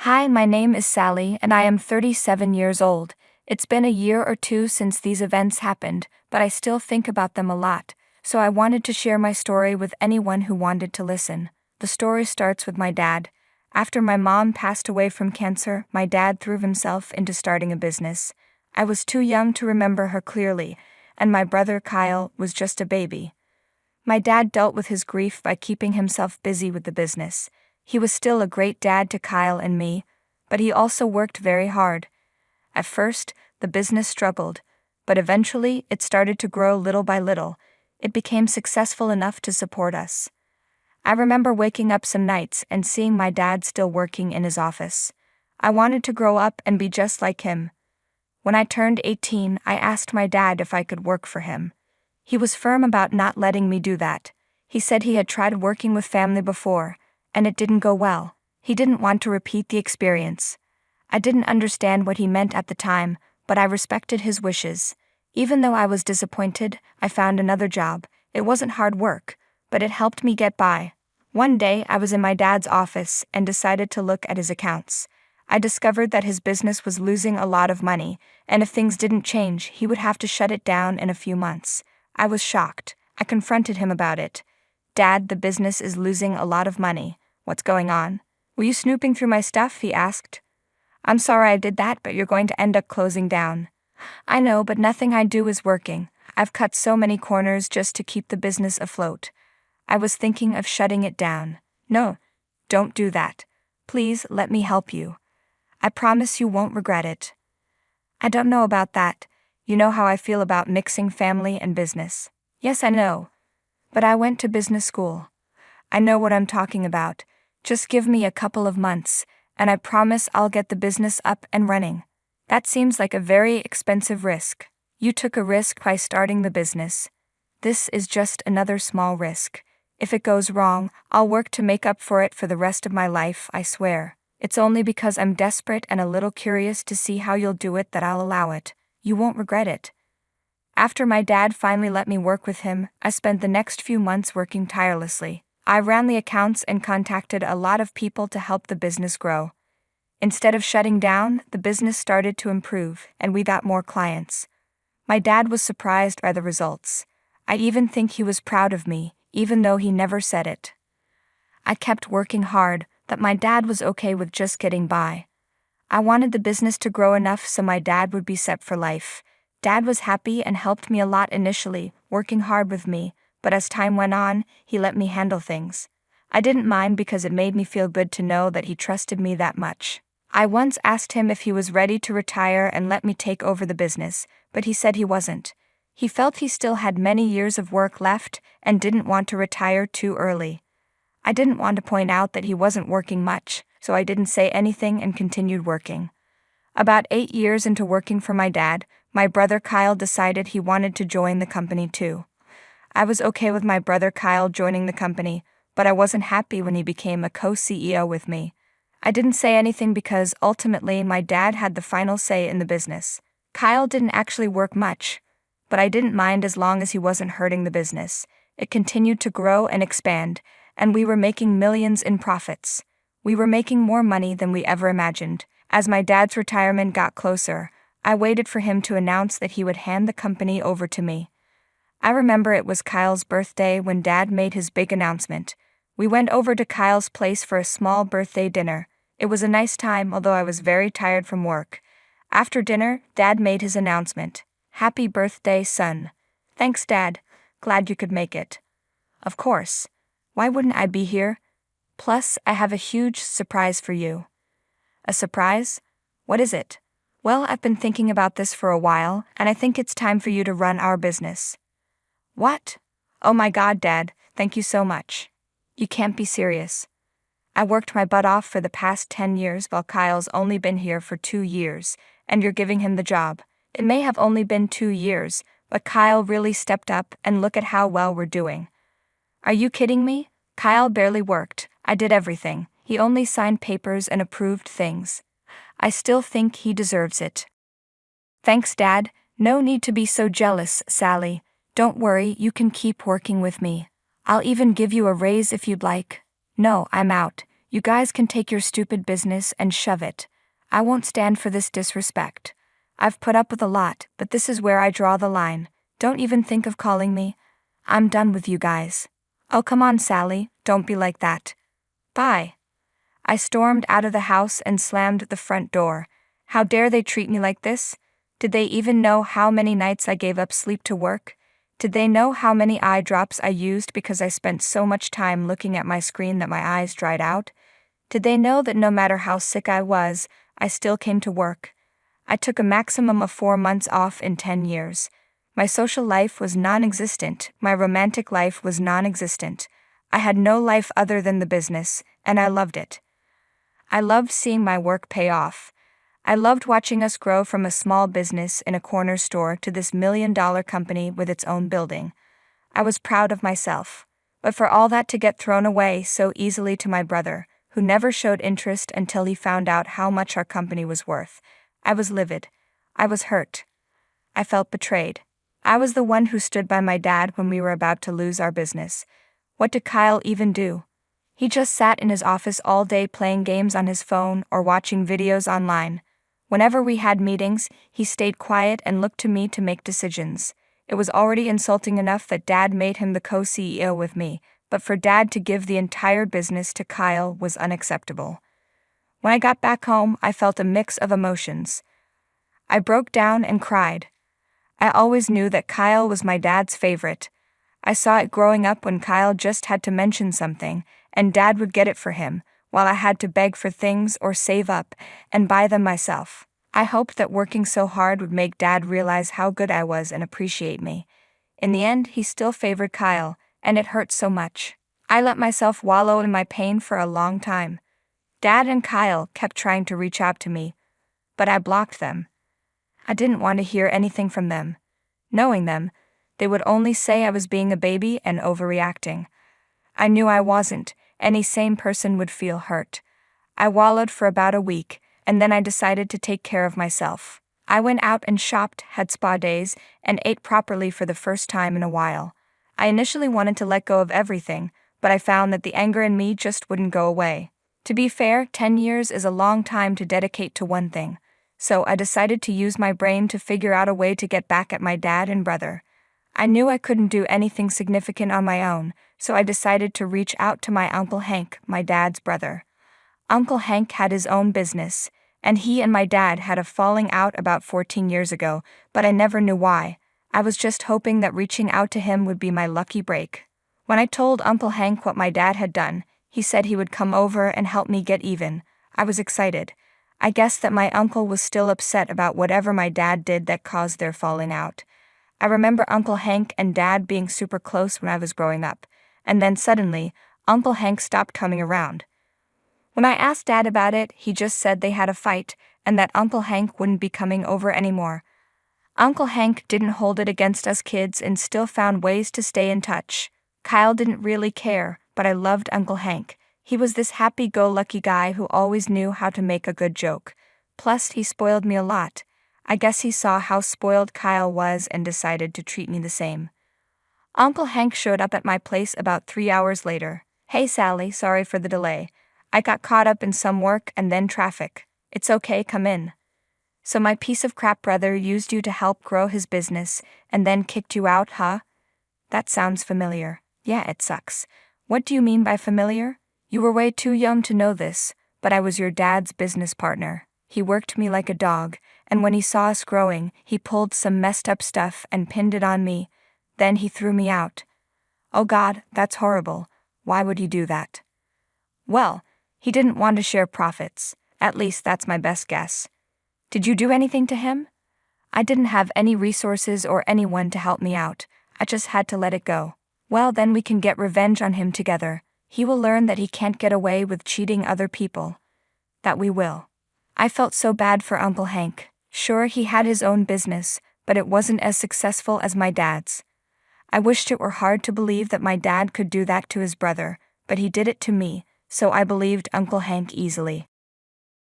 Hi, my name is Sally, and I am 37 years old. It's been a year or two since these events happened, but I still think about them a lot, so I wanted to share my story with anyone who wanted to listen. The story starts with my dad. After my mom passed away from cancer, my dad threw himself into starting a business. I was too young to remember her clearly, and my brother Kyle was just a baby. My dad dealt with his grief by keeping himself busy with the business. He was still a great dad to Kyle and me, but he also worked very hard. At first, the business struggled, but eventually it started to grow little by little. It became successful enough to support us. I remember waking up some nights and seeing my dad still working in his office. I wanted to grow up and be just like him. When I turned 18, I asked my dad if I could work for him. He was firm about not letting me do that. He said he had tried working with family before, and it didn't go well. He didn't want to repeat the experience. I didn't understand what he meant at the time, but I respected his wishes. Even though I was disappointed, I found another job. It wasn't hard work, but it helped me get by. One day, I was in my dad's office and decided to look at his accounts. I discovered that his business was losing a lot of money, and if things didn't change, he would have to shut it down in a few months. I was shocked. I confronted him about it. "Dad, the business is losing a lot of money. What's going on?" "Were you snooping through my stuff?" he asked. "I'm sorry I did that, but you're going to end up closing down." "I know, but nothing I do is working. I've cut so many corners just to keep the business afloat. I was thinking of shutting it down." "No, don't do that. Please let me help you. I promise you won't regret it." "I don't know about that. You know how I feel about mixing family and business." "Yes, I know. But I went to business school. I know what I'm talking about. Just give me a couple of months, and I promise I'll get the business up and running." "That seems like a very expensive risk." "You took a risk by starting the business. This is just another small risk. If it goes wrong, I'll work to make up for it for the rest of my life, I swear. It's only because I'm desperate and a little curious to see how you'll do it that I'll allow it. You won't regret it." After my dad finally let me work with him, I spent the next few months working tirelessly. I ran the accounts and contacted a lot of people to help the business grow. Instead of shutting down, the business started to improve, and we got more clients. My dad was surprised by the results. I even think he was proud of me, even though he never said it. I kept working hard, but my dad was okay with just getting by. I wanted the business to grow enough so my dad would be set for life. Dad was happy and helped me a lot initially, working hard with me, but as time went on, he let me handle things. I didn't mind because it made me feel good to know that he trusted me that much. I once asked him if he was ready to retire and let me take over the business, but he said he wasn't. He felt he still had many years of work left and didn't want to retire too early. I didn't want to point out that he wasn't working much, so I didn't say anything and continued working. About 8 years into working for my dad, my brother Kyle decided he wanted to join the company too. I was okay with my brother Kyle joining the company, but I wasn't happy when he became a co-CEO with me. I didn't say anything because ultimately my dad had the final say in the business. Kyle didn't actually work much, but I didn't mind as long as he wasn't hurting the business. It continued to grow and expand, and we were making millions in profits. We were making more money than we ever imagined. As my dad's retirement got closer, I waited for him to announce that he would hand the company over to me. I remember it was Kyle's birthday when Dad made his big announcement. We went over to Kyle's place for a small birthday dinner. It was a nice time, although I was very tired from work. After dinner, Dad made his announcement. "Happy birthday, son." "Thanks, Dad. Glad you could make it." "Of course. Why wouldn't I be here? Plus, I have a huge surprise for you." "A surprise? What is it?" "Well, I've been thinking about this for a while, and I think it's time for you to run our business." "What? Oh my God, Dad, thank you so much. You can't be serious. I worked my butt off for the past 10 years while Kyle's only been here for 2 years, and you're giving him the job. It may have only been 2 years, but Kyle really stepped up and look at how well we're doing." "Are you kidding me? Kyle barely worked. I did everything. He only signed papers and approved things. I still think he deserves it." "Thanks, Dad. No need to be so jealous, Sally. Don't worry, you can keep working with me. I'll even give you a raise if you'd like." "No, I'm out. You guys can take your stupid business and shove it. I won't stand for this disrespect. I've put up with a lot, but this is where I draw the line. Don't even think of calling me. I'm done with you guys. Oh, come on, Sally, don't be like that. Bye. I stormed out of the house and slammed the front door. How dare they treat me like this? Did they even know how many nights I gave up sleep to work? Did they know how many eye drops I used because I spent so much time looking at my screen that my eyes dried out? Did they know that no matter how sick I was, I still came to work? I took a maximum of 4 months off in 10 years. My social life was non-existent, my romantic life was non-existent. I had no life other than the business, and I loved it. I loved seeing my work pay off. I loved watching us grow from a small business in a corner store to this $1 million company with its own building. I was proud of myself. But for all that to get thrown away so easily to my brother, who never showed interest until he found out how much our company was worth, I was livid. I was hurt. I felt betrayed. I was the one who stood by my dad when we were about to lose our business. What did Kyle even do? He just sat in his office all day playing games on his phone or watching videos online. Whenever we had meetings, he stayed quiet and looked to me to make decisions. It was already insulting enough that Dad made him the co-CEO with me, but for Dad to give the entire business to Kyle was unacceptable. When I got back home, I felt a mix of emotions. I broke down and cried. I always knew that Kyle was my dad's favorite. I saw it growing up when Kyle just had to mention something, and Dad would get it for him, while I had to beg for things or save up and buy them myself. I hoped that working so hard would make Dad realize how good I was and appreciate me. In the end, he still favored Kyle, and it hurt so much. I let myself wallow in my pain for a long time. Dad and Kyle kept trying to reach out to me, but I blocked them. I didn't want to hear anything from them. Knowing them, they would only say I was being a baby and overreacting. I knew I wasn't. Any sane person would feel hurt. I wallowed for about a week, and then I decided to take care of myself. I went out and shopped, had spa days, and ate properly for the first time in a while. I initially wanted to let go of everything, but I found that the anger in me just wouldn't go away. To be fair, 10 years is a long time to dedicate to one thing, so I decided to use my brain to figure out a way to get back at my dad and brother. I knew I couldn't do anything significant on my own, so I decided to reach out to my Uncle Hank, my dad's brother. Uncle Hank had his own business, and he and my dad had a falling out about 14 years ago, but I never knew why. I was just hoping that reaching out to him would be my lucky break. When I told Uncle Hank what my dad had done, he said he would come over and help me get even. I was excited. I guessed that my uncle was still upset about whatever my dad did that caused their falling out. I remember Uncle Hank and Dad being super close when I was growing up, and then suddenly, Uncle Hank stopped coming around. When I asked Dad about it, he just said they had a fight, and that Uncle Hank wouldn't be coming over anymore. Uncle Hank didn't hold it against us kids and still found ways to stay in touch. Kyle didn't really care, but I loved Uncle Hank. He was this happy-go-lucky guy who always knew how to make a good joke. Plus, he spoiled me a lot. I guess he saw how spoiled Kyle was and decided to treat me the same. Uncle Hank showed up at my place about 3 hours later. Hey Sally, sorry for the delay. I got caught up in some work and then traffic. It's okay, come in. So my piece of crap brother used you to help grow his business and then kicked you out, huh? That sounds familiar. Yeah, it sucks. What do you mean by familiar? You were way too young to know this, but I was your dad's business partner. He worked me like a dog, and when he saw us growing, he pulled some messed up stuff and pinned it on me. Then he threw me out. Oh God, that's horrible. Why would he do that? Well, he didn't want to share profits. At least that's my best guess. Did you do anything to him? I didn't have any resources or anyone to help me out. I just had to let it go. Well, then we can get revenge on him together. He will learn that he can't get away with cheating other people. That we will. I felt so bad for Uncle Hank. Sure, he had his own business, but it wasn't as successful as my dad's. I wished it were hard to believe that my dad could do that to his brother, but he did it to me, so I believed Uncle Hank easily.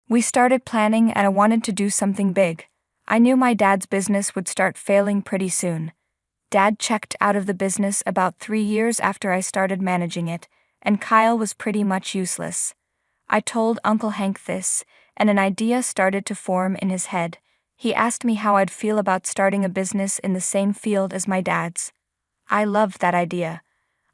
We started planning and I wanted to do something big. I knew my dad's business would start failing pretty soon. Dad checked out of the business about 3 years after I started managing it, and Kyle was pretty much useless. I told Uncle Hank this, and an idea started to form in his head. He asked me how I'd feel about starting a business in the same field as my dad's. I loved that idea.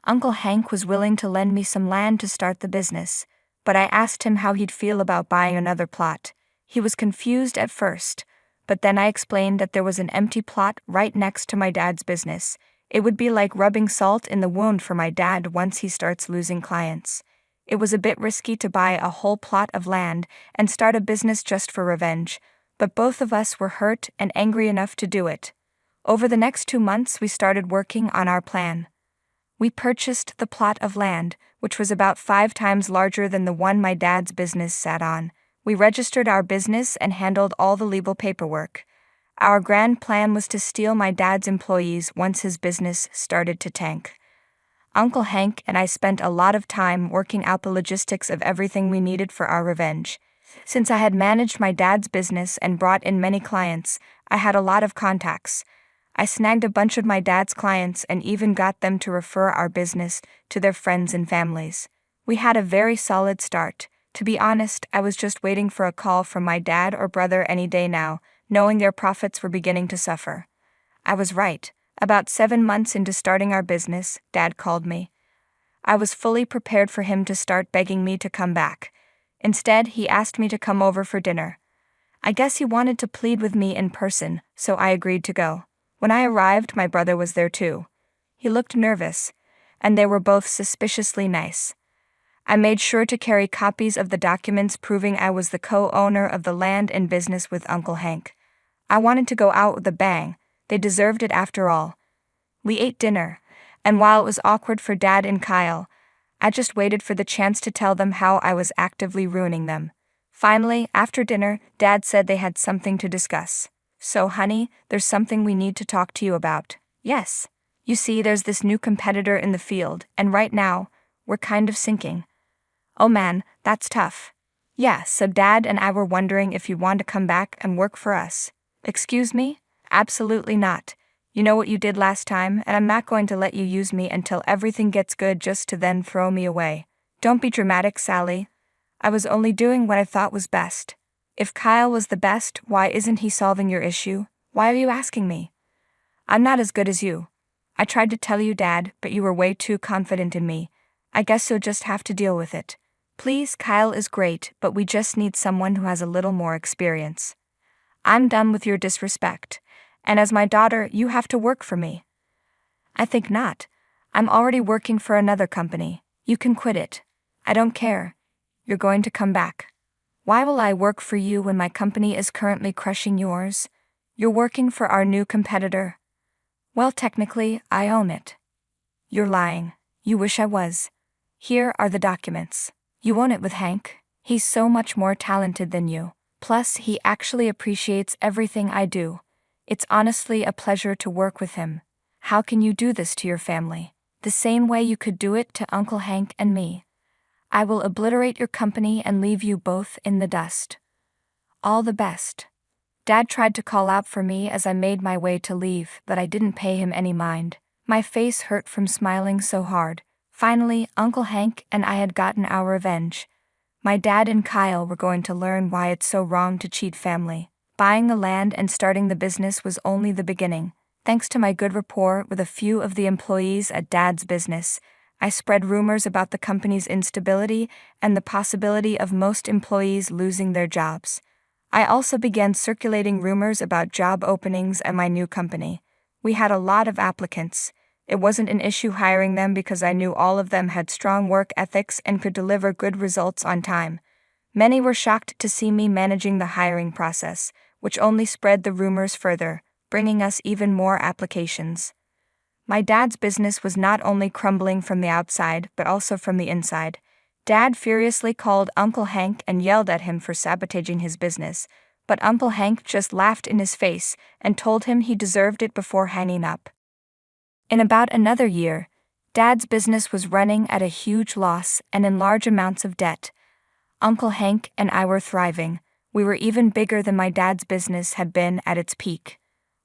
Uncle Hank was willing to lend me some land to start the business, but I asked him how he'd feel about buying another plot. He was confused at first, but then I explained that there was an empty plot right next to my dad's business. It would be like rubbing salt in the wound for my dad once he starts losing clients. It was a bit risky to buy a whole plot of land and start a business just for revenge, but both of us were hurt and angry enough to do it. Over the next 2 months, we started working on our plan. We purchased the plot of land, which was about 5 times larger than the one my dad's business sat on. We registered our business and handled all the legal paperwork. Our grand plan was to steal my dad's employees once his business started to tank. Uncle Hank and I spent a lot of time working out the logistics of everything we needed for our revenge. Since I had managed my dad's business and brought in many clients, I had a lot of contacts. I snagged a bunch of my dad's clients and even got them to refer our business to their friends and families. We had a very solid start. To be honest, I was just waiting for a call from my dad or brother any day now, knowing their profits were beginning to suffer. I was right. About 7 months into starting our business, Dad called me. I was fully prepared for him to start begging me to come back. Instead, he asked me to come over for dinner. I guess he wanted to plead with me in person, so I agreed to go. When I arrived, my brother was there too. He looked nervous, and they were both suspiciously nice. I made sure to carry copies of the documents proving I was the co-owner of the land and business with Uncle Hank. I wanted to go out with a bang. They deserved it after all. We ate dinner, and while it was awkward for Dad and Kyle, I just waited for the chance to tell them how I was actively ruining them. Finally, after dinner, Dad said they had something to discuss. So, honey, there's something we need to talk to you about. Yes. You see, there's this new competitor in the field, and right now, we're kind of sinking. Oh man, that's tough. Yeah, so Dad and I were wondering if you want to come back and work for us. Excuse me? Absolutely not. You know what you did last time, and I'm not going to let you use me until everything gets good just to then throw me away. Don't be dramatic, Sally. I was only doing what I thought was best. If Kyle was the best, why isn't he solving your issue? Why are you asking me? I'm not as good as you. I tried to tell you, Dad, but you were way too confident in me. I guess you'll just have to deal with it. Please, Kyle is great, but we just need someone who has a little more experience. I'm done with your disrespect. And as my daughter, you have to work for me. I think not. I'm already working for another company. You can quit it. I don't care. You're going to come back. Why will I work for you when my company is currently crushing yours? You're working for our new competitor. Well, technically, I own it. You're lying. You wish I was. Here are the documents. You own it with Hank. He's so much more talented than you. Plus, he actually appreciates everything I do. It's honestly a pleasure to work with him. How can you do this to your family? The same way you could do it to Uncle Hank and me. I will obliterate your company and leave you both in the dust. All the best. Dad tried to call out for me as I made my way to leave, but I didn't pay him any mind. My face hurt from smiling so hard. Finally, Uncle Hank and I had gotten our revenge. My dad and Kyle were going to learn why it's so wrong to cheat family. Buying the land and starting the business was only the beginning. Thanks to my good rapport with a few of the employees at Dad's business, I spread rumors about the company's instability and the possibility of most employees losing their jobs. I also began circulating rumors about job openings at my new company. We had a lot of applicants. It wasn't an issue hiring them because I knew all of them had strong work ethics and could deliver good results on time. Many were shocked to see me managing the hiring process, which only spread the rumors further, bringing us even more applications. My dad's business was not only crumbling from the outside, but also from the inside. Dad furiously called Uncle Hank and yelled at him for sabotaging his business, but Uncle Hank just laughed in his face and told him he deserved it before hanging up. In about another year, Dad's business was running at a huge loss and in large amounts of debt. Uncle Hank and I were thriving. We were even bigger than my dad's business had been at its peak.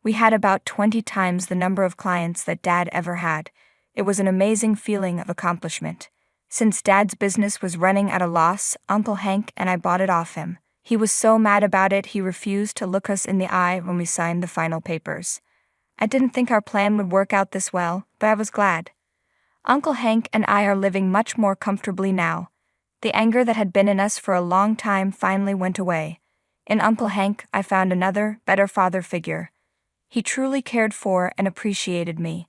We had about 20 times the number of clients that Dad ever had. It was an amazing feeling of accomplishment. Since Dad's business was running at a loss, Uncle Hank and I bought it off him. He was so mad about it he refused to look us in the eye when we signed the final papers. I didn't think our plan would work out this well, but I was glad. Uncle Hank and I are living much more comfortably now. The anger that had been in us for a long time finally went away. In Uncle Hank, I found another, better father figure. He truly cared for and appreciated me.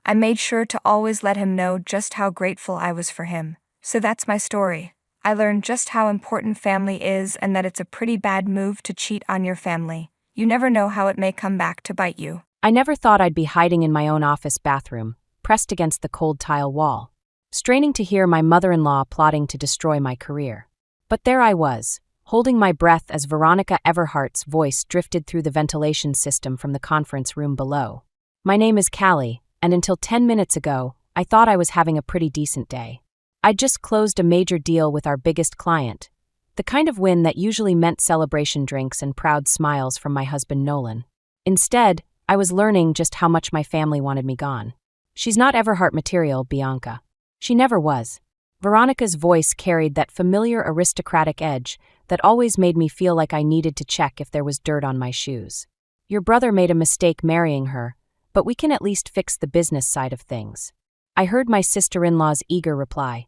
I made sure to always let him know just how grateful I was for him. So that's my story. I learned just how important family is and that it's a pretty bad move to cheat on your family. You never know how it may come back to bite you. I never thought I'd be hiding in my own office bathroom, pressed against the cold tile wall, straining to hear my mother-in-law plotting to destroy my career. But there I was, holding my breath as Veronica Everhart's voice drifted through the ventilation system from the conference room below. My name is Callie, and until 10 minutes ago, I thought I was having a pretty decent day. I'd just closed a major deal with our biggest client, the kind of win that usually meant celebration drinks and proud smiles from my husband Nolan. Instead, I was learning just how much my family wanted me gone. She's not Everhart material, Bianca. She never was. Veronica's voice carried that familiar aristocratic edge that always made me feel like I needed to check if there was dirt on my shoes. Your brother made a mistake marrying her, but we can at least fix the business side of things. I heard my sister-in-law's eager reply.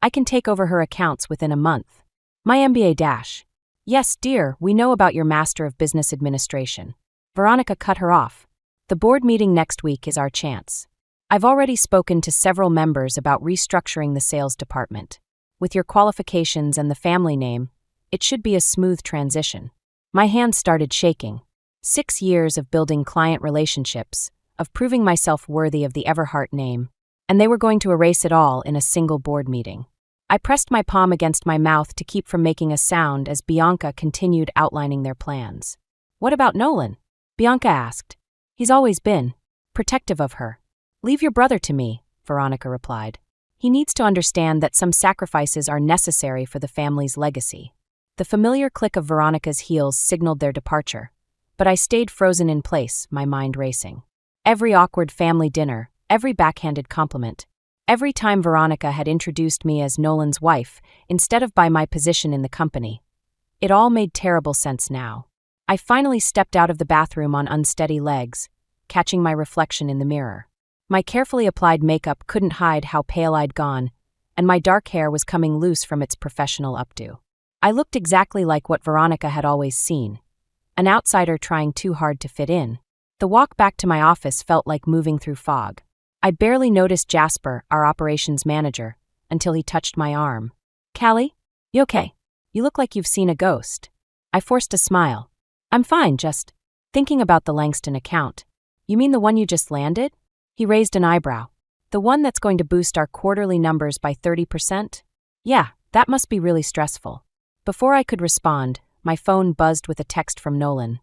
I can take over her accounts within a month. My MBA dash. Yes, dear, we know about your Master of Business Administration. Veronica cut her off. The board meeting next week is our chance. I've already spoken to several members about restructuring the sales department. With your qualifications and the family name, it should be a smooth transition. My hands started shaking. 6 years of building client relationships, of proving myself worthy of the Everhart name, and they were going to erase it all in a single board meeting. I pressed my palm against my mouth to keep from making a sound as Bianca continued outlining their plans. What about Nolan? Bianca asked. He's always been protective of her. Leave your brother to me, Veronica replied. He needs to understand that some sacrifices are necessary for the family's legacy. The familiar click of Veronica's heels signaled their departure, but I stayed frozen in place, my mind racing. Every awkward family dinner, every backhanded compliment, every time Veronica had introduced me as Nolan's wife instead of by my position in the company. It all made terrible sense now. I finally stepped out of the bathroom on unsteady legs, catching my reflection in the mirror. My carefully applied makeup couldn't hide how pale I'd gone, and my dark hair was coming loose from its professional updo. I looked exactly like what Veronica had always seen, an outsider trying too hard to fit in. The walk back to my office felt like moving through fog. I barely noticed Jasper, our operations manager, until he touched my arm. Callie? You okay? You look like you've seen a ghost. I forced a smile. I'm fine, just thinking about the Langston account. You mean the one you just landed? He raised an eyebrow. The one that's going to boost our quarterly numbers by 30%? Yeah, that must be really stressful. Before I could respond, my phone buzzed with a text from Nolan.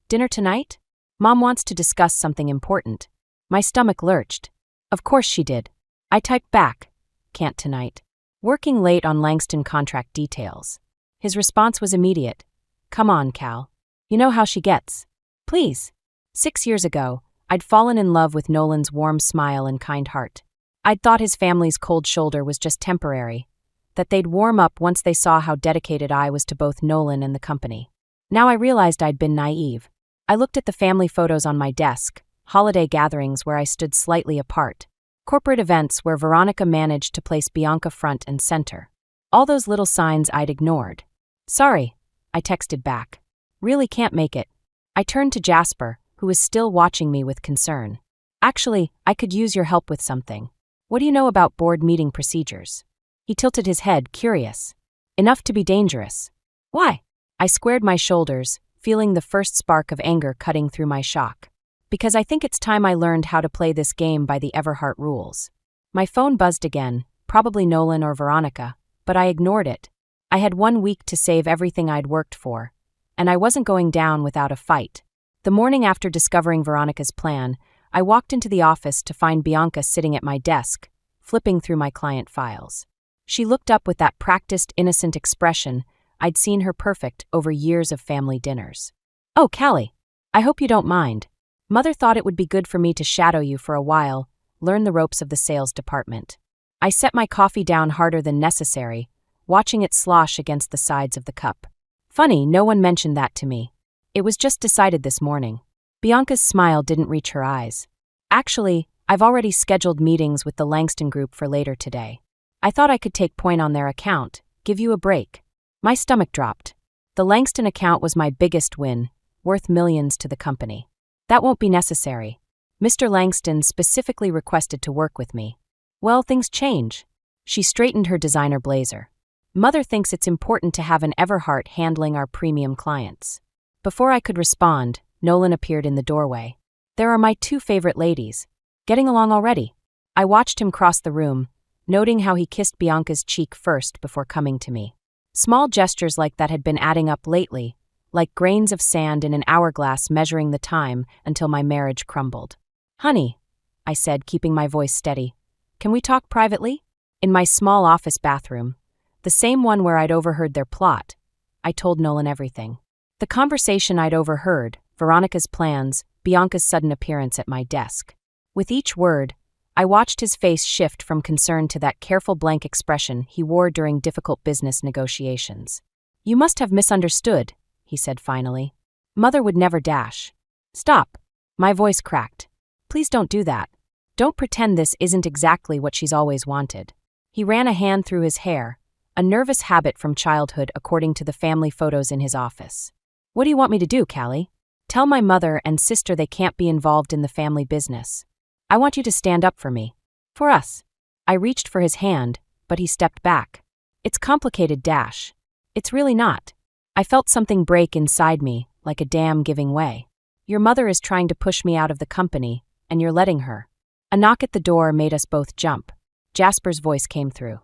Dinner tonight? Mom wants to discuss something important. My stomach lurched. Of course she did. I typed back. Can't tonight. Working late on Langston contract details. His response was immediate. Come on, Cal. You know how she gets. Please. 6 years ago, I'd fallen in love with Nolan's warm smile and kind heart. I'd thought his family's cold shoulder was just temporary, that they'd warm up once they saw how dedicated I was to both Nolan and the company. Now I realized I'd been naive. I looked at the family photos on my desk, holiday gatherings where I stood slightly apart, corporate events where Veronica managed to place Bianca front and center. All those little signs I'd ignored. Sorry, I texted back. Really can't make it. I turned to Jasper, who was still watching me with concern. Actually, I could use your help with something. What do you know about board meeting procedures? He tilted his head, curious. Enough to be dangerous. Why? I squared my shoulders, feeling the first spark of anger cutting through my shock. Because I think it's time I learned how to play this game by the Everhart rules. My phone buzzed again, probably Nolan or Veronica, but I ignored it. I had 1 week to save everything I'd worked for, and I wasn't going down without a fight. The morning after discovering Veronica's plan, I walked into the office to find Bianca sitting at my desk, flipping through my client files. She looked up with that practiced, innocent expression I'd seen her perfect over years of family dinners. Oh, Callie, I hope you don't mind. Mother thought it would be good for me to shadow you for a while, learn the ropes of the sales department. I set my coffee down harder than necessary, watching it slosh against the sides of the cup. Funny, no one mentioned that to me. It was just decided this morning. Bianca's smile didn't reach her eyes. Actually, I've already scheduled meetings with the Langston Group for later today. I thought I could take point on their account, give you a break. My stomach dropped. The Langston account was my biggest win, worth millions to the company. That won't be necessary. Mr. Langston specifically requested to work with me. Well, things change. She straightened her designer blazer. Mother thinks it's important to have an Everhart handling our premium clients. Before I could respond, Nolan appeared in the doorway. There are my two favorite ladies. Getting along already. I watched him cross the room, noting how he kissed Bianca's cheek first before coming to me. Small gestures like that had been adding up lately, like grains of sand in an hourglass measuring the time until my marriage crumbled. Honey, I said, keeping my voice steady, can we talk privately? In my small office bathroom, the same one where I'd overheard their plot, I told Nolan everything. The conversation I'd overheard, Veronica's plans, Bianca's sudden appearance at my desk. With each word, I watched his face shift from concern to that careful blank expression he wore during difficult business negotiations. You must have misunderstood, he said finally. Mother would never dash. Stop. My voice cracked. Please don't do that. Don't pretend this isn't exactly what she's always wanted. He ran a hand through his hair, a nervous habit from childhood according to the family photos in his office. What do you want me to do, Callie? Tell my mother and sister they can't be involved in the family business. I want you to stand up for me. For us. I reached for his hand, but he stepped back. It's complicated, Dash. It's really not. I felt something break inside me, like a dam giving way. Your mother is trying to push me out of the company, and you're letting her. A knock at the door made us both jump. Jasper's voice came through.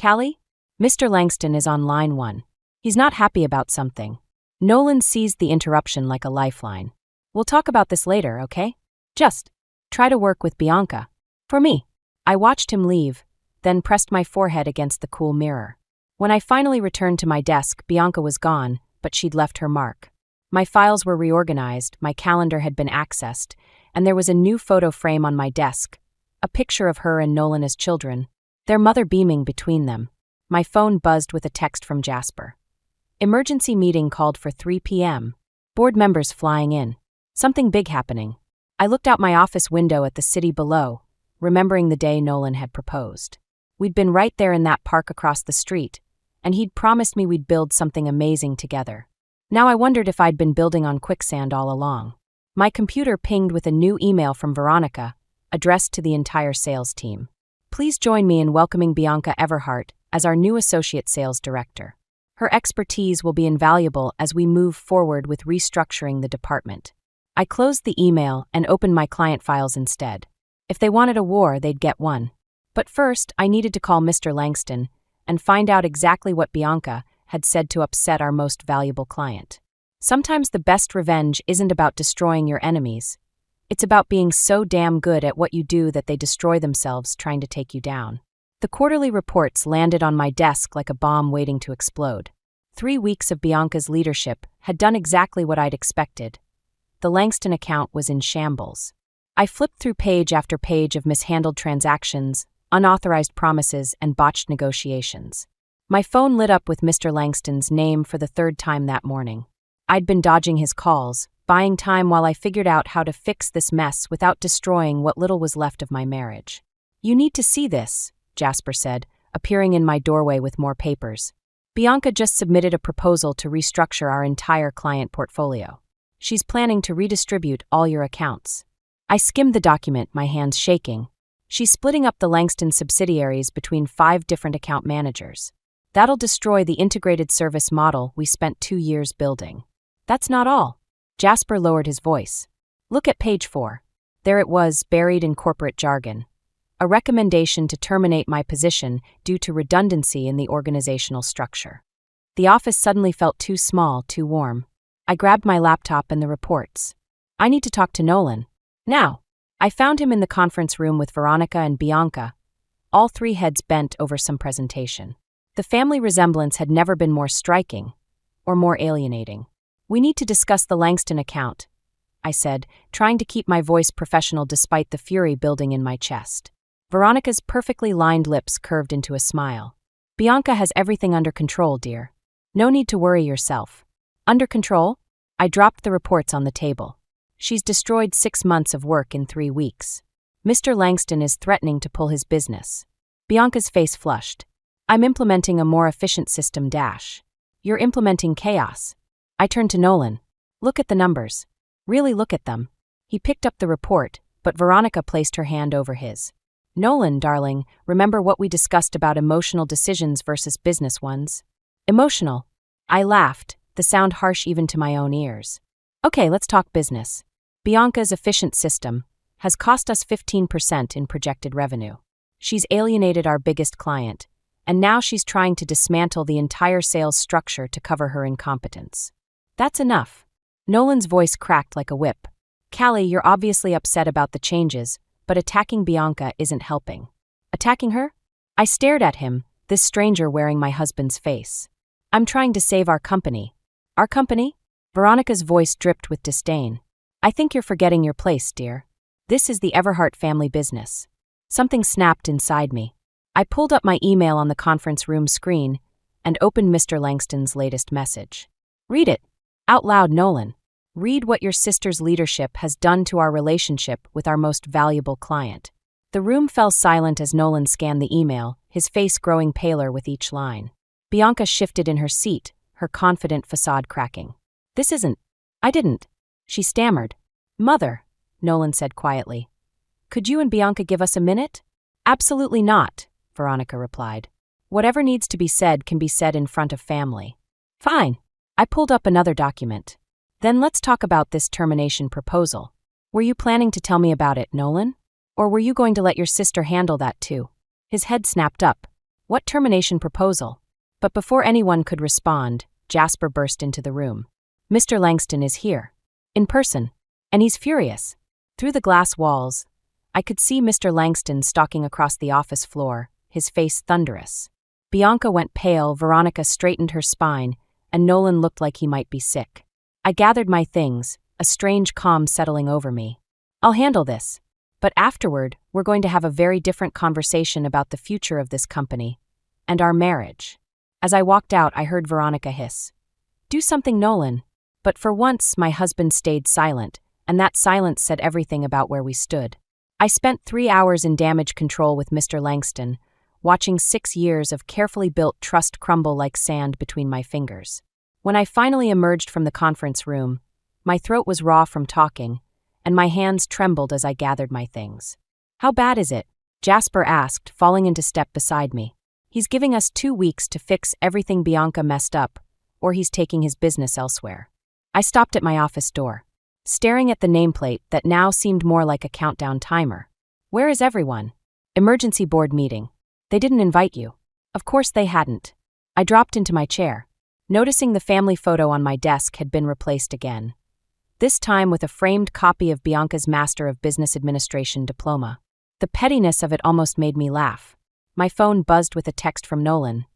Callie? Mr. Langston is on line 1. He's not happy about something. Nolan seized the interruption like a lifeline. We'll talk about this later, okay? Just try to work with Bianca. For me. I watched him leave, then pressed my forehead against the cool mirror. When I finally returned to my desk, Bianca was gone, but she'd left her mark. My files were reorganized, my calendar had been accessed, and there was a new photo frame on my desk, a picture of her and Nolan as children, their mother beaming between them. My phone buzzed with a text from Jasper. Emergency meeting called for 3 p.m. Board members flying in. Something big happening. I looked out my office window at the city below, remembering the day Nolan had proposed. We'd been right there in that park across the street, and he'd promised me we'd build something amazing together. Now I wondered if I'd been building on quicksand all along. My computer pinged with a new email from Veronica, addressed to the entire sales team. Please join me in welcoming Bianca Everhart as our new Associate Sales Director. Her expertise will be invaluable as we move forward with restructuring the department. I closed the email and opened my client files instead. If they wanted a war, they'd get one. But first, I needed to call Mr. Langston and find out exactly what Bianca had said to upset our most valuable client. Sometimes the best revenge isn't about destroying your enemies. It's about being so damn good at what you do that they destroy themselves trying to take you down. The quarterly reports landed on my desk like a bomb waiting to explode. 3 weeks of Bianca's leadership had done exactly what I'd expected. The Langston account was in shambles. I flipped through page after page of mishandled transactions, unauthorized promises, and botched negotiations. My phone lit up with Mr. Langston's name for the 3rd time that morning. I'd been dodging his calls, buying time while I figured out how to fix this mess without destroying what little was left of my marriage. You need to see this, Jasper said, appearing in my doorway with more papers. Bianca just submitted a proposal to restructure our entire client portfolio. She's planning to redistribute all your accounts. I skimmed the document, my hands shaking. She's splitting up the Langston subsidiaries between 5 different account managers. That'll destroy the integrated service model we spent 2 years building. That's not all. Jasper lowered his voice. Look at page 4. There it was, buried in corporate jargon. A recommendation to terminate my position due to redundancy in the organizational structure. The office suddenly felt too small, too warm. I grabbed my laptop and the reports. I need to talk to Nolan. Now. I found him in the conference room with Veronica and Bianca, all 3 heads bent over some presentation. The family resemblance had never been more striking, or more alienating. We need to discuss the Langston account, I said, trying to keep my voice professional despite the fury building in my chest. Veronica's perfectly lined lips curved into a smile. Bianca has everything under control, dear. No need to worry yourself. Under control? I dropped the reports on the table. She's destroyed 6 months of work in 3 weeks. Mr. Langston is threatening to pull his business. Bianca's face flushed. I'm implementing a more efficient system. You're implementing chaos. I turned to Nolan. Look at the numbers. Really look at them. He picked up the report, but Veronica placed her hand over his. Nolan, darling, remember what we discussed about emotional decisions versus business ones? Emotional. I laughed, the sound harsh even to my own ears. Okay, let's talk business. Bianca's efficient system has cost us 15% in projected revenue. She's alienated our biggest client, and now she's trying to dismantle the entire sales structure to cover her incompetence. That's enough. Nolan's voice cracked like a whip. Callie, you're obviously upset about the changes, but attacking Bianca isn't helping. Attacking her? I stared at him, this stranger wearing my husband's face. I'm trying to save our company. Our company? Veronica's voice dripped with disdain. I think you're forgetting your place, dear. This is the Everhart family business. Something snapped inside me. I pulled up my email on the conference room screen and opened Mr. Langston's latest message. Read it. Out loud, Nolan. Read what your sister's leadership has done to our relationship with our most valuable client. The room fell silent as Nolan scanned the email, his face growing paler with each line. Bianca shifted in her seat, her confident facade cracking. This isn't. I didn't. She stammered. Mother, Nolan said quietly. Could you and Bianca give us a minute? Absolutely not, Veronica replied. Whatever needs to be said can be said in front of family. Fine. I pulled up another document. Then let's talk about this termination proposal. Were you planning to tell me about it, Nolan? Or were you going to let your sister handle that too? His head snapped up. What termination proposal? But before anyone could respond, Jasper burst into the room. Mr. Langston is here. In person. And he's furious. Through the glass walls, I could see Mr. Langston stalking across the office floor, his face thunderous. Bianca went pale, Veronica straightened her spine, and Nolan looked like he might be sick. I gathered my things, a strange calm settling over me. I'll handle this. But afterward, we're going to have a very different conversation about the future of this company and our marriage. As I walked out, I heard Veronica hiss. Do something, Nolan. But for once, my husband stayed silent, and that silence said everything about where we stood. I spent 3 hours in damage control with Mr. Langston, watching 6 years of carefully built trust crumble like sand between my fingers. When I finally emerged from the conference room, my throat was raw from talking, and my hands trembled as I gathered my things. How bad is it? Jasper asked, falling into step beside me. He's giving us 2 weeks to fix everything Bianca messed up, or he's taking his business elsewhere. I stopped at my office door, staring at the nameplate that now seemed more like a countdown timer. Where is everyone? Emergency board meeting. They didn't invite you. Of course they hadn't. I dropped into my chair, noticing the family photo on my desk had been replaced again, this time with a framed copy of Bianca's Master of Business Administration diploma. The pettiness of it almost made me laugh. My phone buzzed with a text from Nolan.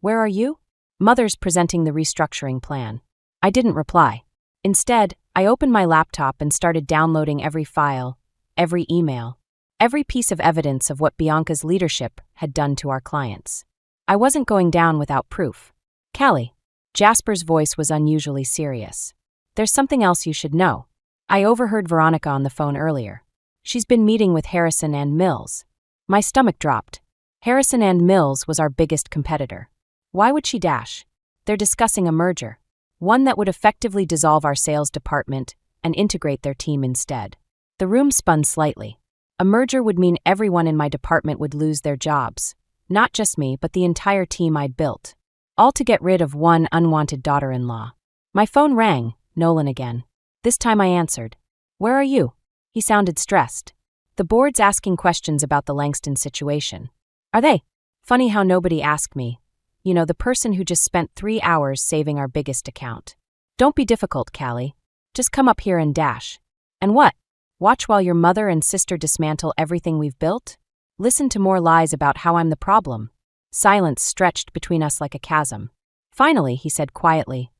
Where are you? Mother's presenting the restructuring plan. I didn't reply. Instead, I opened my laptop and started downloading every file, every email, every piece of evidence of what Bianca's leadership had done to our clients. I wasn't going down without proof. Callie. Jasper's voice was unusually serious. There's something else you should know. I overheard Veronica on the phone earlier. She's been meeting with Harrison and Mills. My stomach dropped. Harrison and Mills was our biggest competitor. Why would she dash? They're discussing a merger. One that would effectively dissolve our sales department and integrate their team instead. The room spun slightly. A merger would mean everyone in my department would lose their jobs. Not just me, but the entire team I'd built. All to get rid of one unwanted daughter-in-law. My phone rang, Nolan again. This time I answered. Where are you? He sounded stressed. The board's asking questions about the Langston situation. Are they? Funny how nobody asked me. You know, the person who just spent 3 hours saving our biggest account. Don't be difficult, Callie. Just come up here and dash. And what? Watch while your mother and sister dismantle everything we've built? Listen to more lies about how I'm the problem. Silence stretched between us like a chasm. Finally, he said quietly,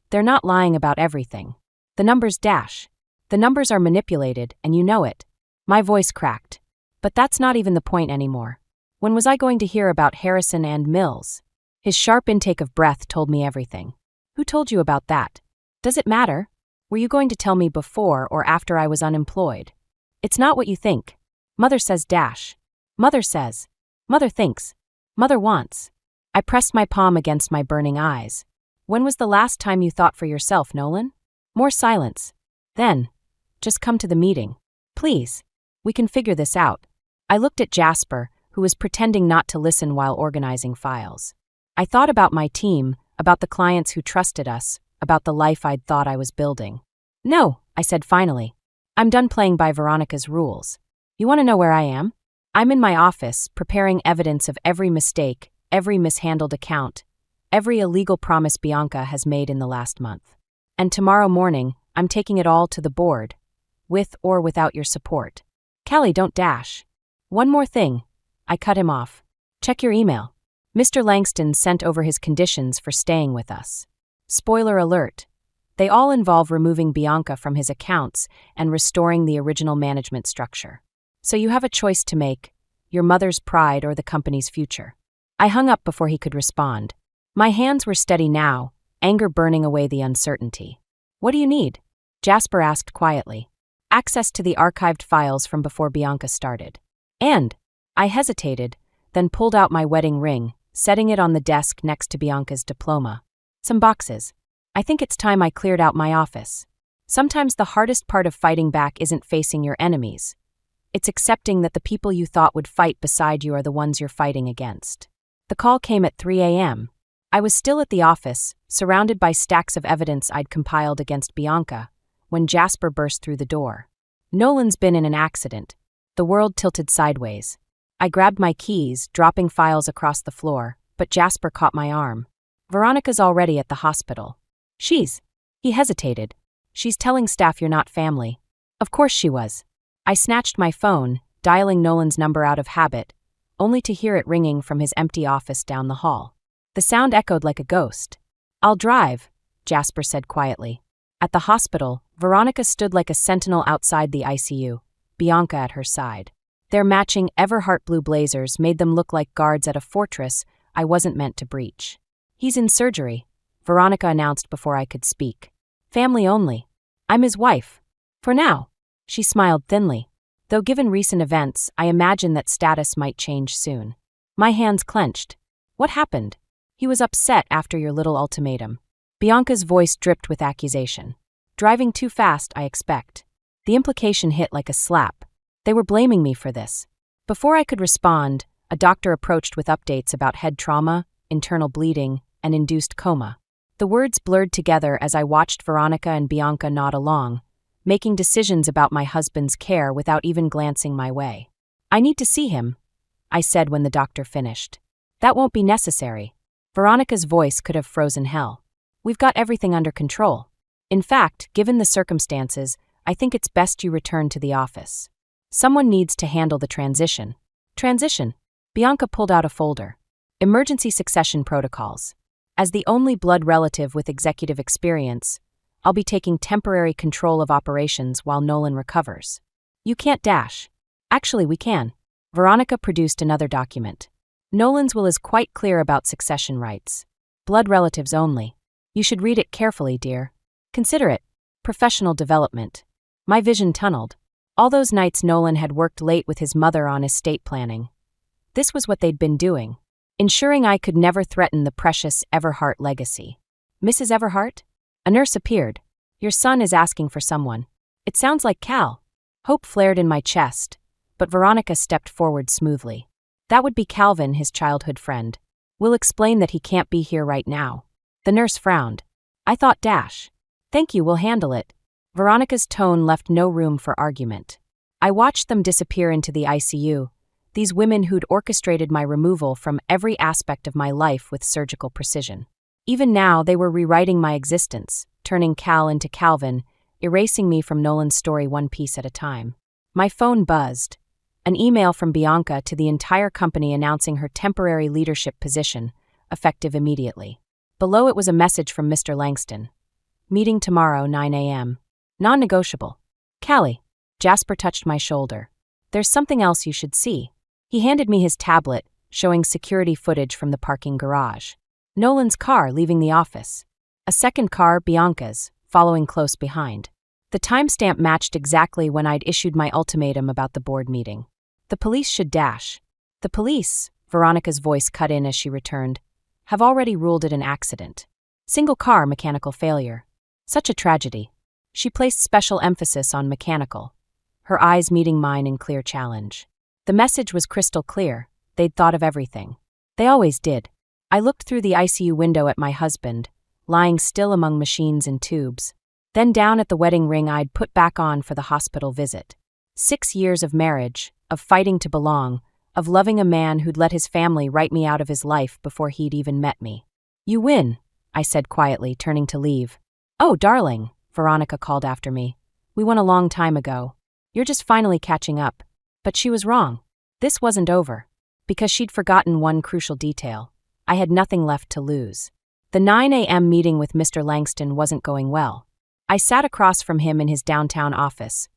they're not lying about everything. The numbers dash. The numbers are manipulated, and you know it. My voice cracked. But that's not even the point anymore. When was I going to hear about Harrison and Mills? His sharp intake of breath told me everything. Who told you about that? Does it matter? Were you going to tell me before or after I was unemployed? It's not what you think. Mother says dash. Mother says. Mother thinks. Mother wants. I pressed my palm against my burning eyes. When was the last time you thought for yourself, Nolan? More silence. Then, just come to the meeting. Please. We can figure this out. I looked at Jasper, who was pretending not to listen while organizing files. I thought about my team, about the clients who trusted us, about the life I'd thought I was building. No, I said finally. I'm done playing by Veronica's rules. You want to know where I am? I'm in my office, preparing evidence of every mistake, every mishandled account, every illegal promise Bianca has made in the last month. And tomorrow morning, I'm taking it all to the board, with or without your support. Callie, don't dash. One more thing. I cut him off. Check your email. Mr. Langston sent over his conditions for staying with us. Spoiler alert. They all involve removing Bianca from his accounts and restoring the original management structure. So you have a choice to make, your mother's pride or the company's future. I hung up before he could respond. My hands were steady now, anger burning away the uncertainty. What do you need? Jasper asked quietly. Access to the archived files from before Bianca started. And I hesitated, then pulled out my wedding ring, setting it on the desk next to Bianca's diploma. Some boxes. I think it's time I cleared out my office. Sometimes the hardest part of fighting back isn't facing your enemies. It's accepting that the people you thought would fight beside you are the ones you're fighting against. The call came at 3 a.m. I was still at the office, surrounded by stacks of evidence I'd compiled against Bianca, when Jasper burst through the door. Nolan's been in an accident. The world tilted sideways. I grabbed my keys, dropping files across the floor, but Jasper caught my arm. Veronica's already at the hospital. He hesitated. She's telling staff you're not family. Of course she was. I snatched my phone, dialing Nolan's number out of habit, only to hear it ringing from his empty office down the hall. The sound echoed like a ghost. I'll drive, Jasper said quietly. At the hospital, Veronica stood like a sentinel outside the ICU, Bianca at her side. Their matching Everhart blue blazers made them look like guards at a fortress I wasn't meant to breach. He's in surgery, Veronica announced before I could speak. Family only. I'm his wife. For now. She smiled thinly. Though given recent events, I imagine that status might change soon. My hands clenched. What happened? He was upset after your little ultimatum. Bianca's voice dripped with accusation. Driving too fast, I expect. The implication hit like a slap. They were blaming me for this. Before I could respond, a doctor approached with updates about head trauma, internal bleeding, and induced coma. The words blurred together as I watched Veronica and Bianca nod along, making decisions about my husband's care without even glancing my way. I need to see him, I said when the doctor finished. That won't be necessary. Veronica's voice could have frozen hell. We've got everything under control. In fact, given the circumstances, I think it's best you return to the office. Someone needs to handle the transition. Transition? Bianca pulled out a folder. Emergency succession protocols. As the only blood relative with executive experience, I'll be taking temporary control of operations while Nolan recovers. You can't dash. Actually, we can. Veronica produced another document. Nolan's will is quite clear about succession rights. Blood relatives only. You should read it carefully, dear. Consider it professional development. My vision tunneled. All those nights Nolan had worked late with his mother on estate planning. This was what they'd been doing, ensuring I could never threaten the precious Everhart legacy. Mrs. Everhart? A nurse appeared. Your son is asking for someone. It sounds like Cal. Hope flared in my chest, but Veronica stepped forward smoothly. That would be Calvin, his childhood friend. We'll explain that he can't be here right now. The nurse frowned. I thought dash. Thank you, we'll handle it. Veronica's tone left no room for argument. I watched them disappear into the ICU, these women who'd orchestrated my removal from every aspect of my life with surgical precision. Even now, they were rewriting my existence, turning Cal into Calvin, erasing me from Nolan's story one piece at a time. My phone buzzed. An email from Bianca to the entire company announcing her temporary leadership position, effective immediately. Below it was a message from Mr. Langston. Meeting tomorrow, 9 a.m. Non-negotiable. Callie. Jasper touched my shoulder. there's something else you should see. He handed me his tablet, showing security footage from the parking garage. Nolan's car leaving the office. A second car, Bianca's, following close behind. The timestamp matched exactly when I'd issued my ultimatum about the board meeting. The police should dash. The police, Veronica's voice cut in as she returned, have already ruled it an accident. Single car mechanical failure. Such a tragedy. She placed special emphasis on mechanical, her eyes meeting mine in clear challenge. The message was crystal clear. They'd thought of everything. They always did. I looked through the ICU window at my husband, lying still among machines and tubes. Then down at the wedding ring I'd put back on for the hospital visit. 6 years of marriage, of fighting to belong, of loving a man who'd let his family write me out of his life before he'd even met me. You win, I said quietly, turning to leave. Oh, darling, Veronica called after me. We won a long time ago. You're just finally catching up. But she was wrong. This wasn't over. Because she'd forgotten one crucial detail. I had nothing left to lose. The 9 a.m. meeting with Mr. Langston wasn't going well. I sat across from him in his downtown office,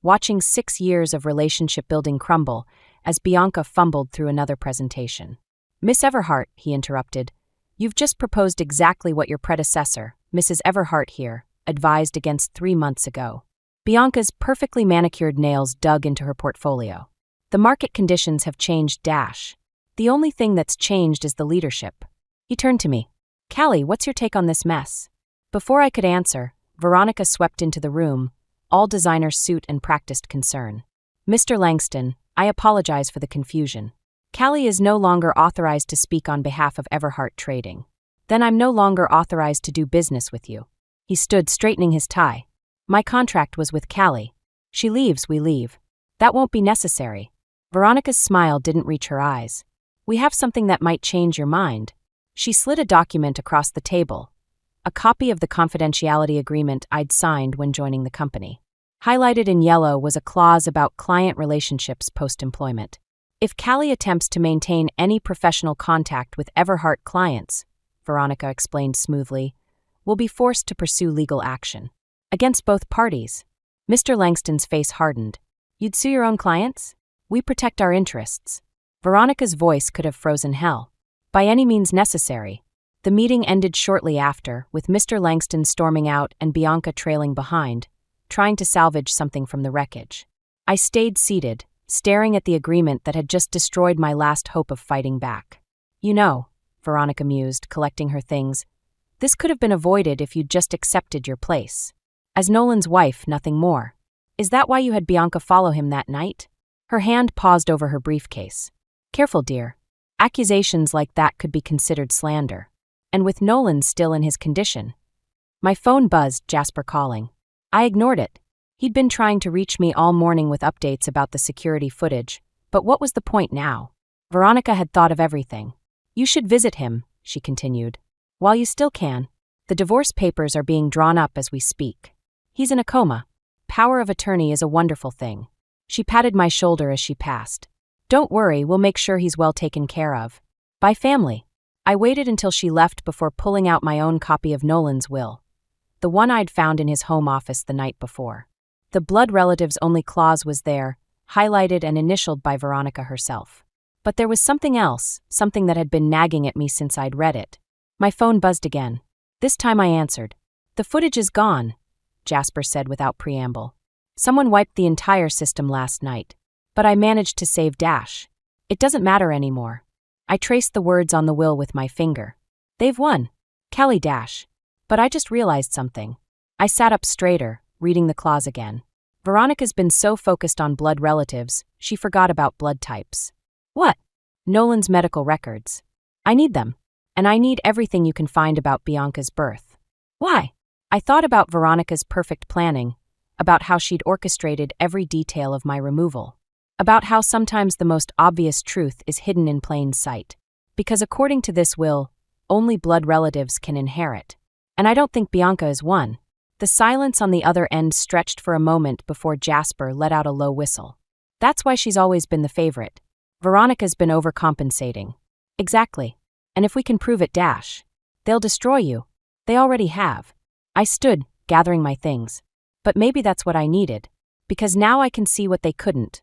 watching 6 years of relationship building crumble as Bianca fumbled through another presentation. Miss Everhart, he interrupted, you've just proposed exactly what your predecessor, Mrs. Everhart here, advised against 3 months ago. Bianca's perfectly manicured nails dug into her portfolio. The market conditions have changed dash. The only thing that's changed is the leadership. He turned to me. Callie, what's your take on this mess? Before I could answer, Veronica swept into the room, all designer suit and practiced concern. Mr. Langston, I apologize for the confusion. Callie is no longer authorized to speak on behalf of Everhart Trading. Then I'm no longer authorized to do business with you. He stood straightening his tie. My contract was with Callie. She leaves, we leave. That won't be necessary. Veronica's smile didn't reach her eyes. We have something that might change your mind. She slid a document across the table, a copy of the confidentiality agreement I'd signed when joining the company. Highlighted in yellow was a clause about client relationships post-employment. If Callie attempts to maintain any professional contact with Everhart clients, Veronica explained smoothly, we'll be forced to pursue legal action. Against both parties. Mr. Langston's face hardened. You'd sue your own clients? We protect our interests. Veronica's voice could have frozen hell. By any means necessary. The meeting ended shortly after, with Mr. Langston storming out and Bianca trailing behind, trying to salvage something from the wreckage. I stayed seated, staring at the agreement that had just destroyed my last hope of fighting back. You know, Veronica mused, collecting her things, this could have been avoided if you'd just accepted your place. As Nolan's wife, nothing more. Is that why you had Bianca follow him that night? Her hand paused over her briefcase. Careful, dear. Accusations like that could be considered slander. And with Nolan still in his condition. My phone buzzed, Jasper calling. I ignored it. He'd been trying to reach me all morning with updates about the security footage, but what was the point now? Veronica had thought of everything. You should visit him, she continued. While you still can. The divorce papers are being drawn up as we speak. He's in a coma. Power of attorney is a wonderful thing. She patted my shoulder as she passed. Don't worry, we'll make sure he's well taken care of. By family. I waited until she left before pulling out my own copy of Nolan's will. The one I'd found in his home office the night before. The blood relatives only clause was there, highlighted and initialed by Veronica herself. But there was something else, something that had been nagging at me since I'd read it. My phone buzzed again. This time I answered. The footage is gone, Jasper said without preamble. Someone wiped the entire system last night. But I managed to save Dash. It doesn't matter anymore. I traced the words on the will with my finger. They've won. Callie Dash. But I just realized something. I sat up straighter, reading the clause again. Veronica's been so focused on blood relatives, she forgot about blood types. What? Nolan's medical records. I need them. And I need everything you can find about Bianca's birth. Why? I thought about Veronica's perfect planning, about how she'd orchestrated every detail of my removal. About how sometimes the most obvious truth is hidden in plain sight. Because according to this will, only blood relatives can inherit. And I don't think Bianca is one. The silence on the other end stretched for a moment before Jasper let out a low whistle. That's why she's always been the favorite. Veronica's been overcompensating. Exactly. And if we can prove it, Dash, they'll destroy you. They already have. I stood, gathering my things. But maybe that's what I needed. Because now I can see what they couldn't.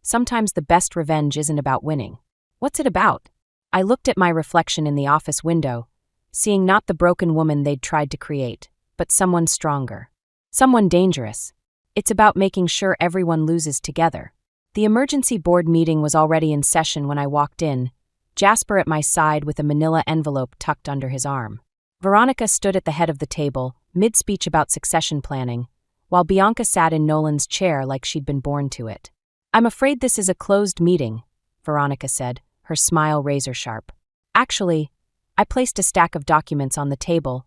Sometimes the best revenge isn't about winning. What's it about? I looked at my reflection in the office window, seeing not the broken woman they'd tried to create, but someone stronger. Someone dangerous. It's about making sure everyone loses together. The emergency board meeting was already in session when I walked in, Jasper at my side with a manila envelope tucked under his arm. Veronica stood at the head of the table, mid-speech about succession planning, while Bianca sat in Nolan's chair like she'd been born to it. "I'm afraid this is a closed meeting," Veronica said, her smile razor-sharp. "Actually, I placed a stack of documents on the table.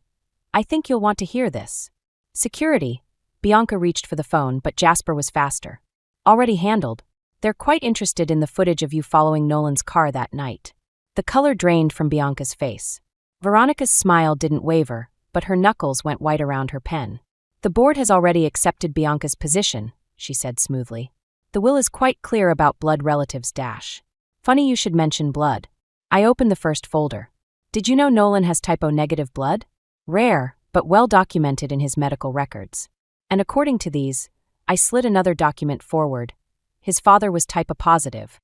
I think you'll want to hear this." "Security." Bianca reached for the phone, but Jasper was faster. "Already handled. They're quite interested in the footage of you following Nolan's car that night." The color drained from Bianca's face. Veronica's smile didn't waver, but her knuckles went white around her pen. "The board has already accepted Bianca's position," she said smoothly. "The will is quite clear about blood relatives dash. Funny you should mention blood." I opened the first folder. "Did you know Nolan has typo-negative blood? Rare, but well documented in his medical records." And according to these, I slid another document forward. His father was typo-positive.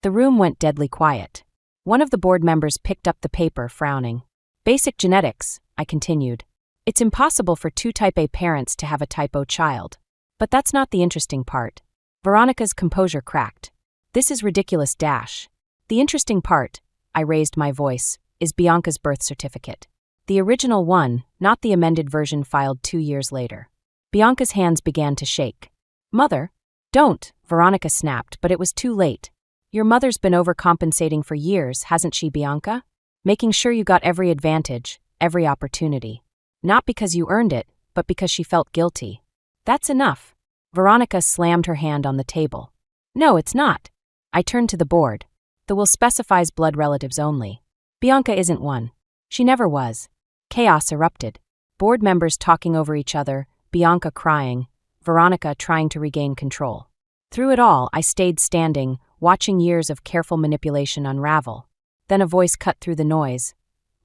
The room went deadly quiet. One of the board members picked up the paper, frowning. "Basic genetics," I continued. "It's impossible for two type A parents to have a typo child. But that's not the interesting part." Veronica's composure cracked. "This is ridiculous dash. The interesting part," I raised my voice, "is Bianca's birth certificate. The original one, not the amended version filed 2 years later." Bianca's hands began to shake. "Mother?" "Don't," Veronica snapped, but it was too late. "Your mother's been overcompensating for years, hasn't she, Bianca? Making sure you got every advantage, every opportunity. Not because you earned it, but because she felt guilty." "That's enough." Veronica slammed her hand on the table. "No, it's not." I turned to the board. "The will specifies blood relatives only. Bianca isn't one. She never was." Chaos erupted. Board members talking over each other, Bianca crying, Veronica trying to regain control. Through it all, I stayed standing, watching years of careful manipulation unravel. Then a voice cut through the noise.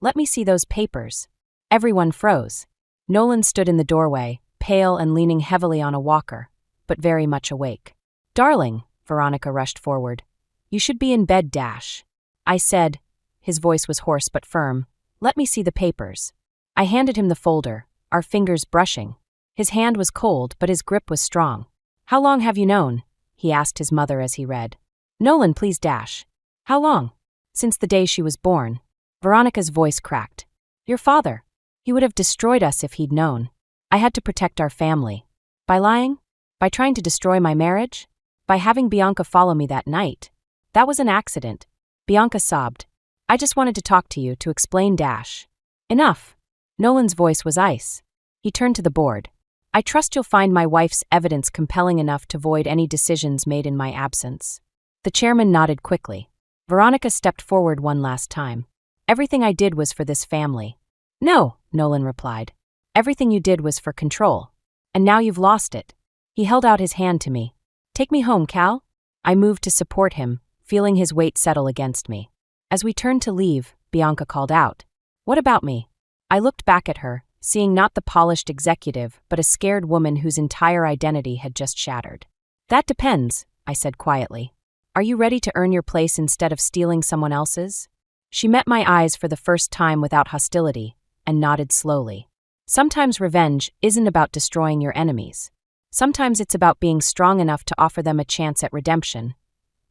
"Let me see those papers." Everyone froze. Nolan stood in the doorway, pale and leaning heavily on a walker, but very much awake. "Darling," Veronica rushed forward. "You should be in bed, dash." I said, his voice was hoarse but firm, "Let me see the papers." I handed him the folder, our fingers brushing. His hand was cold, but his grip was strong. "How long have you known?" he asked his mother as he read. "Nolan, please dash." "How long?" "Since the day she was born." Veronica's voice cracked. "Your father. He would have destroyed us if he'd known. I had to protect our family. By lying? By trying to destroy my marriage? By having Bianca follow me that night? That was an accident." Bianca sobbed. "I just wanted to talk to you, to explain dash." "Enough." Nolan's voice was ice. He turned to the board. "I trust you'll find my wife's evidence compelling enough to void any decisions made in my absence." The chairman nodded quickly. Veronica stepped forward one last time. "Everything I did was for this family." "No," Nolan replied. "Everything you did was for control. And now you've lost it." He held out his hand to me. "Take me home, Cal." I moved to support him, feeling his weight settle against me. As we turned to leave, Bianca called out, "What about me?" I looked back at her, seeing not the polished executive, but a scared woman whose entire identity had just shattered. "That depends," I said quietly. "Are you ready to earn your place instead of stealing someone else's?" She met my eyes for the first time without hostility, and nodded slowly. Sometimes revenge isn't about destroying your enemies. Sometimes it's about being strong enough to offer them a chance at redemption,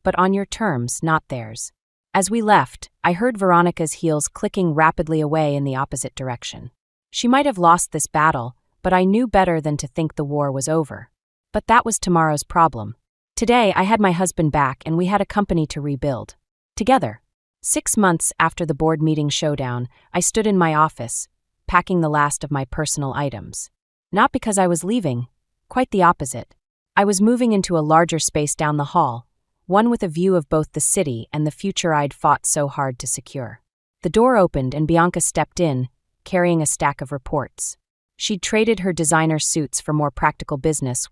but on your terms, not theirs. As we left, I heard Veronica's heels clicking rapidly away in the opposite direction. She might have lost this battle, but I knew better than to think the war was over. But that was tomorrow's problem. Today, I had my husband back and we had a company to rebuild. Together. 6 months after the board meeting showdown, I stood in my office, packing the last of my personal items. Not because I was leaving, quite the opposite. I was moving into a larger space down the hall, one with a view of both the city and the future I'd fought so hard to secure. The door opened and Bianca stepped in, carrying a stack of reports. She'd traded her designer suits for more practical business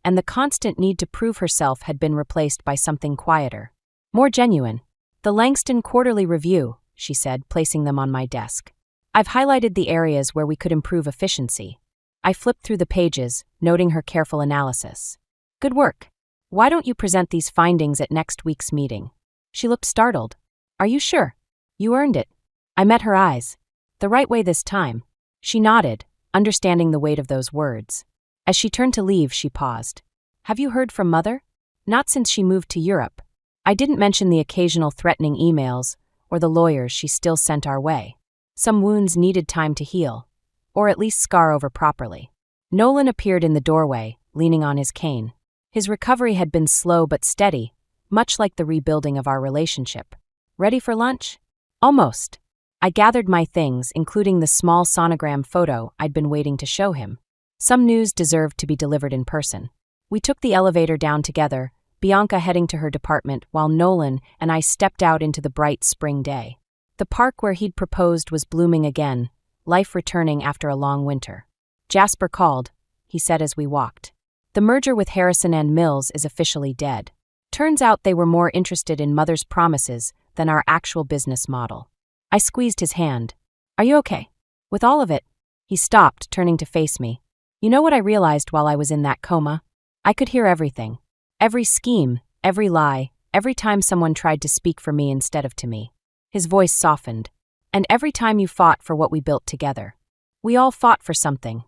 and the constant need to prove herself had been replaced by something quieter, more genuine. "The Langston Quarterly Review," she said, placing them on my desk. "I've highlighted the areas where we could improve efficiency." I flipped through the pages, noting her careful analysis. "Good work." Why don't you present these findings at next week's meeting? She looked startled. Are you sure? You earned it. I met her eyes. The right way this time. She nodded, understanding the weight of those words. As she turned to leave, she paused. Have you heard from Mother? Not since she moved to Europe. I didn't mention the occasional threatening emails or the lawyers she still sent our way. Some wounds needed time to heal, or at least scar over properly. Nolan appeared in the doorway, leaning on his cane. His recovery had been slow but steady, much like the rebuilding of our relationship. Ready for lunch? Almost. I gathered my things, including the small sonogram photo I'd been waiting to show him. Some news deserved to be delivered in person. We took the elevator down together, Bianca heading to her department while Nolan and I stepped out into the bright spring day. The park where he'd proposed was blooming again, life returning after a long winter. Jasper called, he said as we walked. The merger with Harrison and Mills is officially dead. Turns out they were more interested in Mother's promises than our actual business model. I squeezed his hand. Are you okay? With all of it? He stopped, turning to face me. You know what I realized while I was in that coma? I could hear everything. Every scheme, every lie, every time someone tried to speak for me instead of to me. His voice softened. And every time you fought for what we built together. We all fought for something,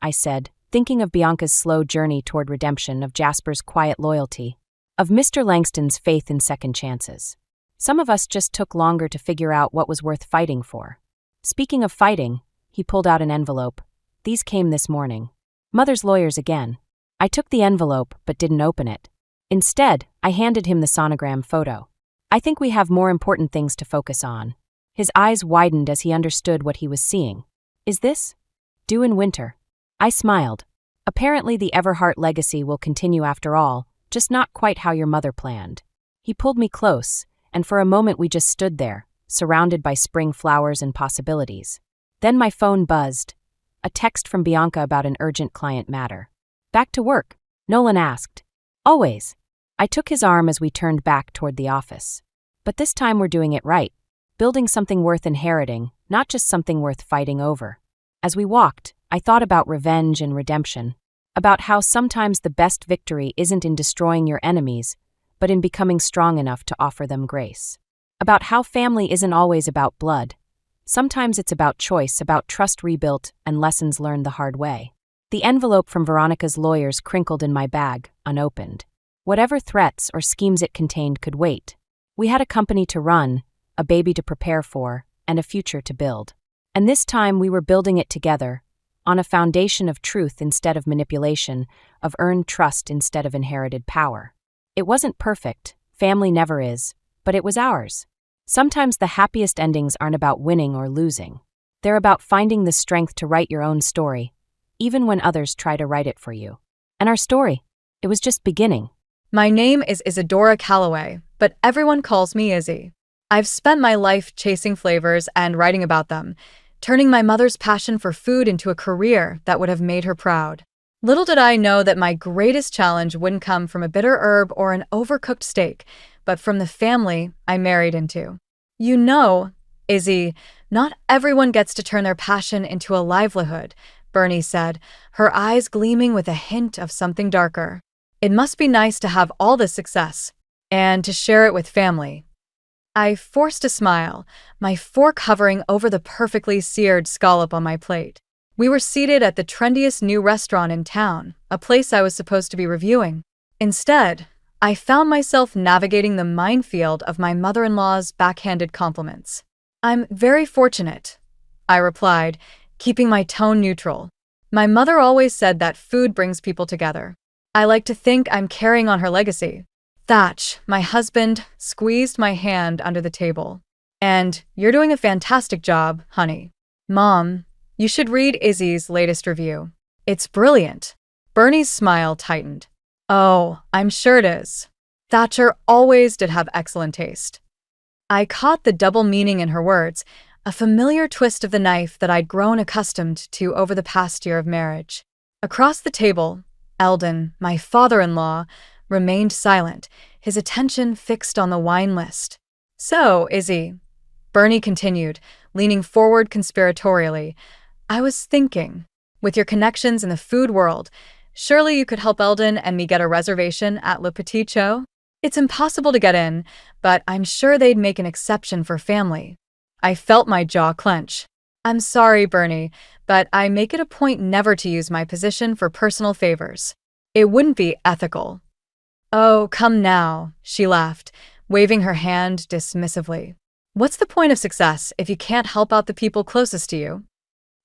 I said, thinking of Bianca's slow journey toward redemption, of Jasper's quiet loyalty, of Mr. Langston's faith in second chances. Some of us just took longer to figure out what was worth fighting for. Speaking of fighting, he pulled out an envelope. These came this morning. Mother's lawyers again. I took the envelope but didn't open it. Instead, I handed him the sonogram photo. I think we have more important things to focus on. His eyes widened as he understood what he was seeing. Is this? Due in winter. I smiled. Apparently the Everhart legacy will continue after all, just not quite how your mother planned. He pulled me close, and for a moment we just stood there, surrounded by spring flowers and possibilities. Then my phone buzzed. A text from Bianca about an urgent client matter. Back to work? Nolan asked. Always. I took his arm as we turned back toward the office. But this time we're doing it right. Building something worth inheriting, not just something worth fighting over. As we walked, I thought about revenge and redemption. About how sometimes the best victory isn't in destroying your enemies, but in becoming strong enough to offer them grace. About how family isn't always about blood. Sometimes it's about choice, about trust rebuilt and lessons learned the hard way. The envelope from Veronica's lawyers crinkled in my bag, unopened. Whatever threats or schemes it contained could wait. We had a company to run, a baby to prepare for, and a future to build. And this time we were building it together, on a foundation of truth instead of manipulation, of earned trust instead of inherited power. It wasn't perfect, family never is, but it was ours. Sometimes the happiest endings aren't about winning or losing. They're about finding the strength to write your own story, even when others try to write it for you. And our story, it was just beginning. My name is Isadora Calloway, but everyone calls me Izzy. I've spent my life chasing flavors and writing about them, turning my mother's passion for food into a career that would have made her proud. Little did I know that my greatest challenge wouldn't come from a bitter herb or an overcooked steak, but from the family I married into. You know, Izzy, not everyone gets to turn their passion into a livelihood, Bernie said, her eyes gleaming with a hint of something darker. It must be nice to have all this success, and to share it with family. I forced a smile, my fork hovering over the perfectly seared scallop on my plate. We were seated at the trendiest new restaurant in town, a place I was supposed to be reviewing. Instead, I found myself navigating the minefield of my mother-in-law's backhanded compliments. I'm very fortunate, I replied, keeping my tone neutral. My mother always said that food brings people together. I like to think I'm carrying on her legacy. Thatch, my husband, squeezed my hand under the table. And you're doing a fantastic job, honey. Mom, you should read Izzy's latest review. It's brilliant. Bernie's smile tightened. Oh, I'm sure it is. Thatcher always did have excellent taste. I caught the double meaning in her words, a familiar twist of the knife that I'd grown accustomed to over the past year of marriage. Across the table, Eldon, my father-in-law, remained silent, his attention fixed on the wine list. So, Izzy, Bernie continued, leaning forward conspiratorially, I was thinking, with your connections in the food world, Surely you could help Eldon and me get a reservation at Le Petit Cho? It's impossible to get in, but I'm sure they'd make an exception for family. I felt my jaw clench. I'm sorry, Bernie, but I make it a point never to use my position for personal favors. It wouldn't be ethical. Oh, come now, she laughed, waving her hand dismissively. What's the point of success if you can't help out the people closest to you?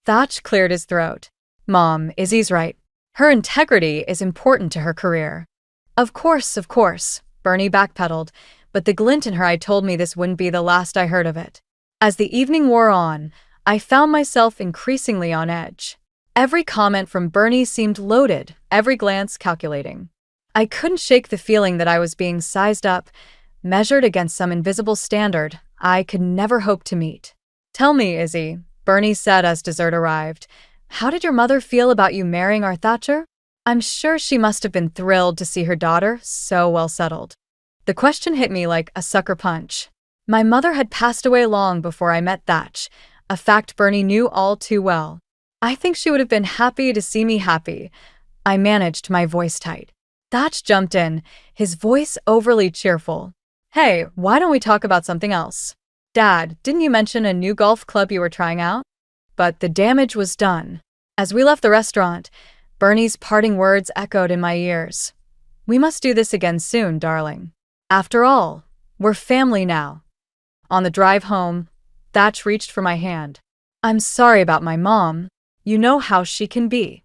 Thatch cleared his throat. Mom, Izzy's right. Her integrity is important to her career. Of course, Bernie backpedaled, but the glint in her eye told me this wouldn't be the last I heard of it. As the evening wore on, I found myself increasingly on edge. Every comment from Bernie seemed loaded, every glance calculating. I couldn't shake the feeling that I was being sized up, measured against some invisible standard I could never hope to meet. Tell me, Izzy, Bernie said as dessert arrived, how did your mother feel about you marrying our Thatcher? I'm sure she must have been thrilled to see her daughter so well settled. The question hit me like a sucker punch. My mother had passed away long before I met Thatch, a fact Bernie knew all too well. I think she would have been happy to see me happy. I managed my voice tight. Thatch jumped in, his voice overly cheerful. Hey, why don't we talk about something else? Dad, didn't you mention a new golf club you were trying out? But the damage was done. As we left the restaurant, Bernie's parting words echoed in my ears. We must do this again soon, darling. After all, we're family now. On the drive home, Thatch reached for my hand. I'm sorry about my mom. You know how she can be.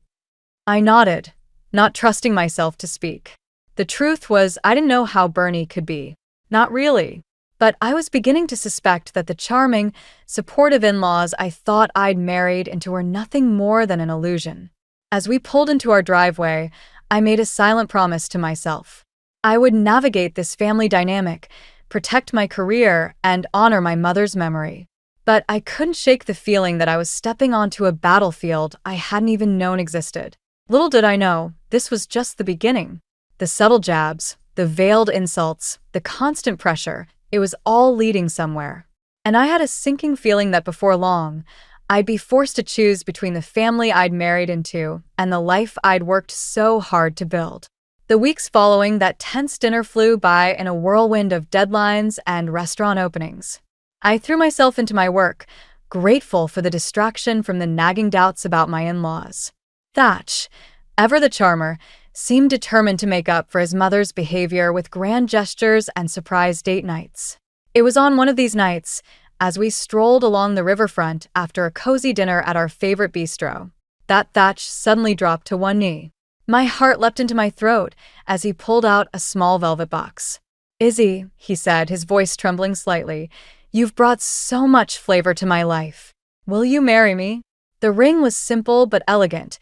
I nodded, not trusting myself to speak. The truth was, I didn't know how Bernie could be. Not really. But I was beginning to suspect that the charming, supportive in-laws I thought I'd married into were nothing more than an illusion. As we pulled into our driveway, I made a silent promise to myself. I would navigate this family dynamic, protect my career, and honor my mother's memory. But I couldn't shake the feeling that I was stepping onto a battlefield I hadn't even known existed. Little did I know, this was just the beginning. The subtle jabs, the veiled insults, the constant pressure, it was all leading somewhere. And I had a sinking feeling that before long, I'd be forced to choose between the family I'd married into and the life I'd worked so hard to build. The weeks following that tense dinner flew by in a whirlwind of deadlines and restaurant openings. I threw myself into my work, grateful for the distraction from the nagging doubts about my in-laws. Thatch, ever the charmer, seemed determined to make up for his mother's behavior with grand gestures and surprise date nights. It was on one of these nights, as we strolled along the riverfront after a cozy dinner at our favorite bistro, that Thatch suddenly dropped to one knee. My heart leapt into my throat as he pulled out a small velvet box. Izzy, he said, his voice trembling slightly, you've brought so much flavor to my life. Will you marry me? The ring was simple but elegant,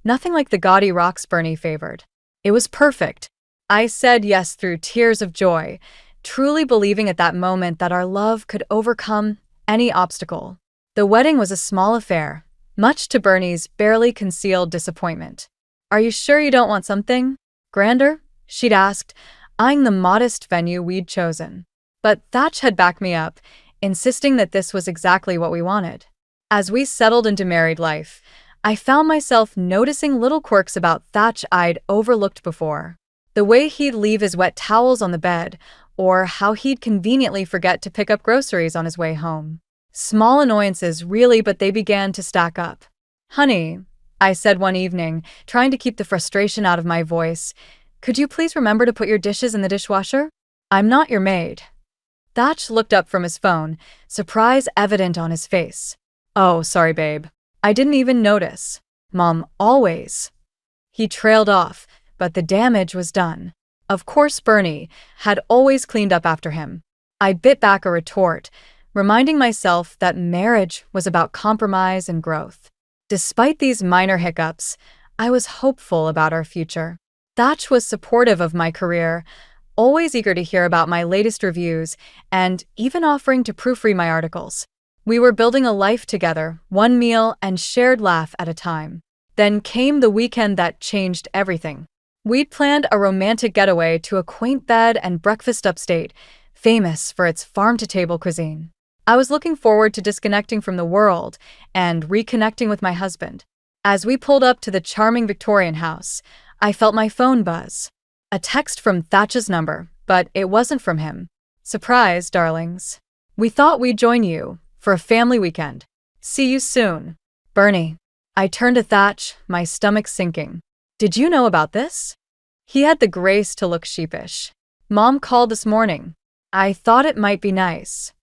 nothing like the gaudy rocks Bernie favored. It was perfect. I said yes through tears of joy, truly believing at that moment that our love could overcome any obstacle. The wedding was a small affair, much to Bernie's barely concealed disappointment. Are you sure you don't want something grander? She'd asked, eyeing the modest venue we'd chosen. But Thatch had backed me up, insisting that this was exactly what we wanted. As we settled into married life, I found myself noticing little quirks about Thatch I'd overlooked before. The way he'd leave his wet towels on the bed, or how he'd conveniently forget to pick up groceries on his way home. Small annoyances, really, but they began to stack up. Honey, I said one evening, trying to keep the frustration out of my voice, could you please remember to put your dishes in the dishwasher? I'm not your maid. Thatch looked up from his phone, surprise evident on his face. Oh, sorry, babe. I didn't even notice. Mom, always. He trailed off, but the damage was done. Of course, Bernie had always cleaned up after him. I bit back a retort, reminding myself that marriage was about compromise and growth. Despite these minor hiccups, I was hopeful about our future. Thatch was supportive of my career, always eager to hear about my latest reviews, and even offering to proofread my articles. We were building a life together, one meal and shared laugh at a time. Then came the weekend that changed everything. We'd planned a romantic getaway to a quaint bed and breakfast upstate, famous for its farm-to-table cuisine. I was looking forward to disconnecting from the world and reconnecting with my husband. As we pulled up to the charming Victorian house, I felt my phone buzz. A text from Thatch's number, but it wasn't from him. Surprise, darlings. We thought we'd join you for a family weekend. See you soon. Bernie. I turned to Thatch, my stomach sinking. Did you know about this? He had the grace to look sheepish. Mom called this morning. I thought it might be nice.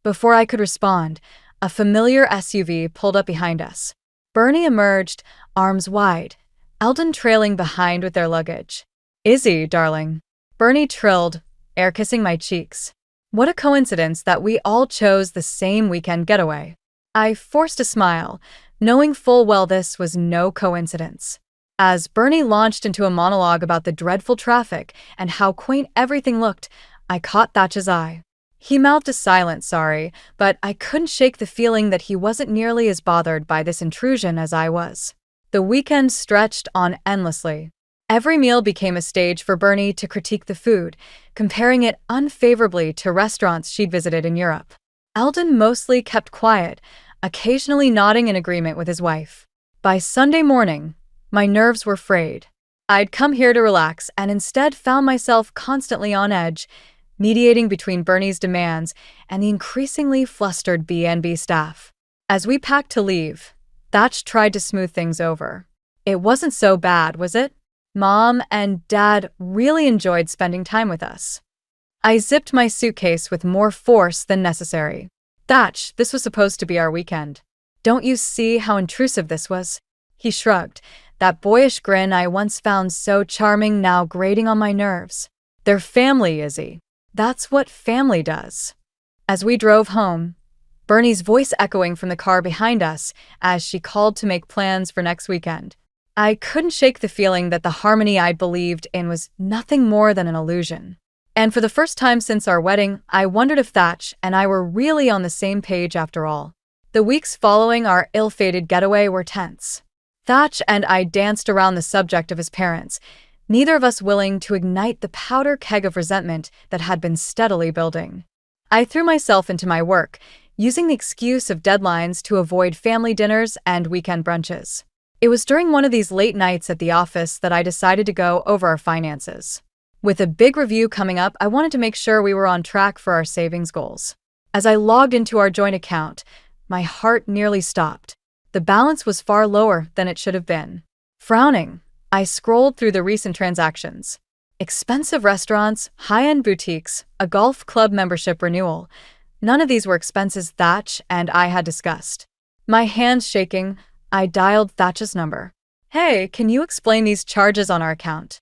Before I could respond, a familiar SUV pulled up behind us. Bernie emerged, arms wide, Eldon trailing behind with their luggage. Izzy, darling. Bernie trilled, air kissing my cheeks. What a coincidence that we all chose the same weekend getaway. I forced a smile, knowing full well this was no coincidence. As Bernie launched into a monologue about the dreadful traffic and how quaint everything looked, I caught Thatch's eye. He mouthed a silent sorry, but I couldn't shake the feeling that he wasn't nearly as bothered by this intrusion as I was. The weekend stretched on endlessly. Every meal became a stage for Bernie to critique the food, comparing it unfavorably to restaurants she'd visited in Europe. Eldon mostly kept quiet, occasionally nodding in agreement with his wife. By Sunday morning, my nerves were frayed. I'd come here to relax and instead found myself constantly on edge, mediating between Bernie's demands and the increasingly flustered B&B staff. As we packed to leave, Thatch tried to smooth things over. It wasn't so bad, was it? Mom and Dad really enjoyed spending time with us. I zipped my suitcase with more force than necessary. Thatch, this was supposed to be our weekend. Don't you see how intrusive this was? He shrugged, that boyish grin I once found so charming now grating on my nerves. They're family, Izzy. That's what family does. As we drove home, Bernie's voice echoing from the car behind us as she called to make plans for next weekend. I couldn't shake the feeling that the harmony I'd believed in was nothing more than an illusion. And for the first time since our wedding, I wondered if Thatch and I were really on the same page after all. The weeks following our ill-fated getaway were tense. Thatch and I danced around the subject of his parents, neither of us willing to ignite the powder keg of resentment that had been steadily building. I threw myself into my work, using the excuse of deadlines to avoid family dinners and weekend brunches. It was during one of these late nights at the office that I decided to go over our finances. With a big review coming up, I wanted to make sure we were on track for our savings goals. As I logged into our joint account, my heart nearly stopped. The balance was far lower than it should have been. Frowning, I scrolled through the recent transactions. Expensive restaurants, high-end boutiques, a golf club membership renewal. None of these were expenses Thatch and I had discussed. My hands shaking, I dialed Thatch's number. Hey, can you explain these charges on our account?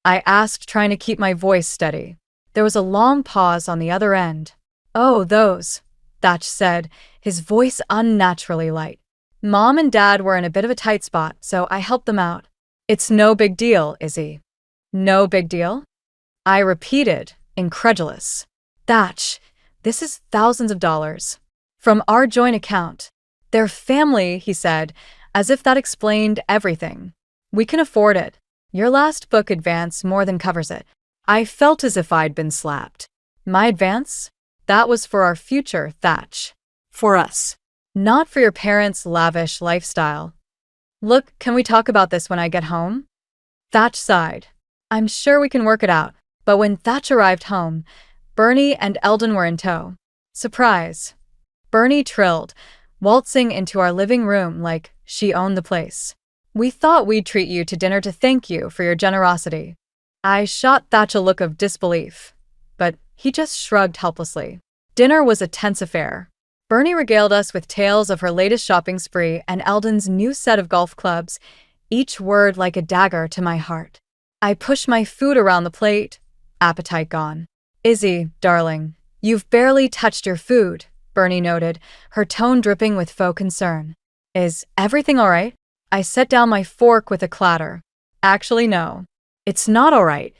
I asked, trying to keep my voice steady. There was a long pause on the other end. Oh, those, Thatch said, his voice unnaturally light. Mom and Dad were in a bit of a tight spot, so I helped them out. It's no big deal, Izzy. No big deal? I repeated, incredulous. Thatch, this is thousands of dollars. From our joint account. They're family, he said, as if that explained everything. We can afford it. Your last book advance more than covers it. I felt as if I'd been slapped. My advance? That was for our future, Thatch. For us. Not for your parents' lavish lifestyle. Look, can we talk about this when I get home? Thatch sighed. I'm sure we can work it out. But when Thatch arrived home, Bernie and Eldon were in tow. Surprise. Bernie trilled, waltzing into our living room like she owned the place. We thought we'd treat you to dinner to thank you for your generosity. I shot Thatch a look of disbelief, but he just shrugged helplessly. Dinner was a tense affair. Bernie regaled us with tales of her latest shopping spree and Eldon's new set of golf clubs, each word like a dagger to my heart. I pushed my food around the plate, appetite gone. Izzy, darling, you've barely touched your food, Bernie noted, her tone dripping with faux concern. Is everything all right? I set down my fork with a clatter. Actually, no. It's not all right.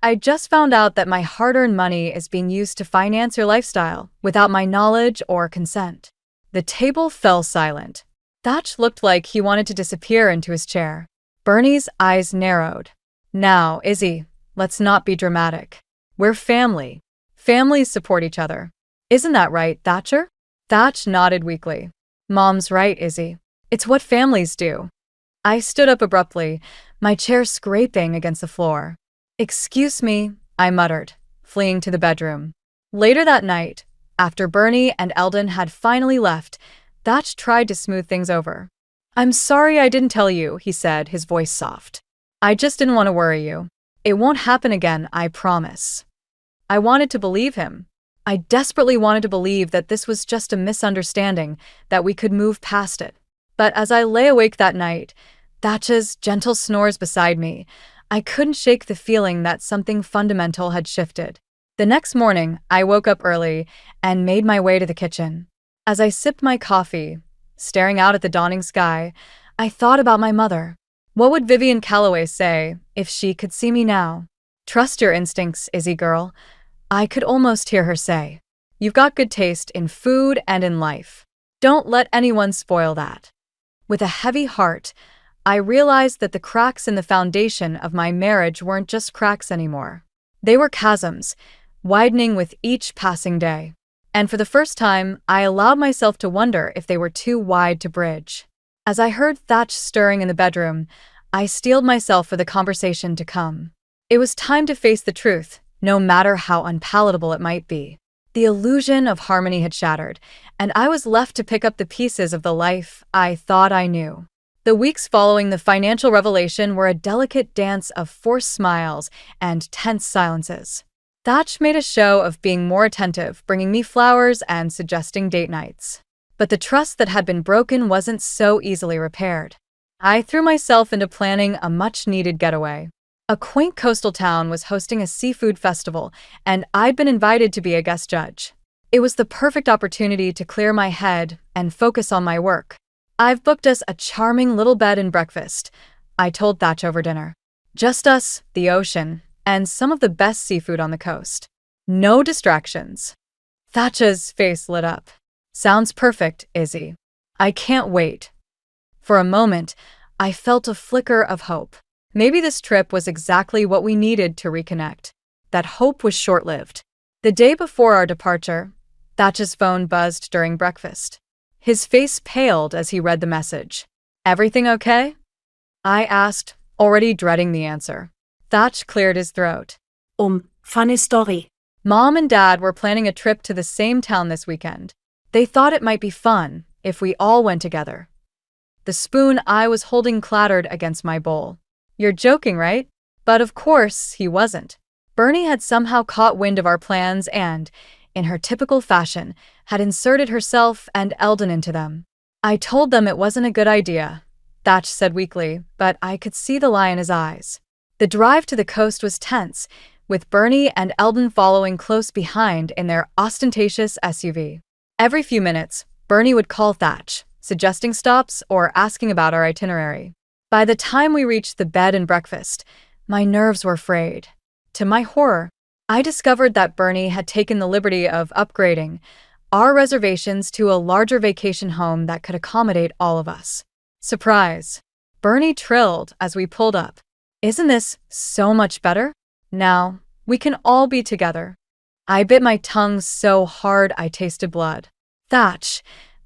I just found out that my hard-earned money is being used to finance your lifestyle without my knowledge or consent. The table fell silent. Thatch looked like he wanted to disappear into his chair. Bernie's eyes narrowed. Now, Izzy, let's not be dramatic. We're family. Families support each other. Isn't that right, Thatcher? Thatch nodded weakly. Mom's right, Izzy. It's what families do. I stood up abruptly, my chair scraping against the floor. "Excuse me," I muttered, fleeing to the bedroom. Later that night, after Bernie and Eldon had finally left, Thatch tried to smooth things over. "I'm sorry I didn't tell you," he said, his voice soft. "I just didn't want to worry you. It won't happen again, I promise." I wanted to believe him. I desperately wanted to believe that this was just a misunderstanding, that we could move past it. But as I lay awake that night, Thatch's gentle snores beside me, I couldn't shake the feeling that something fundamental had shifted. The next morning, I woke up early and made my way to the kitchen. As I sipped my coffee, staring out at the dawning sky, I thought about my mother. What would Vivian Calloway say if she could see me now? "Trust your instincts, Izzy girl," I could almost hear her say. "You've got good taste in food and in life. Don't let anyone spoil that." With a heavy heart, I realized that the cracks in the foundation of my marriage weren't just cracks anymore. They were chasms, widening with each passing day. And for the first time, I allowed myself to wonder if they were too wide to bridge. As I heard Thatch stirring in the bedroom, I steeled myself for the conversation to come. It was time to face the truth, no matter how unpalatable it might be. The illusion of harmony had shattered, and I was left to pick up the pieces of the life I thought I knew. The weeks following the financial revelation were a delicate dance of forced smiles and tense silences. Thatch made a show of being more attentive, bringing me flowers and suggesting date nights. But the trust that had been broken wasn't so easily repaired. I threw myself into planning a much-needed getaway. A quaint coastal town was hosting a seafood festival, and I'd been invited to be a guest judge. It was the perfect opportunity to clear my head and focus on my work. "I've booked us a charming little bed and breakfast," I told Thatch over dinner. "Just us, the ocean, and some of the best seafood on the coast. No distractions." Thatch's face lit up. "Sounds perfect, Izzy. I can't wait." For a moment, I felt a flicker of hope. Maybe this trip was exactly what we needed to reconnect. That hope was short-lived. The day before our departure, Thatch's phone buzzed during breakfast. His face paled as he read the message. "Everything okay?" I asked, already dreading the answer. Thatch cleared his throat. Funny story. Mom and Dad were planning a trip to the same town this weekend. They thought it might be fun if we all went together. The spoon I was holding clattered against my bowl. "You're joking, right?" But of course, he wasn't. Bernie had somehow caught wind of our plans and, in her typical fashion, had inserted herself and Eldon into them. "I told them it wasn't a good idea," Thatch said weakly, but I could see the lie in his eyes. The drive to the coast was tense, with Bernie and Eldon following close behind in their ostentatious SUV. Every few minutes, Bernie would call Thatch, suggesting stops or asking about our itinerary. By the time we reached the bed and breakfast, my nerves were frayed. To my horror, I discovered that Bernie had taken the liberty of upgrading our reservations to a larger vacation home that could accommodate all of us. Surprise! Bernie trilled as we pulled up. "Isn't this so much better? Now, we can all be together." I bit my tongue so hard I tasted blood. Thatch,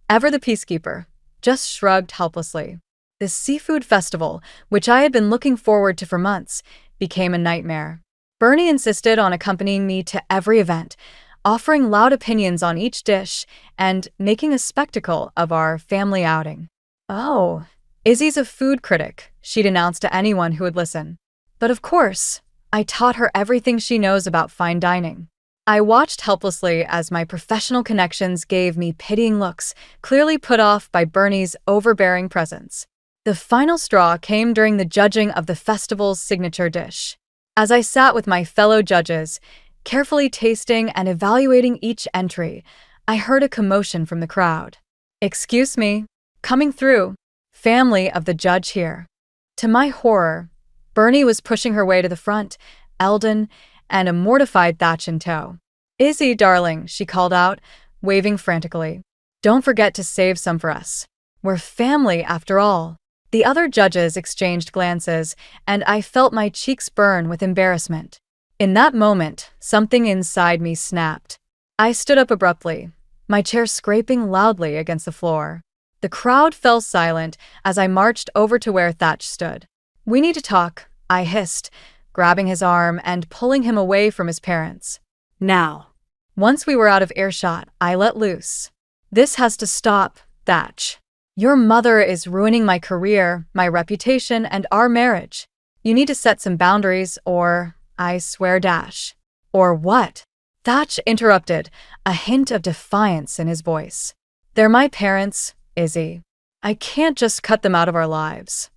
ever the peacekeeper, just shrugged helplessly. The seafood festival, which I had been looking forward to for months, became a nightmare. Bernie insisted on accompanying me to every event, offering loud opinions on each dish and making a spectacle of our family outing. "Oh, Izzy's a food critic," she'd announce to anyone who would listen. But of course, I taught her everything she knows about fine dining. I watched helplessly as my professional connections gave me pitying looks, clearly put off by Bernie's overbearing presence. The final straw came during the judging of the festival's signature dish. As I sat with my fellow judges, carefully tasting and evaluating each entry, I heard a commotion from the crowd. "Excuse me, coming through. Family of the judge here." To my horror, Bernie was pushing her way to the front, Eldon, and a mortified Thatch in tow. "Izzy, darling," she called out, waving frantically. "Don't forget to save some for us. We're family after all." The other judges exchanged glances, and I felt my cheeks burn with embarrassment. In that moment, something inside me snapped. I stood up abruptly, my chair scraping loudly against the floor. The The crowd fell silent as I marched over to where Thatch stood. "We need to talk," I hissed, grabbing his arm and pulling him away from his parents. Now. Once we were out of earshot, I let loose. "This has to stop, Thatch. Your mother is ruining my career, my reputation, and our marriage. You need to set some boundaries or, I swear dash." "Or what?" Thatch interrupted, a hint of defiance in his voice. "They're my parents, Izzy. I can't just cut them out of our lives."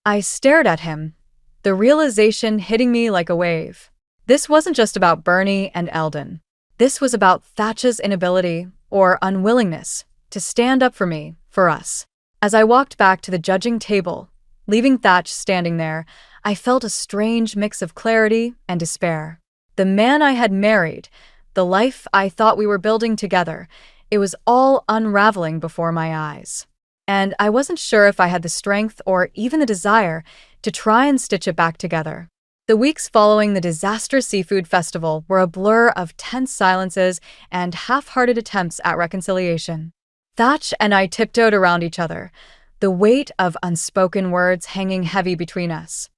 I stared at him, the realization hitting me like a wave. This wasn't just about Bernie and Eldon. This was about Thatch's inability, or unwillingness, to stand up for me, for us. As I walked back to the judging table, leaving Thatch standing there, I felt a strange mix of clarity and despair. The man I had married, the life I thought we were building together, it was all unraveling before my eyes. And I wasn't sure if I had the strength or even the desire to try and stitch it back together. The weeks following the disastrous seafood festival were a blur of tense silences and half-hearted attempts at reconciliation. Thatch and I tiptoed around each other, the weight of unspoken words hanging heavy between us.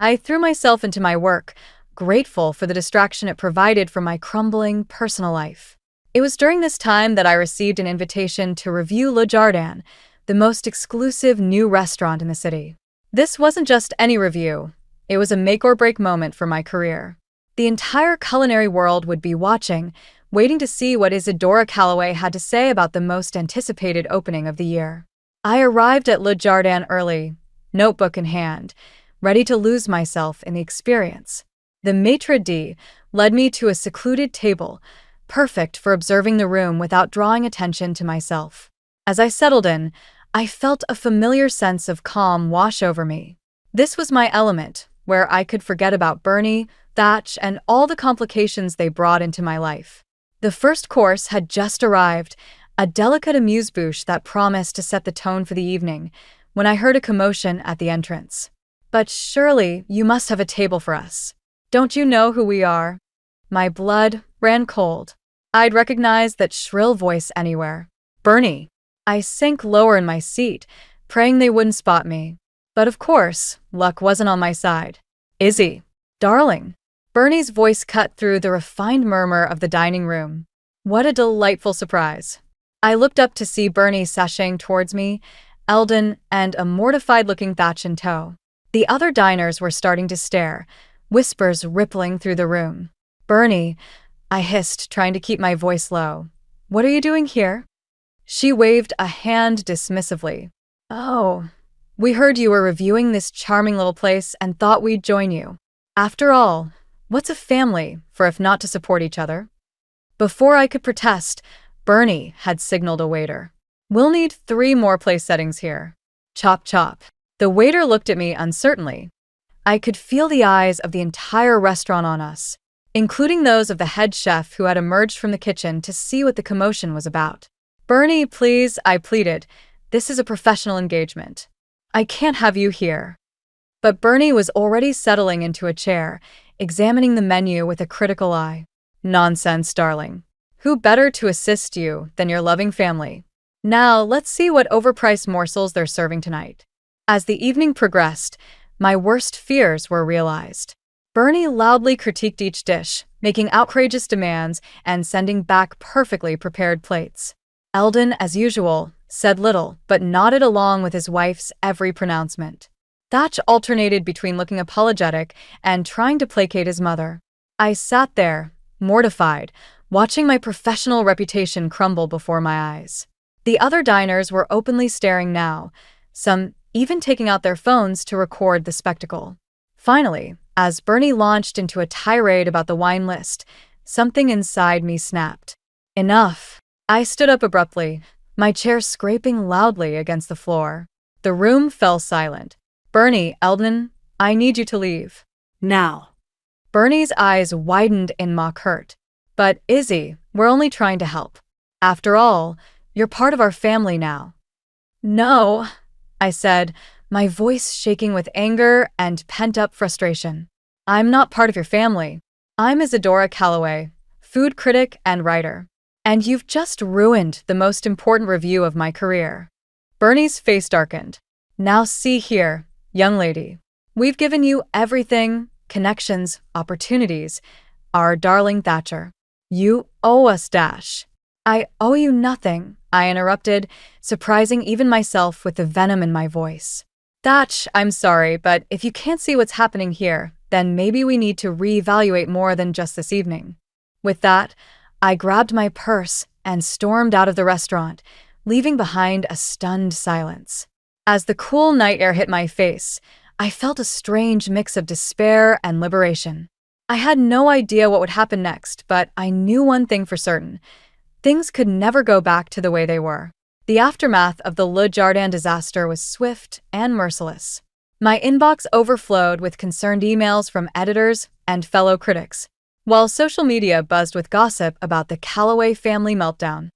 I threw myself into my work, grateful for the distraction it provided from my crumbling personal life. It was during this time that I received an invitation to review Le Jardin, the most exclusive new restaurant in the city. This wasn't just any review. It was a make-or-break moment for my career. The entire culinary world would be watching, waiting to see what Isadora Calloway had to say about the most anticipated opening of the year. I arrived at Le Jardin early, notebook in hand, ready to lose myself in the experience. The maitre d' led me to a secluded table, perfect for observing the room without drawing attention to myself. As I settled in, I felt a familiar sense of calm wash over me. This was my element, where I could forget about Bernie, Thatch, and all the complications they brought into my life. The first course had just arrived, a delicate amuse-bouche that promised to set the tone for the evening, when I heard a commotion at the entrance. "But surely you must have a table for us. Don't you know who we are?" My blood ran cold. I'd recognize that shrill voice anywhere. "Bernie." I sank lower in my seat, praying they wouldn't spot me. But of course, luck wasn't on my side. "Izzy, darling." Bernie's voice cut through the refined murmur of the dining room. What a delightful surprise. I looked up to see Bernie sashaying towards me, Eldon, and a mortified-looking Thatch in tow. The other diners were starting to stare, whispers rippling through the room. "Bernie," I hissed, trying to keep my voice low. "What are you doing here?" She waved a hand dismissively. "Oh, we heard you were reviewing this charming little place and thought we'd join you. After all, what's a family for if not to support each other?" Before I could protest, Bernie had signaled a waiter. "We'll need 3 more place settings here." Chop chop. The waiter looked at me uncertainly. I could feel the eyes of the entire restaurant on us, including those of the head chef who had emerged from the kitchen to see what the commotion was about. "Bernie, please," I pleaded. "This is a professional engagement. I can't have you here." But Bernie was already settling into a chair, examining the menu with a critical eye. "Nonsense, darling. Who better to assist you than your loving family? Now, let's see what overpriced morsels they're serving tonight." As the evening progressed, my worst fears were realized. Bernie loudly critiqued each dish, making outrageous demands and sending back perfectly prepared plates. Eldon, as usual, said little, but nodded along with his wife's every pronouncement. Thatch alternated between looking apologetic and trying to placate his mother. I sat there, mortified, watching my professional reputation crumble before my eyes. The other diners were openly staring now, some even taking out their phones to record the spectacle. Finally, as Bernie launched into a tirade about the wine list, something inside me snapped. Enough. I stood up abruptly, my chair scraping loudly against the floor. The room fell silent. "Bernie, Eldon, I need you to leave." Now. Bernie's eyes widened in mock hurt. "But Izzy, we're only trying to help. After all, you're part of our family now." "No," I said, my voice shaking with anger and pent-up frustration. "I'm not part of your family. I'm Isadora Calloway, food critic and writer. And you've just ruined the most important review of my career." Bernie's face darkened. Now see here, young lady. We've given you everything, connections, opportunities. Our darling Thatcher. You owe us dash. I owe you nothing, I interrupted, surprising even myself with the venom in my voice. Thatch, I'm sorry, but if you can't see what's happening here, then maybe we need to reevaluate more than just this evening. With that, I grabbed my purse and stormed out of the restaurant, leaving behind a stunned silence. As the cool night air hit my face, I felt a strange mix of despair and liberation. I had no idea what would happen next, but I knew one thing for certain. Things could never go back to the way they were. The aftermath of the Le Jardin disaster was swift and merciless. My inbox overflowed with concerned emails from editors and fellow critics, while social media buzzed with gossip about the Calloway family meltdown.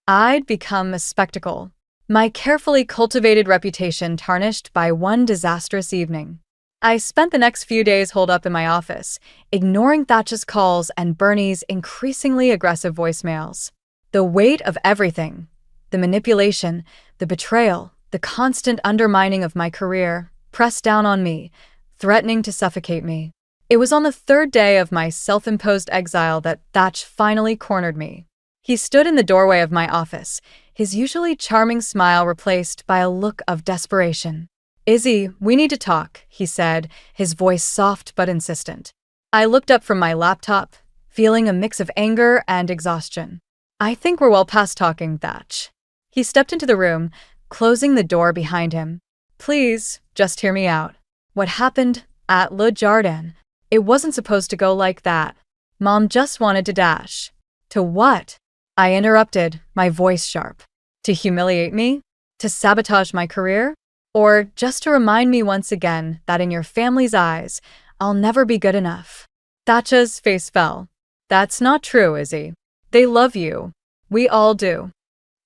I'd become a spectacle, my carefully cultivated reputation tarnished by one disastrous evening. I spent the next few days holed up in my office, ignoring Thatch's calls and Bernie's increasingly aggressive voicemails. The weight of everything, the manipulation, the betrayal, the constant undermining of my career, pressed down on me, threatening to suffocate me. It was on the third day of my self-imposed exile that Thatch finally cornered me. He stood in the doorway of my office, his usually charming smile replaced by a look of desperation. "Izzy, we need to talk," he said, his voice soft but insistent. I looked up from my laptop, feeling a mix of anger and exhaustion. "I think we're well past talking, Thatch." He stepped into the room, closing the door behind him. "Please, just hear me out. What happened at Le Jardin? It wasn't supposed to go like that. Mom just wanted to dash." "To what?" I interrupted, my voice sharp. "To humiliate me? To sabotage my career? Or just to remind me once again that in your family's eyes, I'll never be good enough?" Thatcha's face fell. "That's not true, Izzy. They love you. We all do."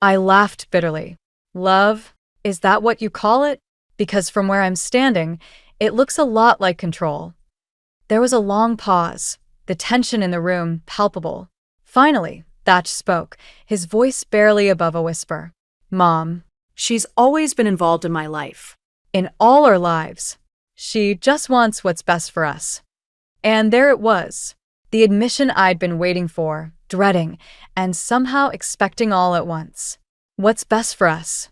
I laughed bitterly. "Love? Is that what you call it? Because from where I'm standing, it looks a lot like control." There was a long pause, the tension in the room palpable. Finally, Thatch spoke, his voice barely above a whisper. "Mom, She's always been involved in my life. in all our lives, she just wants what's best for us." And there it was, the admission I'd been waiting for, dreading, and somehow expecting all at once. "What's best for us?"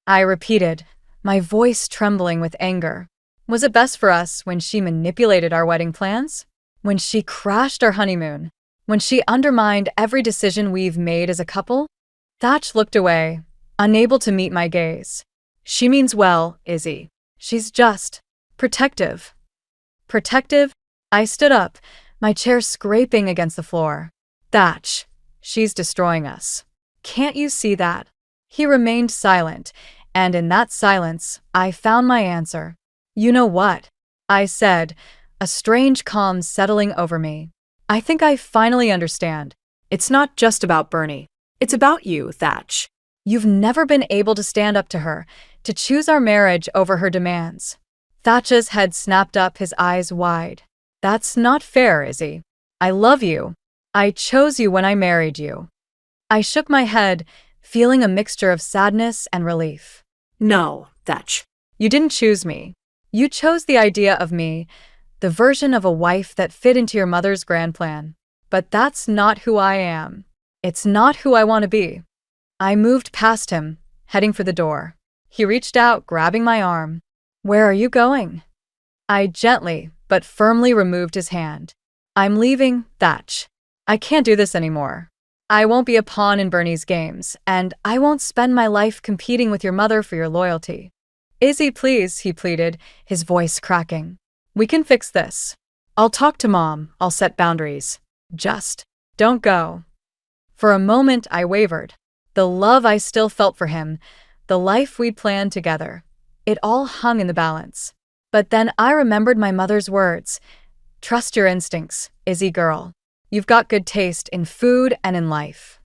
I repeated, my voice trembling with anger. Was it best for us when she manipulated our wedding plans? When she crashed our honeymoon? When she undermined every decision we've made as a couple? Thatch looked away, unable to meet my gaze. "She means well, Izzy. She's just protective." Protective? I stood up, my chair scraping against the floor. "Thatch, she's destroying us. Can't you see that?" He remained silent, and in that silence, I found my answer. "You know what?" I said, a strange calm settling over me. "I think I finally understand. It's not just about Bernie. It's about you, Thatch. You've never been able to stand up to her, to choose our marriage over her demands." Thatch's head snapped up, his eyes wide. "That's not fair, Izzy. I love you. I chose you when I married you." I shook my head, feeling a mixture of sadness and relief. No, Thatch. "You didn't choose me. You chose the idea of me, the version of a wife that fit into your mother's grand plan. But that's not who I am. It's not who I want to be." I moved past him, heading for the door. He reached out, grabbing my arm. "Where are you going?" I gently but firmly removed his hand. "I'm leaving, Thatch. I can't do this anymore. I won't be a pawn in Bernie's games, and I won't spend my life competing with your mother for your loyalty." "Izzy, please," he pleaded, his voice cracking. "We can fix this. I'll talk to Mom, I'll set boundaries. Just don't go." For a moment, I wavered. The love I still felt for him, the life we'd planned together, it all hung in the balance. But then I remembered my mother's words. "Trust your instincts, Izzy girl. You've got good taste in food and in life."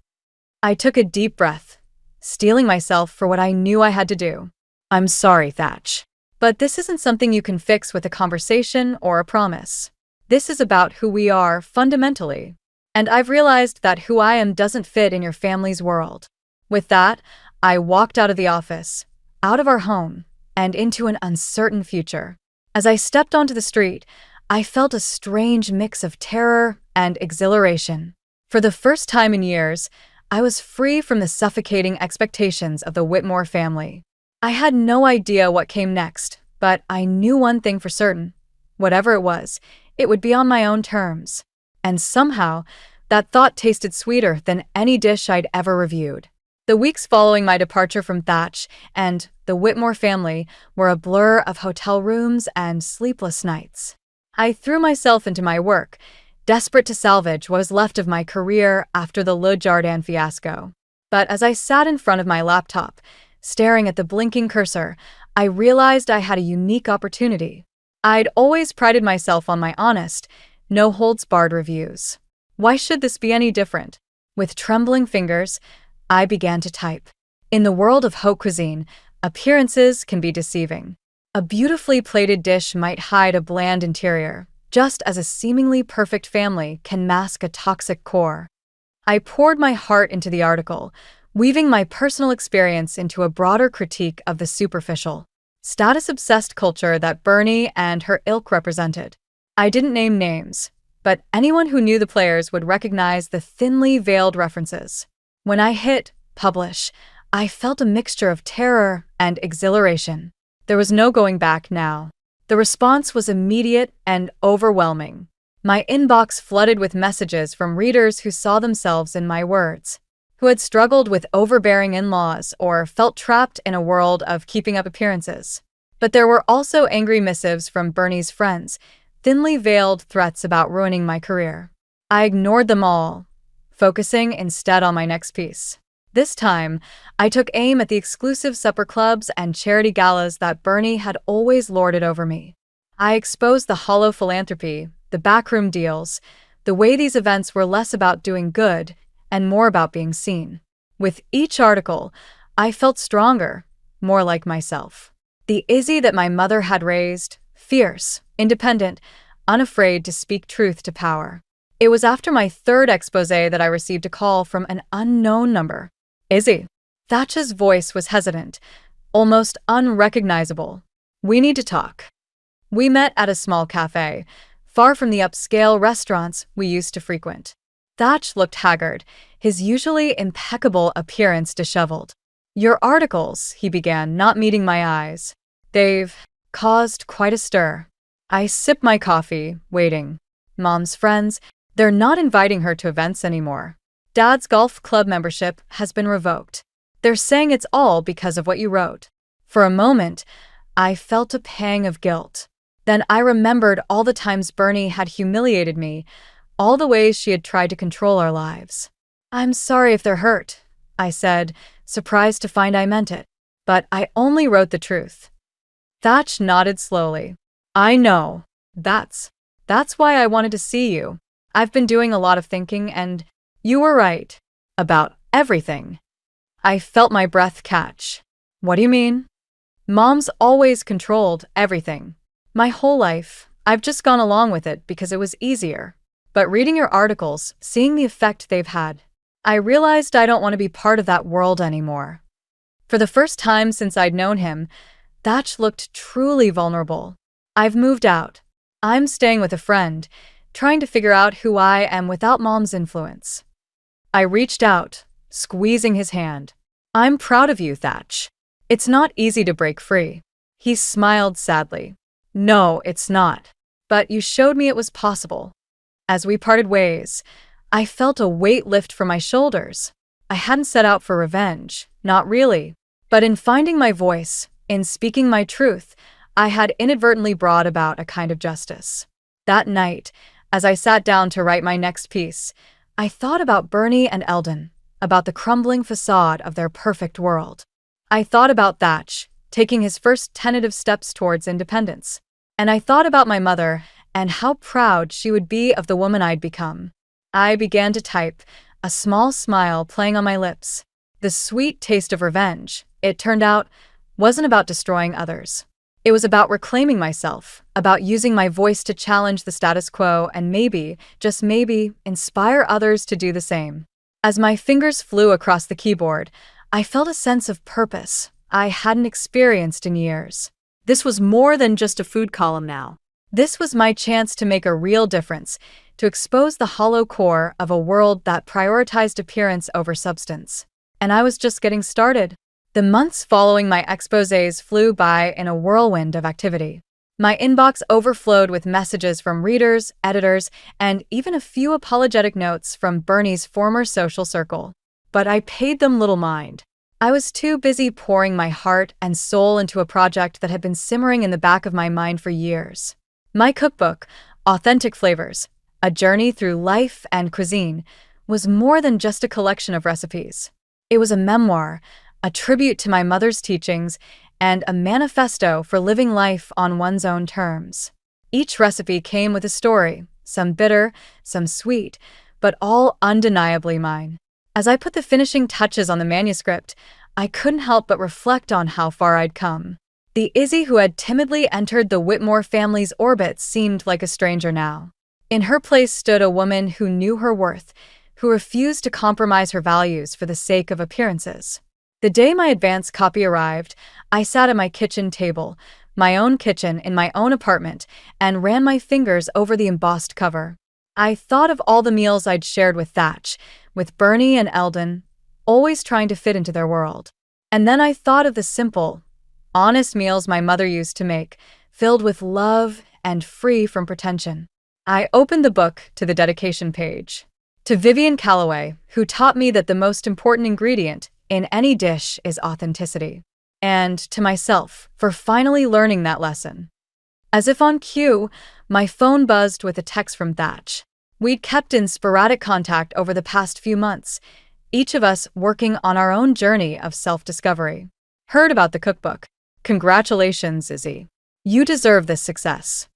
I took a deep breath, steeling myself for what I knew I had to do. "I'm sorry, Thatch. But this isn't something you can fix with a conversation or a promise. This is about who we are fundamentally. And I've realized that who I am doesn't fit in your family's world." With that, I walked out of the office, out of our home and into an uncertain future. As I stepped onto the street, I felt a strange mix of terror and exhilaration. For the first time in years, I was free from the suffocating expectations of the Whitmore family. I had no idea what came next, but I knew one thing for certain. Whatever it was, it would be on my own terms. And somehow, that thought tasted sweeter than any dish I'd ever reviewed. The weeks following my departure from Thatch and the Whitmore family were a blur of hotel rooms and sleepless nights. I threw myself into my work, desperate to salvage what was left of my career after the Le Jardin fiasco. But as I sat in front of my laptop, staring at the blinking cursor, I realized I had a unique opportunity. I'd always prided myself on my honest, no-holds-barred reviews. Why should this be any different? With trembling fingers, I began to type. In the world of haute cuisine, appearances can be deceiving. A beautifully plated dish might hide a bland interior, just as a seemingly perfect family can mask a toxic core. I poured my heart into the article, weaving my personal experience into a broader critique of the superficial, status-obsessed culture that Bernie and her ilk represented. I didn't name names, but anyone who knew the players would recognize the thinly veiled references. When I hit publish, I felt a mixture of terror and exhilaration. There was no going back now. The response was immediate and overwhelming. My inbox flooded with messages from readers who saw themselves in my words, who had struggled with overbearing in-laws or felt trapped in a world of keeping up appearances. But there were also angry missives from Bernie's friends, thinly veiled threats about ruining my career. I ignored them all, focusing instead on my next piece. This time, I took aim at the exclusive supper clubs and charity galas that Bernie had always lorded over me. I exposed the hollow philanthropy, the backroom deals, the way these events were less about doing good and more about being seen. With each article, I felt stronger, more like myself. The Izzy that my mother had raised, fierce, independent, unafraid to speak truth to power. It was after my third expose that I received a call from an unknown number. Izzy. Thatch's voice was hesitant, almost unrecognizable. We need to talk. We met at a small cafe, far from the upscale restaurants we used to frequent. Thatch looked haggard, his usually impeccable appearance disheveled. Your articles, he began, not meeting my eyes. They've caused quite a stir. I sipped my coffee, waiting. Mom's friends, they're not inviting her to events anymore. Dad's golf club membership has been revoked. They're saying it's all because of what you wrote. For a moment, I felt a pang of guilt. Then I remembered all the times Bernie had humiliated me, all the ways she had tried to control our lives. I'm sorry if they're hurt, I said, surprised to find I meant it. But I only wrote the truth. Thatch nodded slowly. I know. That's why I wanted to see you. I've been doing a lot of thinking and you were right. About everything. I felt my breath catch. What do you mean? Mom's always controlled everything. My whole life, I've just gone along with it because it was easier. But reading your articles, seeing the effect they've had, I realized I don't want to be part of that world anymore. For the first time since I'd known him, Thatch looked truly vulnerable. I've moved out. I'm staying with a friend, trying to figure out who I am without Mom's influence. I reached out, squeezing his hand. I'm proud of you, Thatch. It's not easy to break free. He smiled sadly. No, it's not. But you showed me it was possible. As we parted ways, I felt a weight lift from my shoulders. I hadn't set out for revenge, not really. But in finding my voice, in speaking my truth, I had inadvertently brought about a kind of justice. That night, as I sat down to write my next piece, I thought about Bernie and Eldon, about the crumbling facade of their perfect world. I thought about Thatch, taking his first tentative steps towards independence. And I thought about my mother and how proud she would be of the woman I'd become. I began to type, a small smile playing on my lips. The sweet taste of revenge, it turned out, wasn't about destroying others. It was about reclaiming myself, about using my voice to challenge the status quo and maybe, just maybe, inspire others to do the same. As my fingers flew across the keyboard, I felt a sense of purpose, I hadn't experienced in years. This was more than just a food column now. This was my chance to make a real difference, to expose the hollow core of a world that prioritized appearance over substance. And I was just getting started. The months following my exposés flew by in a whirlwind of activity. My inbox overflowed with messages from readers, editors, and even a few apologetic notes from Bernie's former social circle. But I paid them little mind. I was too busy pouring my heart and soul into a project that had been simmering in the back of my mind for years. My cookbook, Authentic Flavors, A Journey Through Life and Cuisine, was more than just a collection of recipes. It was a memoir, a tribute to my mother's teachings, and a manifesto for living life on one's own terms. Each recipe came with a story, some bitter, some sweet, but all undeniably mine. As I put the finishing touches on the manuscript, I couldn't help but reflect on how far I'd come. The Izzy who had timidly entered the Whitmore family's orbit seemed like a stranger now. In her place stood a woman who knew her worth, who refused to compromise her values for the sake of appearances. The day my advance copy arrived, I sat at my kitchen table, my own kitchen in my own apartment, and ran my fingers over the embossed cover. I thought of all the meals I'd shared with Thatch, with Bernie and Eldon, always trying to fit into their world. And then I thought of the simple, honest meals my mother used to make, filled with love and free from pretension. I opened the book to the dedication page. To Vivian Calloway, who taught me that the most important ingredient in any dish is authenticity. And to myself, for finally learning that lesson. As if on cue, my phone buzzed with a text from Thatch. We'd kept in sporadic contact over the past few months, each of us working on our own journey of self-discovery. Heard about the cookbook. Congratulations, Izzy. You deserve this success.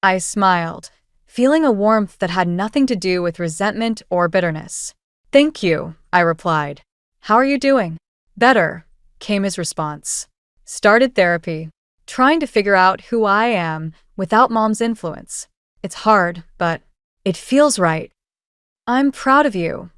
I smiled, feeling a warmth that had nothing to do with resentment or bitterness. Thank you, I replied. How are you doing? Better, came his response. Started therapy, trying to figure out who I am without Mom's influence. It's hard, but it feels right. I'm proud of you.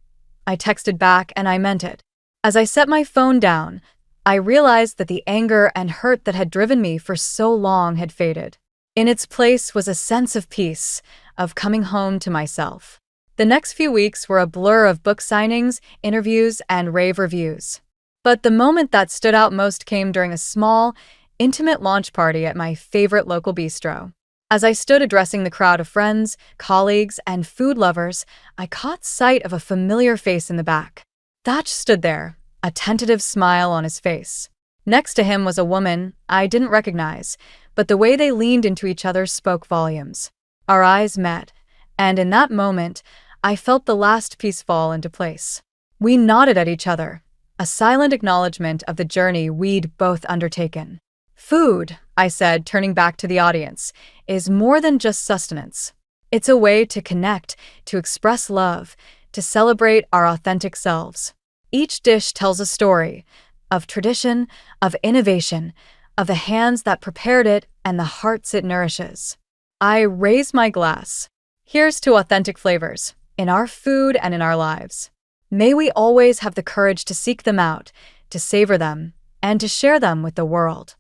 I texted back and I meant it. As I set my phone down, I realized that the anger and hurt that had driven me for so long had faded. In its place was a sense of peace, of coming home to myself. The next few weeks were a blur of book signings, interviews, and rave reviews. But the moment that stood out most came during a small, intimate launch party at my favorite local bistro. As I stood addressing the crowd of friends, colleagues, and food lovers, I caught sight of a familiar face in the back. Thatch stood there, a tentative smile on his face. Next to him was a woman I didn't recognize, but the way they leaned into each other spoke volumes. Our eyes met, and in that moment, I felt the last piece fall into place. We nodded at each other, a silent acknowledgement of the journey we'd both undertaken. Food, I said, turning back to the audience, is more than just sustenance. It's a way to connect, to express love, to celebrate our authentic selves. Each dish tells a story of tradition, of innovation, of the hands that prepared it and the hearts it nourishes. I raise my glass. Here's to authentic flavors, in our food and in our lives. May we always have the courage to seek them out, to savor them, and to share them with the world.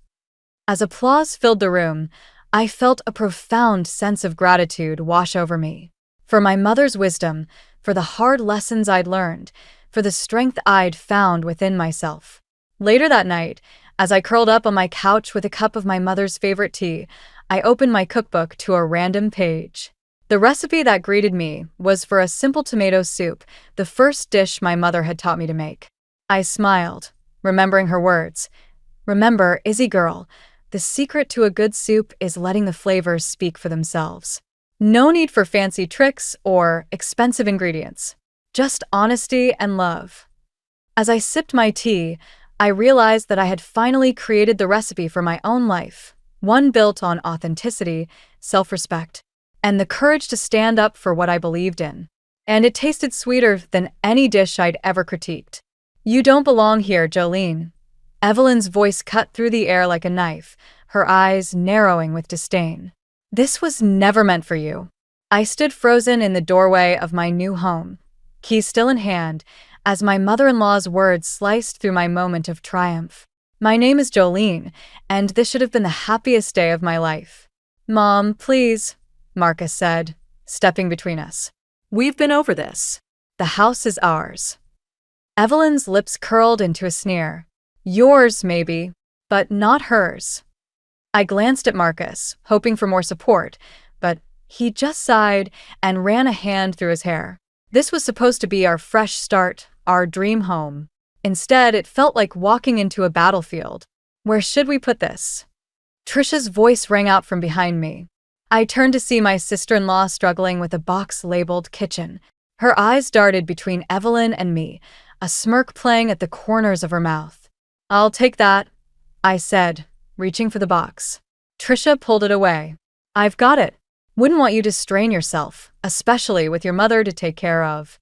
As applause filled the room, I felt a profound sense of gratitude wash over me. For my mother's wisdom, for the hard lessons I'd learned, for the strength I'd found within myself. Later that night, as I curled up on my couch with a cup of my mother's favorite tea, I opened my cookbook to a random page. The recipe that greeted me was for a simple tomato soup, the first dish my mother had taught me to make. I smiled, remembering her words. Remember, Izzy girl, the secret to a good soup is letting the flavors speak for themselves. No need for fancy tricks or expensive ingredients. Just honesty and love. As I sipped my tea, I realized that I had finally created the recipe for my own life, one built on authenticity, self-respect, and the courage to stand up for what I believed in. And it tasted sweeter than any dish I'd ever critiqued. You don't belong here, Jolene. Evelyn's voice cut through the air like a knife, her eyes narrowing with disdain. This was never meant for you. I stood frozen in the doorway of my new home, key still in hand, as my mother-in-law's words sliced through my moment of triumph. My name is Jolene, and this should have been the happiest day of my life. Mom, please, Marcus said, stepping between us. We've been over this. The house is ours. Evelyn's lips curled into a sneer. Yours, maybe, but not hers. I glanced at Marcus, hoping for more support, but he just sighed and ran a hand through his hair. This was supposed to be our fresh start, our dream home. Instead, it felt like walking into a battlefield. Where should we put this? Trisha's voice rang out from behind me. I turned to see my sister-in-law struggling with a box labeled kitchen. Her eyes darted between Evelyn and me, a smirk playing at the corners of her mouth. I'll take that, I said, reaching for the box. Trisha pulled it away. I've got it. Wouldn't want you to strain yourself, especially with your mother to take care of.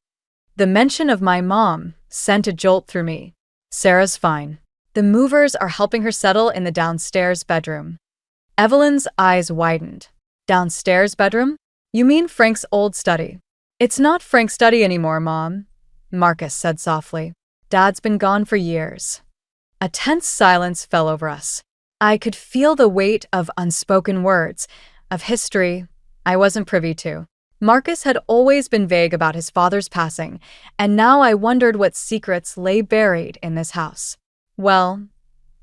The mention of my mom sent a jolt through me. Sarah's fine. The movers are helping her settle in the downstairs bedroom. Evelyn's eyes widened. Downstairs bedroom? You mean Frank's old study? It's not Frank's study anymore, Mom, Marcus said softly. Dad's been gone for years. A tense silence fell over us. I could feel the weight of unspoken words, of history I wasn't privy to. Marcus had always been vague about his father's passing, and now I wondered what secrets lay buried in this house. Well,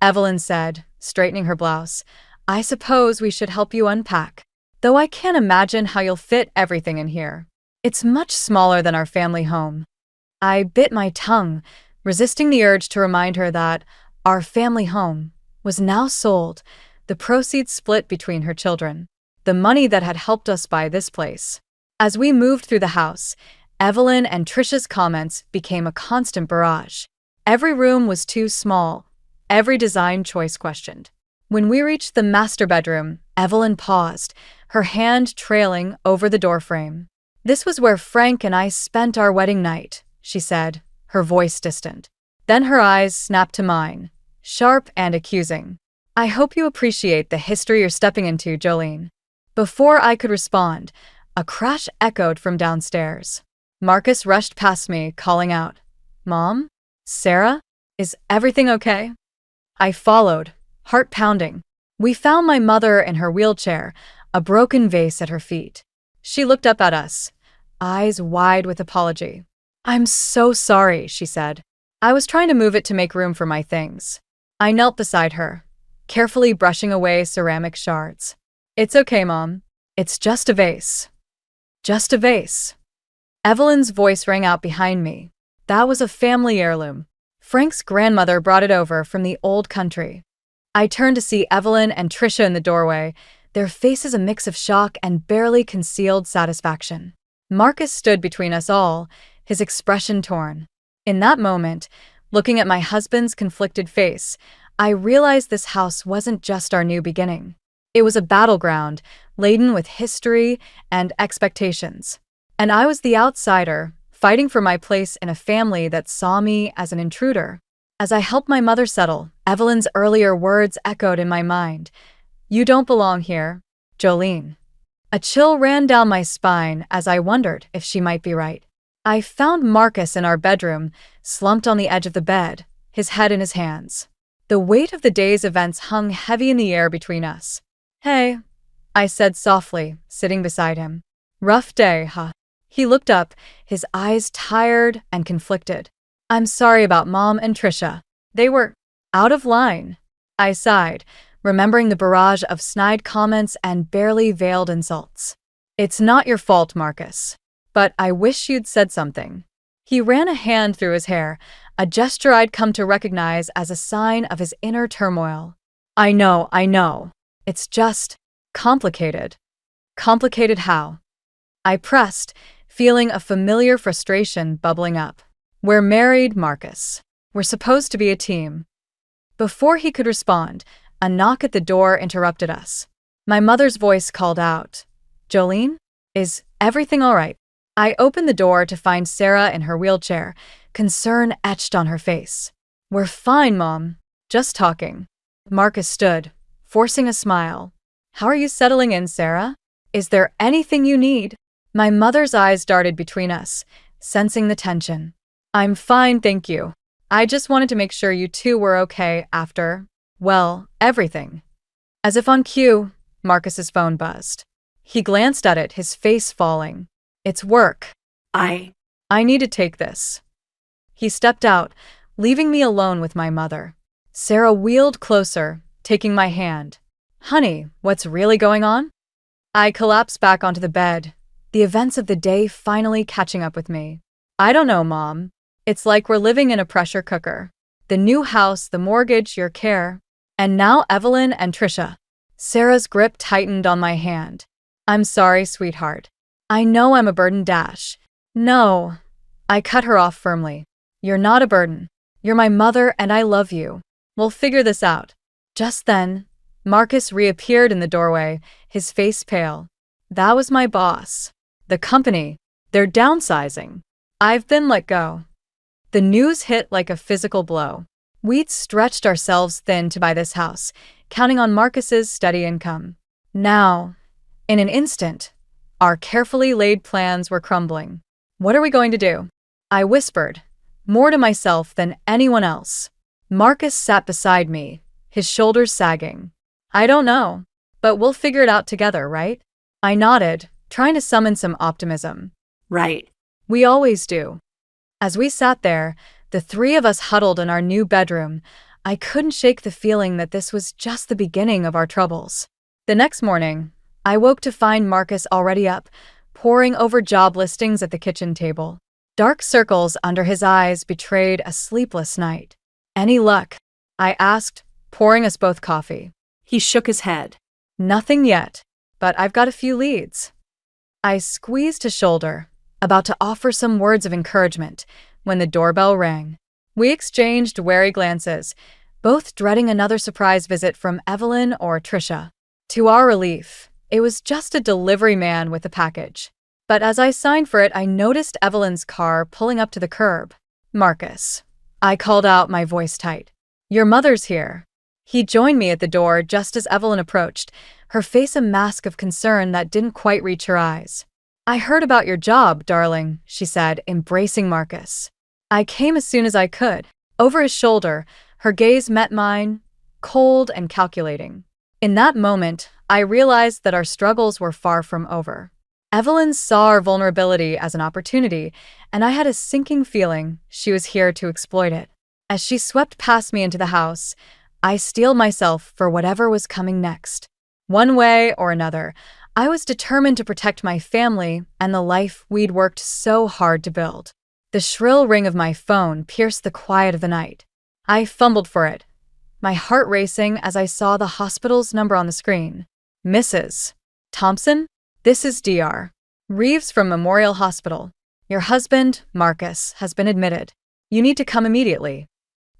Evelyn said, straightening her blouse, I suppose we should help you unpack. Though I can't imagine how you'll fit everything in here. It's much smaller than our family home. I bit my tongue, resisting the urge to remind her that our family home was now sold, the proceeds split between her children, the money that had helped us buy this place. As we moved through the house, Evelyn and Trisha's comments became a constant barrage. Every room was too small, every design choice questioned. When we reached the master bedroom, Evelyn paused, her hand trailing over the doorframe. This was where Frank and I spent our wedding night, she said, her voice distant. Then her eyes snapped to mine, sharp and accusing. I hope you appreciate the history you're stepping into, Jolene. Before I could respond, a crash echoed from downstairs. Marcus rushed past me, calling out, Mom? Sarah? Is everything okay? I followed, heart pounding. We found my mother in her wheelchair, a broken vase at her feet. She looked up at us, eyes wide with apology. I'm so sorry, she said. I was trying to move it to make room for my things. I knelt beside her, carefully brushing away ceramic shards. It's okay, Mom. It's just a vase. Just a vase. Evelyn's voice rang out behind me. That was a family heirloom. Frank's grandmother brought it over from the old country. I turned to see Evelyn and Trisha in the doorway, their faces a mix of shock and barely concealed satisfaction. Marcus stood between us all, his expression torn. In that moment, looking at my husband's conflicted face, I realized this house wasn't just our new beginning. It was a battleground, laden with history and expectations. And I was the outsider, fighting for my place in a family that saw me as an intruder. As I helped my mother settle, Evelyn's earlier words echoed in my mind. You don't belong here, Jolene. A chill ran down my spine as I wondered if she might be right. I found Marcus in our bedroom, slumped on the edge of the bed, his head in his hands. The weight of the day's events hung heavy in the air between us. Hey, I said softly, sitting beside him. Rough day, huh? He looked up, his eyes tired and conflicted. I'm sorry about Mom and Trisha. They were out of line. I sighed, remembering the barrage of snide comments and barely veiled insults. It's not your fault, Marcus. But I wish you'd said something. He ran a hand through his hair, a gesture I'd come to recognize as a sign of his inner turmoil. I know. It's just complicated. Complicated how? I pressed, feeling a familiar frustration bubbling up. We're married, Marcus. We're supposed to be a team. Before he could respond, a knock at the door interrupted us. My mother's voice called out, Jolene? Is everything all right? I opened the door to find Sarah in her wheelchair, concern etched on her face. We're fine, Mom. Just talking. Marcus stood, forcing a smile. How are you settling in, Sarah? Is there anything you need? My mother's eyes darted between us, sensing the tension. I'm fine, thank you. I just wanted to make sure you two were okay after, well, everything. As if on cue, Marcus's phone buzzed. He glanced at it, his face falling. It's work. I need to take this. He stepped out, leaving me alone with my mother. Sarah wheeled closer, taking my hand. Honey, what's really going on? I collapsed back onto the bed, the events of the day finally catching up with me. I don't know, Mom. It's like we're living in a pressure cooker. The new house, the mortgage, your care. And now Evelyn and Trisha. Sarah's grip tightened on my hand. I'm sorry, sweetheart. I know I'm a burden. No. I cut her off firmly. You're not a burden. You're my mother and I love you. We'll figure this out. Just then, Marcus reappeared in the doorway, his face pale. That was my boss. The company. They're downsizing. I've been let go. The news hit like a physical blow. We'd stretched ourselves thin to buy this house, counting on Marcus's steady income. Now, in an instant, our carefully laid plans were crumbling. What are we going to do? I whispered, more to myself than anyone else. Marcus sat beside me, his shoulders sagging. I don't know, but we'll figure it out together, right? I nodded, trying to summon some optimism. Right. We always do. As we sat there, the three of us huddled in our new bedroom, I couldn't shake the feeling that this was just the beginning of our troubles. The next morning, I woke to find Marcus already up, poring over job listings at the kitchen table. Dark circles under his eyes betrayed a sleepless night. Any luck? I asked, pouring us both coffee. He shook his head. Nothing yet, but I've got a few leads. I squeezed his shoulder, about to offer some words of encouragement, when the doorbell rang. We exchanged wary glances, both dreading another surprise visit from Evelyn or Trisha. To our relief, it was just a delivery man with a package. But as I signed for it, I noticed Evelyn's car pulling up to the curb. Marcus. I called out, my voice tight. Your mother's here. He joined me at the door just as Evelyn approached, her face a mask of concern that didn't quite reach her eyes. I heard about your job, darling, she said, embracing Marcus. I came as soon as I could. Over his shoulder, her gaze met mine, cold and calculating. In that moment, I realized that our struggles were far from over. Evelyn saw our vulnerability as an opportunity, and I had a sinking feeling she was here to exploit it. As she swept past me into the house, I steeled myself for whatever was coming next. One way or another, I was determined to protect my family and the life we'd worked so hard to build. The shrill ring of my phone pierced the quiet of the night. I fumbled for it, my heart racing as I saw the hospital's number on the screen. Mrs. Thompson? This is Dr. Reeves from Memorial Hospital. Your husband, Marcus, has been admitted. You need to come immediately.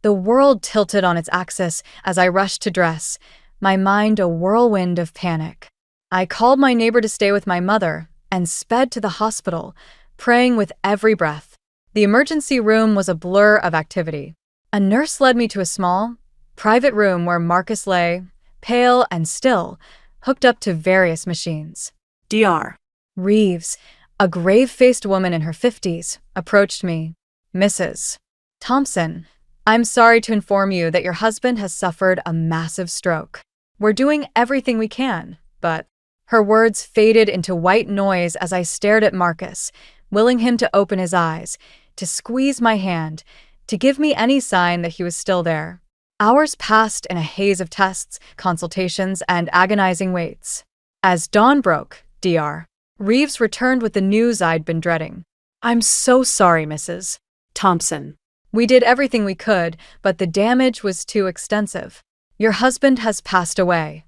The world tilted on its axis as I rushed to dress, my mind a whirlwind of panic. I called my neighbor to stay with my mother and sped to the hospital, praying with every breath. The emergency room was a blur of activity. A nurse led me to a small, private room where Marcus lay, pale and still, hooked up to various machines. Dr. Reeves, a grave-faced woman in her 50s, approached me. Mrs. Thompson, I'm sorry to inform you that your husband has suffered a massive stroke. We're doing everything we can, but... Her words faded into white noise as I stared at Marcus, willing him to open his eyes, to squeeze my hand, to give me any sign that he was still there. Hours passed in a haze of tests, consultations, and agonizing waits. As dawn broke, Dr. Reeves returned with the news I'd been dreading. I'm so sorry, Mrs. Thompson. We did everything we could, but the damage was too extensive. Your husband has passed away.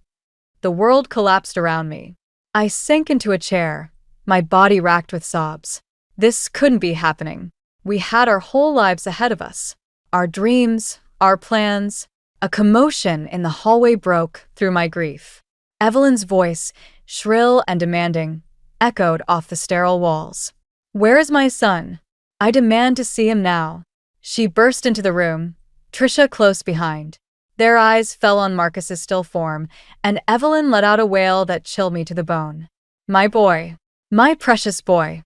The world collapsed around me. I sank into a chair, my body racked with sobs. This couldn't be happening. We had our whole lives ahead of us. Our dreams, our plans. A commotion in the hallway broke through my grief. Evelyn's voice, shrill and demanding, echoed off the sterile walls. Where is my son? I demand to see him now. She burst into the room, Trisha close behind. Their eyes fell on Marcus's still form, and Evelyn let out a wail that chilled me to the bone. My boy. My precious boy.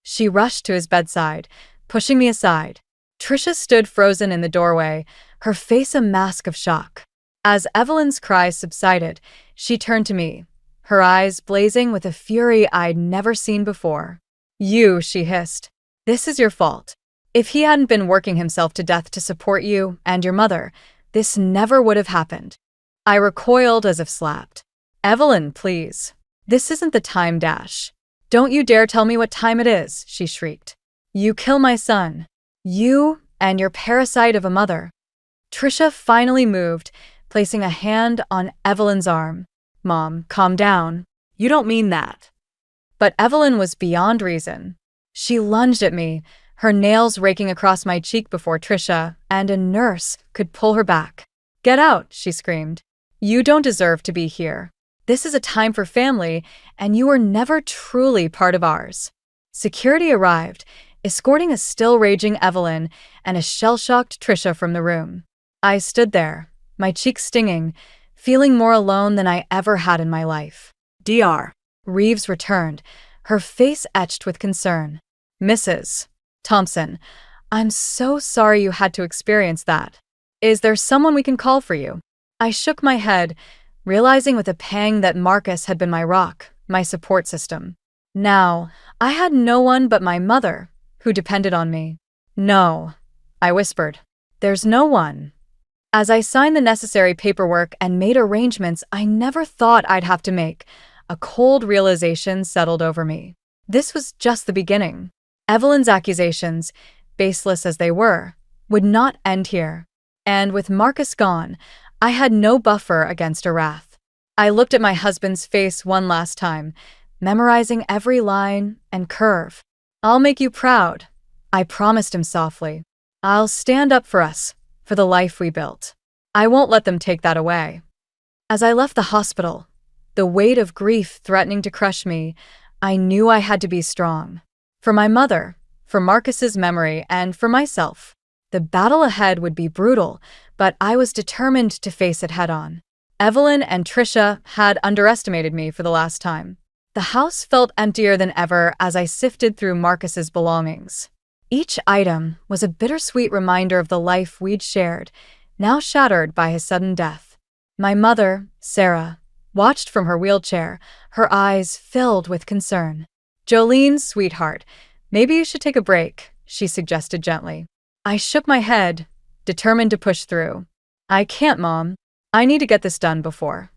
She rushed to his bedside, pushing me aside. Trisha stood frozen in the doorway, her face a mask of shock. As Evelyn's cries subsided, she turned to me, her eyes blazing with a fury I'd never seen before. "You," she hissed. "This is your fault. If he hadn't been working himself to death to support you and your mother, this never would have happened." I recoiled as if slapped. "Evelyn, please. This isn't the time dash. Don't you dare tell me what time it is," she shrieked. "You kill my son. You and your parasite of a mother." Trisha finally moved, placing a hand on Evelyn's arm. "Mom, calm down. You don't mean that." But Evelyn was beyond reason. She lunged at me, her nails raking across my cheek before Trisha and a nurse could pull her back. "Get out," she screamed. "You don't deserve to be here. This is a time for family, and you were never truly part of ours." Security arrived, escorting a still-raging Evelyn and a shell-shocked Trisha from the room. I stood there, my cheeks stinging, feeling more alone than I ever had in my life. Dr. Reeves returned, her face etched with concern. "Mrs. Thompson, I'm so sorry you had to experience that. Is there someone we can call for you?" I shook my head, realizing with a pang that Marcus had been my rock, my support system. Now, I had no one but my mother, who depended on me. "No," I whispered. "There's no one." As I signed the necessary paperwork and made arrangements I never thought I'd have to make, a cold realization settled over me. This was just the beginning. Evelyn's accusations, baseless as they were, would not end here. And with Marcus gone, I had no buffer against her wrath. I looked at my husband's face one last time, memorizing every line and curve. "I'll make you proud," I promised him softly. "I'll stand up for us, for the life we built. I won't let them take that away." As I left the hospital, the weight of grief threatening to crush me, I knew I had to be strong. For my mother, for Marcus's memory, and for myself. The battle ahead would be brutal, but I was determined to face it head-on. Evelyn and Trisha had underestimated me for the last time. The house felt emptier than ever as I sifted through Marcus's belongings. Each item was a bittersweet reminder of the life we'd shared, now shattered by his sudden death. My mother, Sarah, watched from her wheelchair, her eyes filled with concern. "Jolene, sweetheart, maybe you should take a break," she suggested gently. I shook my head, determined to push through. "I can't, Mom. I need to get this done before."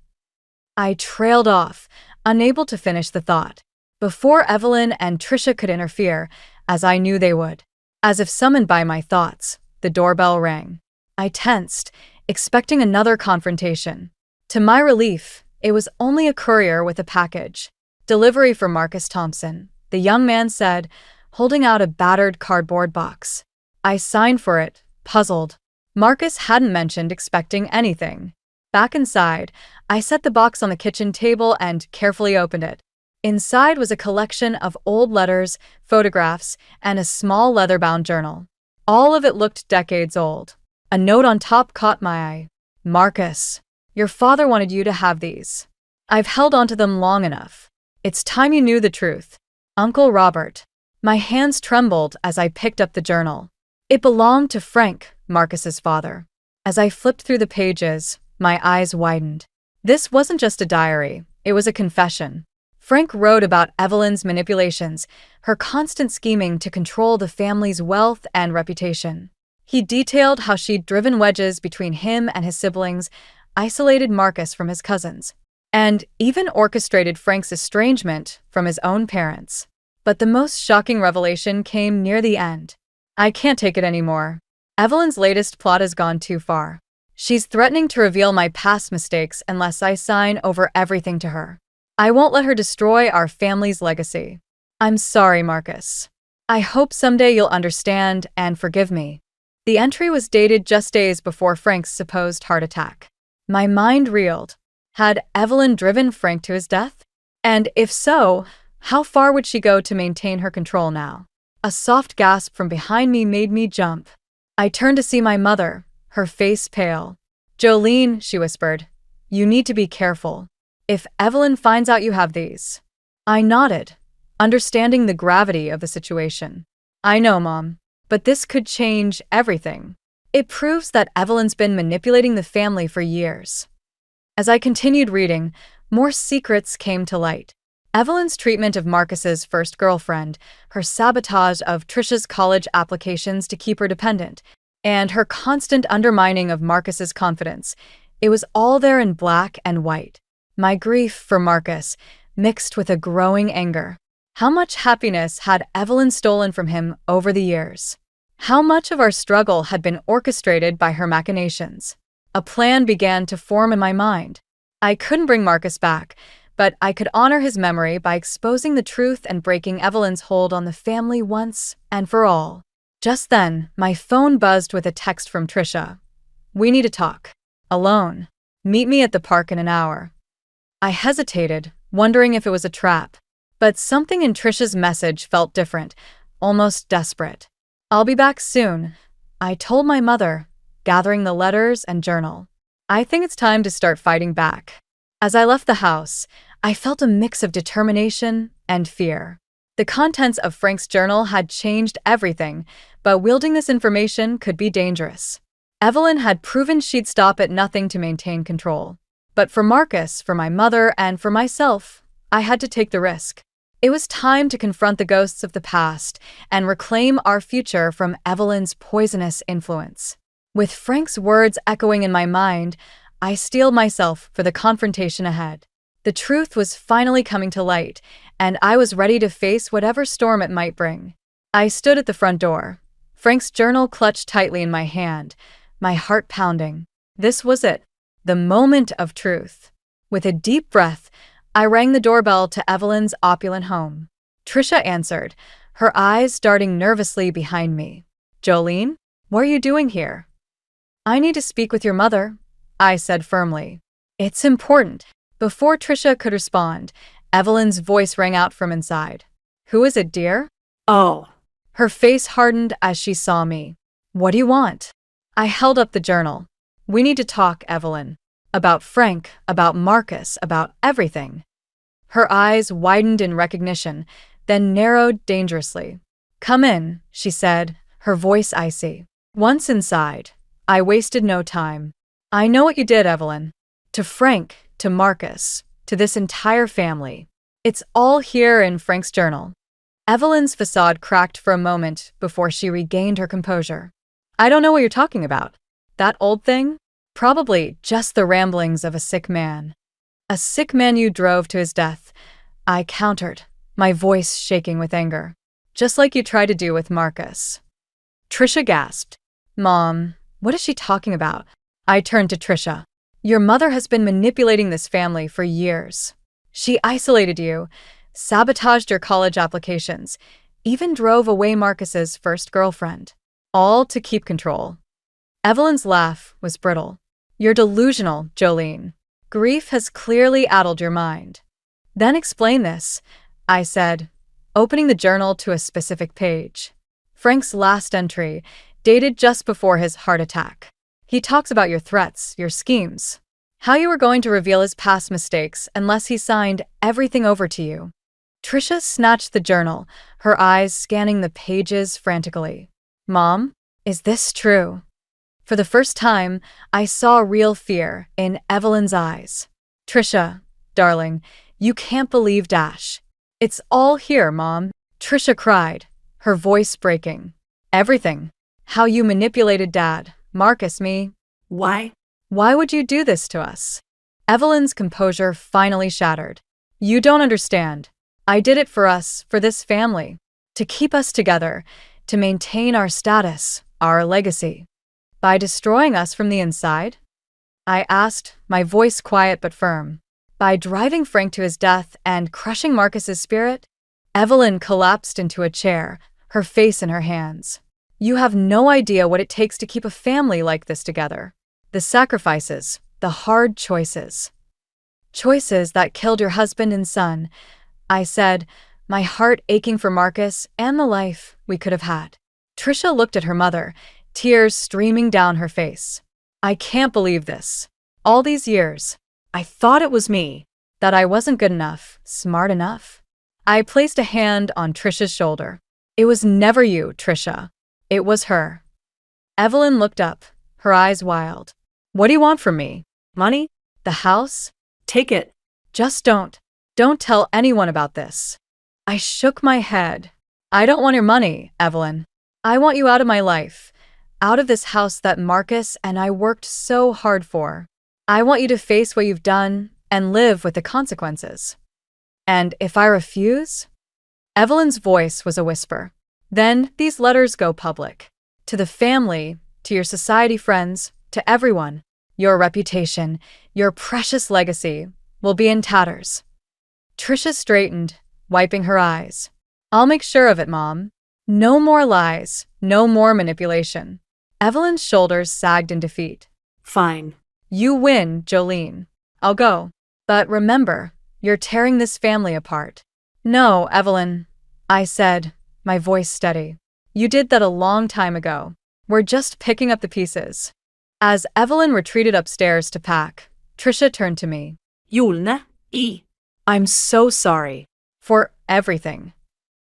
I trailed off, unable to finish the thought, before Evelyn and Trisha could interfere, as I knew they would. As if summoned by my thoughts, the doorbell rang. I tensed, expecting another confrontation. To my relief, it was only a courier with a package. "Delivery for Marcus Thompson," the young man said, holding out a battered cardboard box. I signed for it, puzzled. Marcus hadn't mentioned expecting anything. Back inside, I set the box on the kitchen table and carefully opened it. Inside was a collection of old letters, photographs, and a small leather-bound journal. All of it looked decades old. A note on top caught my eye. "Marcus, your father wanted you to have these. I've held onto them long enough. It's time you knew the truth. Uncle Robert." My hands trembled as I picked up the journal. It belonged to Frank, Marcus's father. As I flipped through the pages, my eyes widened. This wasn't just a diary, it was a confession. Frank wrote about Evelyn's manipulations, her constant scheming to control the family's wealth and reputation. He detailed how she'd driven wedges between him and his siblings, isolated Marcus from his cousins, and even orchestrated Frank's estrangement from his own parents. But the most shocking revelation came near the end. I can't take it anymore. Evelyn's latest plot has gone too far. She's threatening to reveal my past mistakes unless I sign over everything to her. I won't let her destroy our family's legacy. I'm sorry, Marcus. I hope someday you'll understand and forgive me. The entry was dated just days before Frank's supposed heart attack. My mind reeled. Had Evelyn driven Frank to his death? And if so, how far would she go to maintain her control now? A soft gasp from behind me made me jump. I turned to see my mother, her face pale. "Jolene," she whispered, "you need to be careful. If Evelyn finds out you have these." I nodded, understanding the gravity of the situation. "I know, Mom. But this could change everything. It proves that Evelyn's been manipulating the family for years. As I continued reading, more secrets came to light. Evelyn's treatment of Marcus's first girlfriend, her sabotage of Trisha's college applications to keep her dependent, and her constant undermining of Marcus's confidence. It was all there in black and white. My grief for Marcus mixed with a growing anger. How much happiness had Evelyn stolen from him over the years? How much of our struggle had been orchestrated by her machinations? A plan began to form in my mind. I couldn't bring Marcus back, but I could honor his memory by exposing the truth and breaking Evelyn's hold on the family once and for all. Just then, my phone buzzed with a text from Trisha. "We need to talk. Alone. Meet me at the park in an hour." I hesitated, wondering if it was a trap. But something in Trisha's message felt different, almost desperate. "I'll be back soon," I told my mother, gathering the letters and journal. "I think it's time to start fighting back." As I left the house, I felt a mix of determination and fear. The contents of Frank's journal had changed everything, but wielding this information could be dangerous. Evelyn had proven she'd stop at nothing to maintain control. But for Marcus, for my mother, and for myself, I had to take the risk. It was time to confront the ghosts of the past and reclaim our future from Evelyn's poisonous influence. With Frank's words echoing in my mind, I steeled myself for the confrontation ahead. The truth was finally coming to light, and I was ready to face whatever storm it might bring. I stood at the front door, Frank's journal clutched tightly in my hand, my heart pounding. This was it, the moment of truth. With a deep breath, I rang the doorbell to Evelyn's opulent home. Trisha answered, her eyes darting nervously behind me. "Jolene, what are you doing here?" "I need to speak with your mother," I said firmly. "It's important." Before Trisha could respond, Evelyn's voice rang out from inside. "Who is it, dear?" Oh. Her face hardened as she saw me. "What do you want?" I held up the journal. "We need to talk, Evelyn. About Frank, about Marcus, about everything." Her eyes widened in recognition, then narrowed dangerously. "Come in," she said, her voice icy. Once inside, I wasted no time. "I know what you did, Evelyn. To Frank, to Marcus, to this entire family. It's all here in Frank's journal." Evelyn's facade cracked for a moment before she regained her composure. "I don't know what you're talking about. That old thing? Probably just the ramblings of a sick man." "A sick man you drove to his death," I countered, my voice shaking with anger. "Just like you tried to do with Marcus." Trisha gasped. "Mom, what is she talking about?" I turned to Trisha. "Your mother has been manipulating this family for years. She isolated you, sabotaged your college applications, even drove away Marcus's first girlfriend. All to keep control." Evelyn's laugh was brittle. "You're delusional, Jolene. Grief has clearly addled your mind." "Then explain this," I said, opening the journal to a specific page. Frank's last entry, dated just before his heart attack. He talks about your threats, your schemes, how you were going to reveal his past mistakes unless he signed everything over to you. Trisha snatched the journal, her eyes scanning the pages frantically. "Mom, is this true?" For the first time, I saw real fear in Evelyn's eyes. "Trisha, darling, you can't believe Dash. It's all here, Mom," Trisha cried, her voice breaking. "Everything. How you manipulated Dad, Marcus, me." Why? "Why would you do this to us?" Evelyn's composure finally shattered. "You don't understand. I did it for us, for this family. To keep us together, to maintain our status, our legacy. By destroying us from the inside?" I asked, my voice quiet but firm. "By driving Frank to his death and crushing Marcus's spirit?" Evelyn collapsed into a chair, her face in her hands. "You have no idea what it takes to keep a family like this together. The sacrifices, the hard choices. Choices that killed your husband and son," I said, my heart aching for Marcus and the life we could have had. Trisha looked at her mother, tears streaming down her face. "I can't believe this. All these years, I thought it was me, that I wasn't good enough, smart enough." I placed a hand on Trisha's shoulder. "It was never you, Trisha. It was her. Evelyn looked up, her eyes wild. What do you want from me? Money? The house? Take it. Just don't. Don't tell anyone about this. I shook my head. I don't want your money, Evelyn. I want you out of my life, out of this house that Marcus and I worked so hard for. I want you to face what you've done and live with the consequences. And if I refuse? Evelyn's voice was a whisper. Then these letters go public. To the family, to your society friends, to everyone. Your reputation, your precious legacy, will be in tatters. Trisha straightened, wiping her eyes. I'll make sure of it, Mom. No more lies, no more manipulation. Evelyn's shoulders sagged in defeat. Fine. You win, Jolene. I'll go. But remember, you're tearing this family apart. No, Evelyn, I said, my voice steady. You did that a long time ago. We're just picking up the pieces. As Evelyn retreated upstairs to pack, Trisha turned to me. Julene, I'm so sorry. For everything.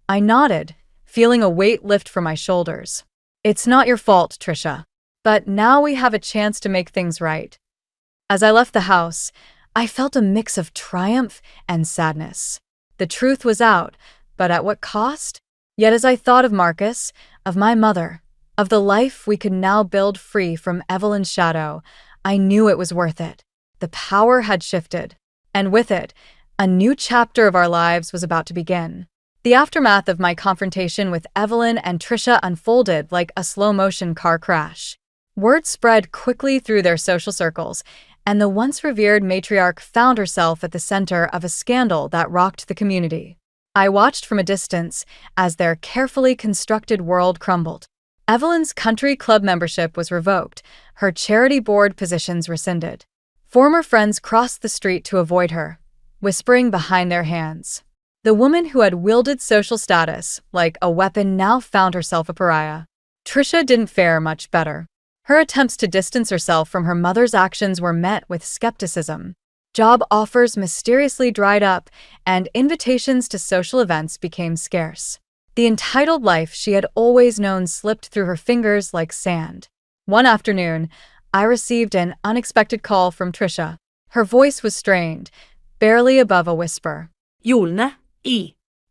I nodded, feeling a weight lift from my shoulders. It's not your fault, Trisha. But now we have a chance to make things right. As I left the house, I felt a mix of triumph and sadness. The truth was out, but at what cost? Yet as I thought of Marcus, of my mother, of the life we could now build free from Evelyn's shadow, I knew it was worth it. The power had shifted, and with it, a new chapter of our lives was about to begin. The aftermath of my confrontation with Evelyn and Trisha unfolded like a slow-motion car crash. Word spread quickly through their social circles, and the once revered matriarch found herself at the center of a scandal that rocked the community. I watched from a distance as their carefully constructed world crumbled. Evelyn's country club membership was revoked, her charity board positions rescinded. Former friends crossed the street to avoid her, whispering behind their hands. The woman who had wielded social status like a weapon now found herself a pariah. Trisha didn't fare much better. Her attempts to distance herself from her mother's actions were met with skepticism. Job offers mysteriously dried up, and invitations to social events became scarce. The entitled life she had always known slipped through her fingers like sand. One afternoon, I received an unexpected call from Trisha. Her voice was strained, barely above a whisper. Julene,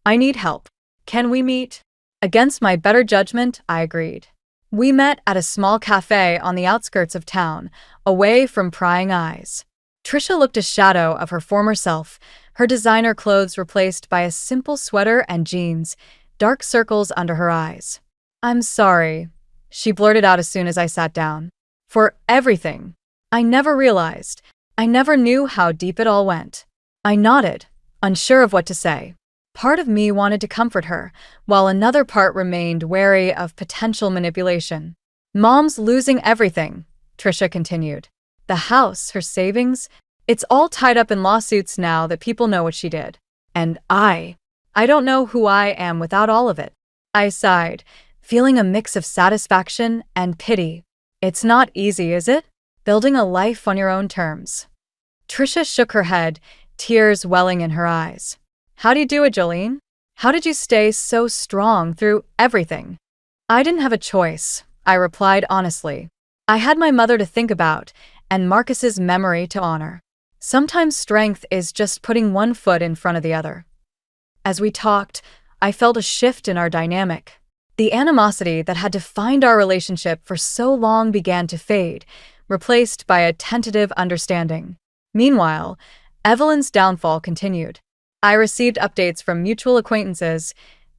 I need help. Can we meet? Against my better judgment, I agreed. We met at a small cafe on the outskirts of town, away from prying eyes. Trisha looked a shadow of her former self, her designer clothes replaced by a simple sweater and jeans, dark circles under her eyes. I'm sorry, she blurted out as soon as I sat down. For everything. I never realized. I never knew how deep it all went. I nodded, unsure of what to say. Part of me wanted to comfort her, while another part remained wary of potential manipulation. Mom's losing everything, Trisha continued. The house, her savings, it's all tied up in lawsuits now that people know what she did. And I don't know who I am without all of it. I sighed, feeling a mix of satisfaction and pity. It's not easy, is it? Building a life on your own terms. Trisha shook her head, tears welling in her eyes. How do you do it, Jolene? How did you stay so strong through everything? I didn't have a choice, I replied honestly. I had my mother to think about, and Marcus's memory to honor. Sometimes strength is just putting one foot in front of the other. As we talked, I felt a shift in our dynamic. The animosity that had defined our relationship for so long began to fade, replaced by a tentative understanding. Meanwhile, Evelyn's downfall continued. I received updates from mutual acquaintances,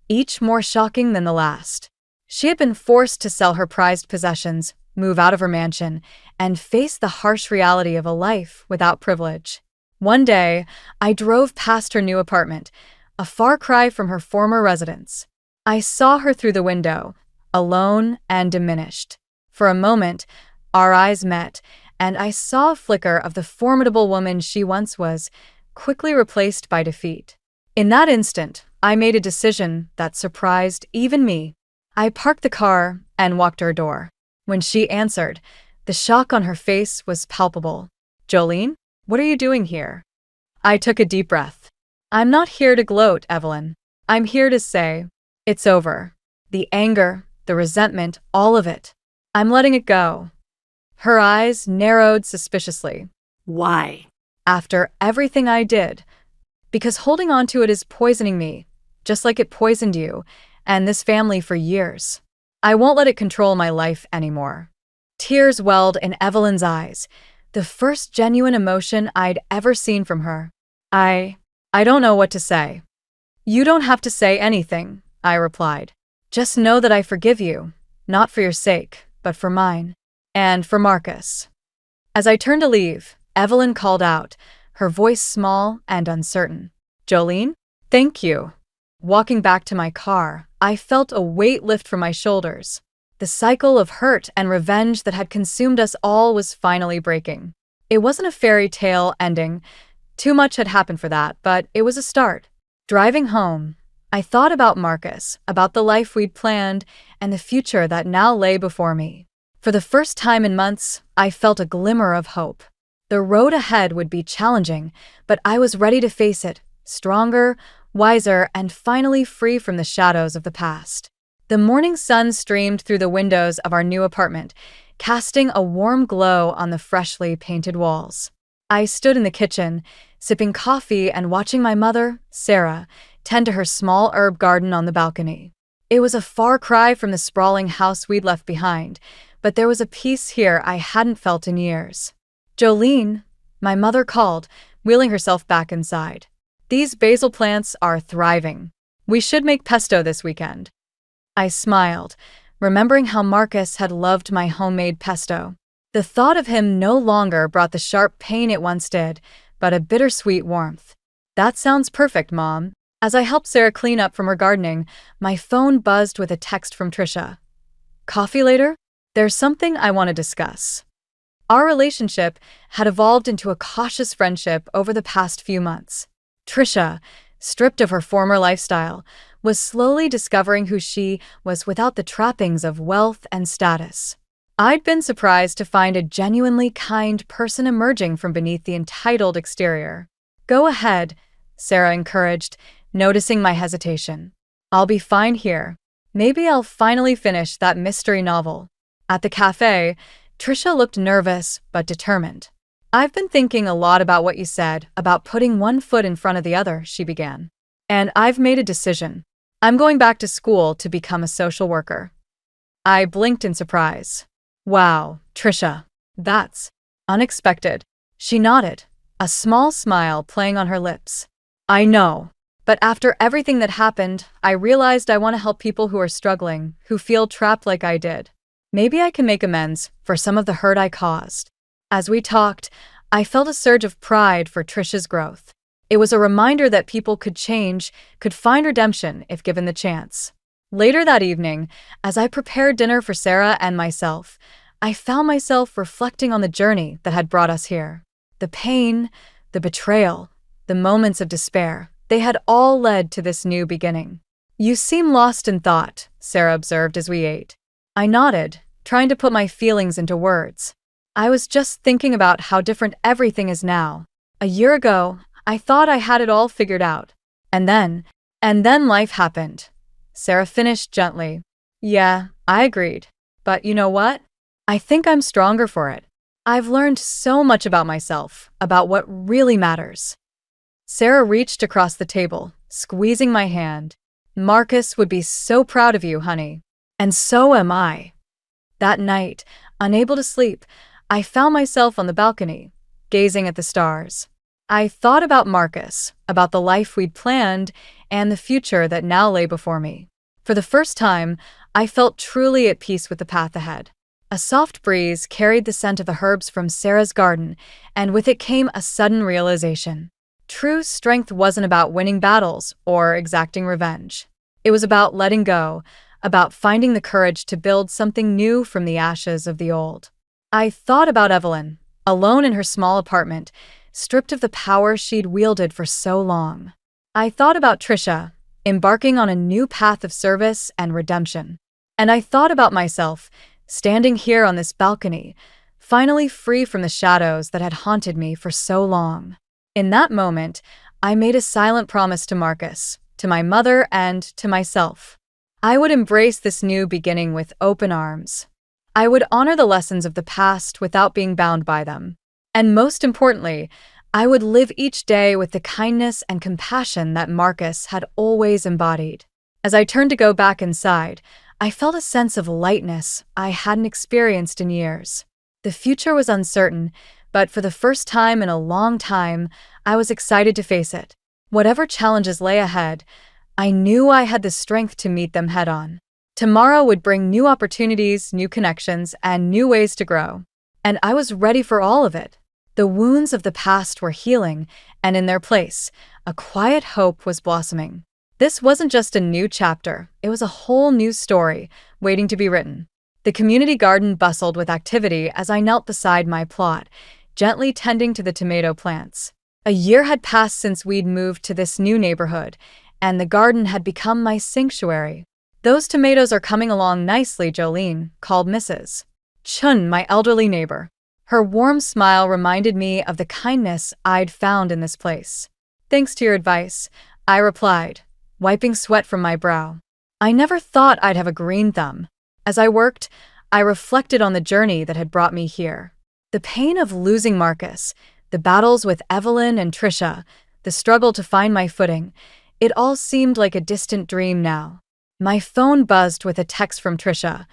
each more shocking than the last. She had been forced to sell her prized possessions, move out of her mansion, and face the harsh reality of a life without privilege. One day, I drove past her new apartment, a far cry from her former residence. I saw her through the window, alone and diminished. For a moment, our eyes met, and I saw a flicker of the formidable woman she once was, quickly replaced by defeat. In that instant, I made a decision that surprised even me. I parked the car and walked to her door. When she answered, the shock on her face was palpable. Jolene, what are you doing here? I took a deep breath. I'm not here to gloat, Evelyn. I'm here to say, it's over. The anger, the resentment, all of it. I'm letting it go. Her eyes narrowed suspiciously. Why? After everything I did. Because holding on to it is poisoning me, just like it poisoned you and this family for years. I won't let it control my life anymore. Tears welled in Evelyn's eyes, the first genuine emotion I'd ever seen from her. I don't know what to say. You don't have to say anything, I replied. Just know that I forgive you, not for your sake, but for mine. And for Marcus. As I turned to leave, Evelyn called out, her voice small and uncertain. Jolene? Thank you. Walking back to my car, I felt a weight lift from my shoulders. The cycle of hurt and revenge that had consumed us all was finally breaking. It wasn't a fairy tale ending. Too much had happened for that, but it was a start. Driving home, I thought about Marcus, about the life we'd planned, and the future that now lay before me. For the first time in months, I felt a glimmer of hope. The road ahead would be challenging, but I was ready to face it, stronger, wiser, and finally free from the shadows of the past. The morning sun streamed through the windows of our new apartment, casting a warm glow on the freshly painted walls. I stood in the kitchen, sipping coffee and watching my mother, Sarah, tend to her small herb garden on the balcony. It was a far cry from the sprawling house we'd left behind, but there was a peace here I hadn't felt in years. Jolene, my mother called, wheeling herself back inside. These basil plants are thriving. We should make pesto this weekend. I smiled, remembering how Marcus had loved my homemade pesto. The thought of him no longer brought the sharp pain it once did, but a bittersweet warmth. That sounds perfect, Mom. As I helped Sarah clean up from her gardening, my phone buzzed with a text from Trisha. Coffee later? There's something I want to discuss. Our relationship had evolved into a cautious friendship over the past few months. Trisha, stripped of her former lifestyle, was slowly discovering who she was without the trappings of wealth and status. I'd been surprised to find a genuinely kind person emerging from beneath the entitled exterior. Go ahead, Sarah encouraged, noticing my hesitation. I'll be fine here. Maybe I'll finally finish that mystery novel. At the cafe, Trisha looked nervous but determined. I've been thinking a lot about what you said about putting one foot in front of the other, she began. And I've made a decision. I'm going back to school to become a social worker. I blinked in surprise. Wow, Trisha, that's unexpected. She nodded, a small smile playing on her lips. I know, but after everything that happened, I realized I want to help people who are struggling, who feel trapped like I did. Maybe I can make amends for some of the hurt I caused. As we talked, I felt a surge of pride for Trisha's growth. It was a reminder that people could change, could find redemption if given the chance. Later that evening, as I prepared dinner for Sarah and myself, I found myself reflecting on the journey that had brought us here. The pain, the betrayal, the moments of despair, they had all led to this new beginning. You seem lost in thought, Sarah observed as we ate. I nodded, trying to put my feelings into words. I was just thinking about how different everything is now. A year ago, I thought I had it all figured out. And then life happened. Sarah finished gently. Yeah, I agreed. But you know what? I think I'm stronger for it. I've learned so much about myself, about what really matters. Sarah reached across the table, squeezing my hand. Marcus would be so proud of you, honey. And so am I. That night, unable to sleep, I found myself on the balcony, gazing at the stars. I thought about Marcus, about the life we'd planned, and the future that now lay before me. For the first time, I felt truly at peace with the path ahead. A soft breeze carried the scent of the herbs from Sarah's garden, and with it came a sudden realization. True strength wasn't about winning battles or exacting revenge. It was about letting go, about finding the courage to build something new from the ashes of the old. I thought about Evelyn, alone in her small apartment, stripped of the power she'd wielded for so long. I thought about Trisha, embarking on a new path of service and redemption. And I thought about myself, standing here on this balcony, finally free from the shadows that had haunted me for so long. In that moment, I made a silent promise to Marcus, to my mother, and to myself. I would embrace this new beginning with open arms. I would honor the lessons of the past without being bound by them. And most importantly, I would live each day with the kindness and compassion that Marcus had always embodied. As I turned to go back inside, I felt a sense of lightness I hadn't experienced in years. The future was uncertain, but for the first time in a long time, I was excited to face it. Whatever challenges lay ahead, I knew I had the strength to meet them head-on. Tomorrow would bring new opportunities, new connections, and new ways to grow. And I was ready for all of it. The wounds of the past were healing, and in their place, a quiet hope was blossoming. This wasn't just a new chapter, it was a whole new story, waiting to be written. The community garden bustled with activity as I knelt beside my plot, gently tending to the tomato plants. A year had passed since we'd moved to this new neighborhood, and the garden had become my sanctuary. "Those tomatoes are coming along nicely, Jolene," called Mrs. Chun, my elderly neighbor. Her warm smile reminded me of the kindness I'd found in this place. "Thanks to your advice," I replied, wiping sweat from my brow. I never thought I'd have a green thumb. As I worked, I reflected on the journey that had brought me here. The pain of losing Marcus, the battles with Evelyn and Trisha, the struggle to find my footing, it all seemed like a distant dream now. My phone buzzed with a text from Trisha.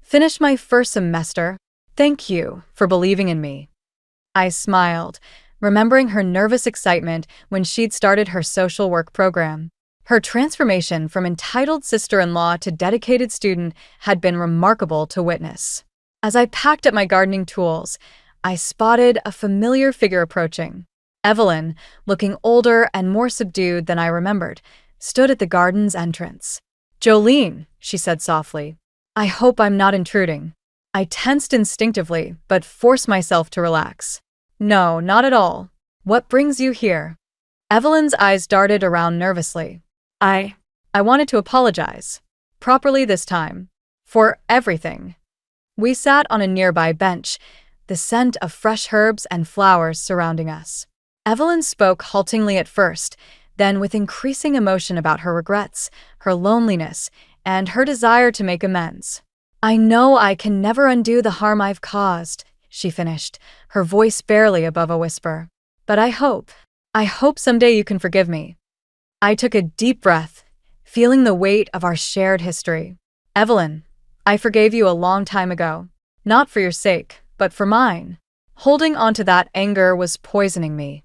"Finished my first semester. Thank you for believing in me." I smiled, remembering her nervous excitement when she'd started her social work program. Her transformation from entitled sister-in-law to dedicated student had been remarkable to witness. As I packed up my gardening tools, I spotted a familiar figure approaching. Evelyn, looking older and more subdued than I remembered, stood at the garden's entrance. "Jolene," she said softly, "I hope I'm not intruding." I tensed instinctively, but forced myself to relax. "No, not at all. What brings you here?" Evelyn's eyes darted around nervously. I wanted to apologize. Properly this time. For everything." We sat on a nearby bench, the scent of fresh herbs and flowers surrounding us. Evelyn spoke haltingly at first, then with increasing emotion about her regrets, her loneliness, and her desire to make amends. "I know I can never undo the harm I've caused," she finished, her voice barely above a whisper. "But I hope someday you can forgive me." I took a deep breath, feeling the weight of our shared history. "Evelyn, I forgave you a long time ago. Not for your sake, but for mine." Holding onto that anger was poisoning me.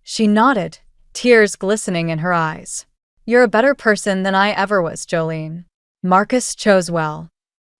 She nodded, tears glistening in her eyes. "You're a better person than I ever was, Jolene. Marcus chose well."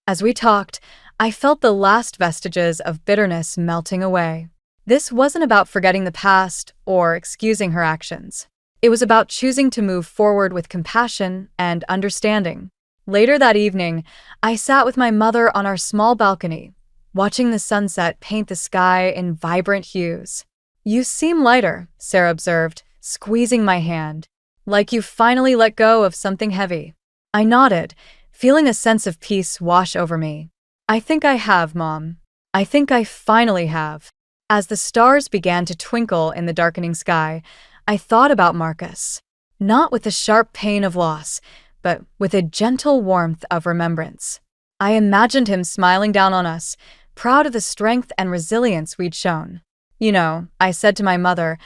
As we talked, I felt the last vestiges of bitterness melting away. This wasn't about forgetting the past or excusing her actions. It was about choosing to move forward with compassion and understanding. Later that evening, I sat with my mother on our small balcony, watching the sunset paint the sky in vibrant hues. "You seem lighter," Sarah observed, squeezing my hand. "Like you finally let go of something heavy." I nodded, feeling a sense of peace wash over me. "I think I have, Mom. I think I finally have." As the stars began to twinkle in the darkening sky, I thought about Marcus. Not with the sharp pain of loss, but with a gentle warmth of remembrance. I imagined him smiling down on us, proud of the strength and resilience we'd shown. "You know," I said to my mother,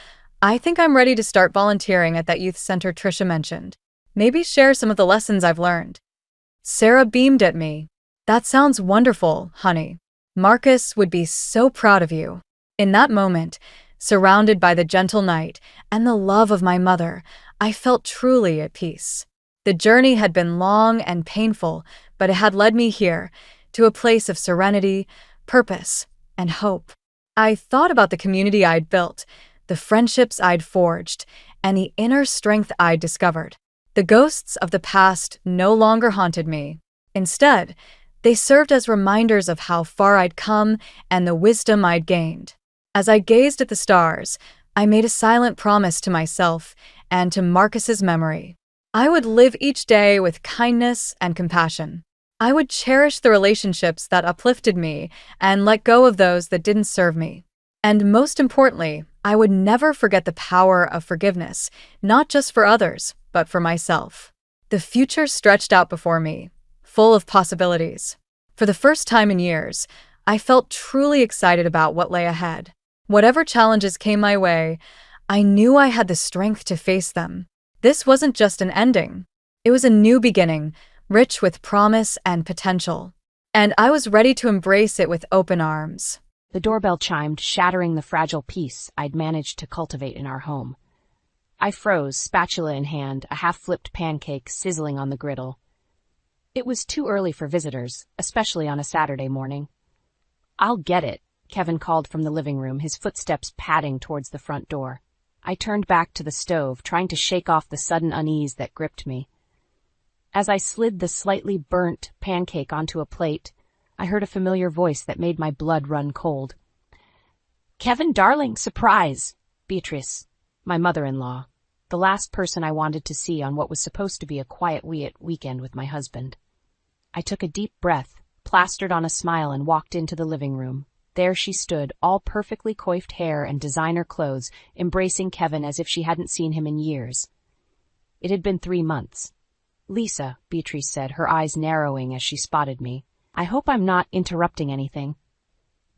"I think I'm ready to start volunteering at that youth center Trisha mentioned. Maybe share some of the lessons I've learned." Sarah beamed at me. "That sounds wonderful, honey. Marcus would be so proud of you." In that moment, surrounded by the gentle night and the love of my mother, I felt truly at peace. The journey had been long and painful, but it had led me here, to a place of serenity, purpose, and hope. I thought about the community I'd built, the friendships I'd forged, and the inner strength I'd discovered. The ghosts of the past no longer haunted me. Instead, they served as reminders of how far I'd come and the wisdom I'd gained. As I gazed at the stars, I made a silent promise to myself and to Marcus's memory. I would live each day with kindness and compassion. I would cherish the relationships that uplifted me and let go of those that didn't serve me. And most importantly, I would never forget the power of forgiveness, not just for others, but for myself. The future stretched out before me, full of possibilities. For the first time in years, I felt truly excited about what lay ahead. Whatever challenges came my way, I knew I had the strength to face them. This wasn't just an ending. It was a new beginning, rich with promise and potential. And I was ready to embrace it with open arms. The doorbell chimed, shattering the fragile peace I'd managed to cultivate in our home. I froze, spatula in hand, a half-flipped pancake sizzling on the griddle. It was too early for visitors, especially on a Saturday morning. "I'll get it," Kevin called from the living room, his footsteps padding towards the front door. I turned back to the stove, trying to shake off the sudden unease that gripped me. As I slid the slightly burnt pancake onto a plate, I heard a familiar voice that made my blood run cold. "Kevin, darling, surprise!" Beatrice, my mother-in-law, the last person I wanted to see on what was supposed to be a quiet weekend with my husband. I took a deep breath, plastered on a smile, and walked into the living room. There she stood, all perfectly coiffed hair and designer clothes, embracing Kevin as if she hadn't seen him in years. It had been 3 months. "Lisa," Beatrice said, her eyes narrowing as she spotted me, "I hope I'm not interrupting anything."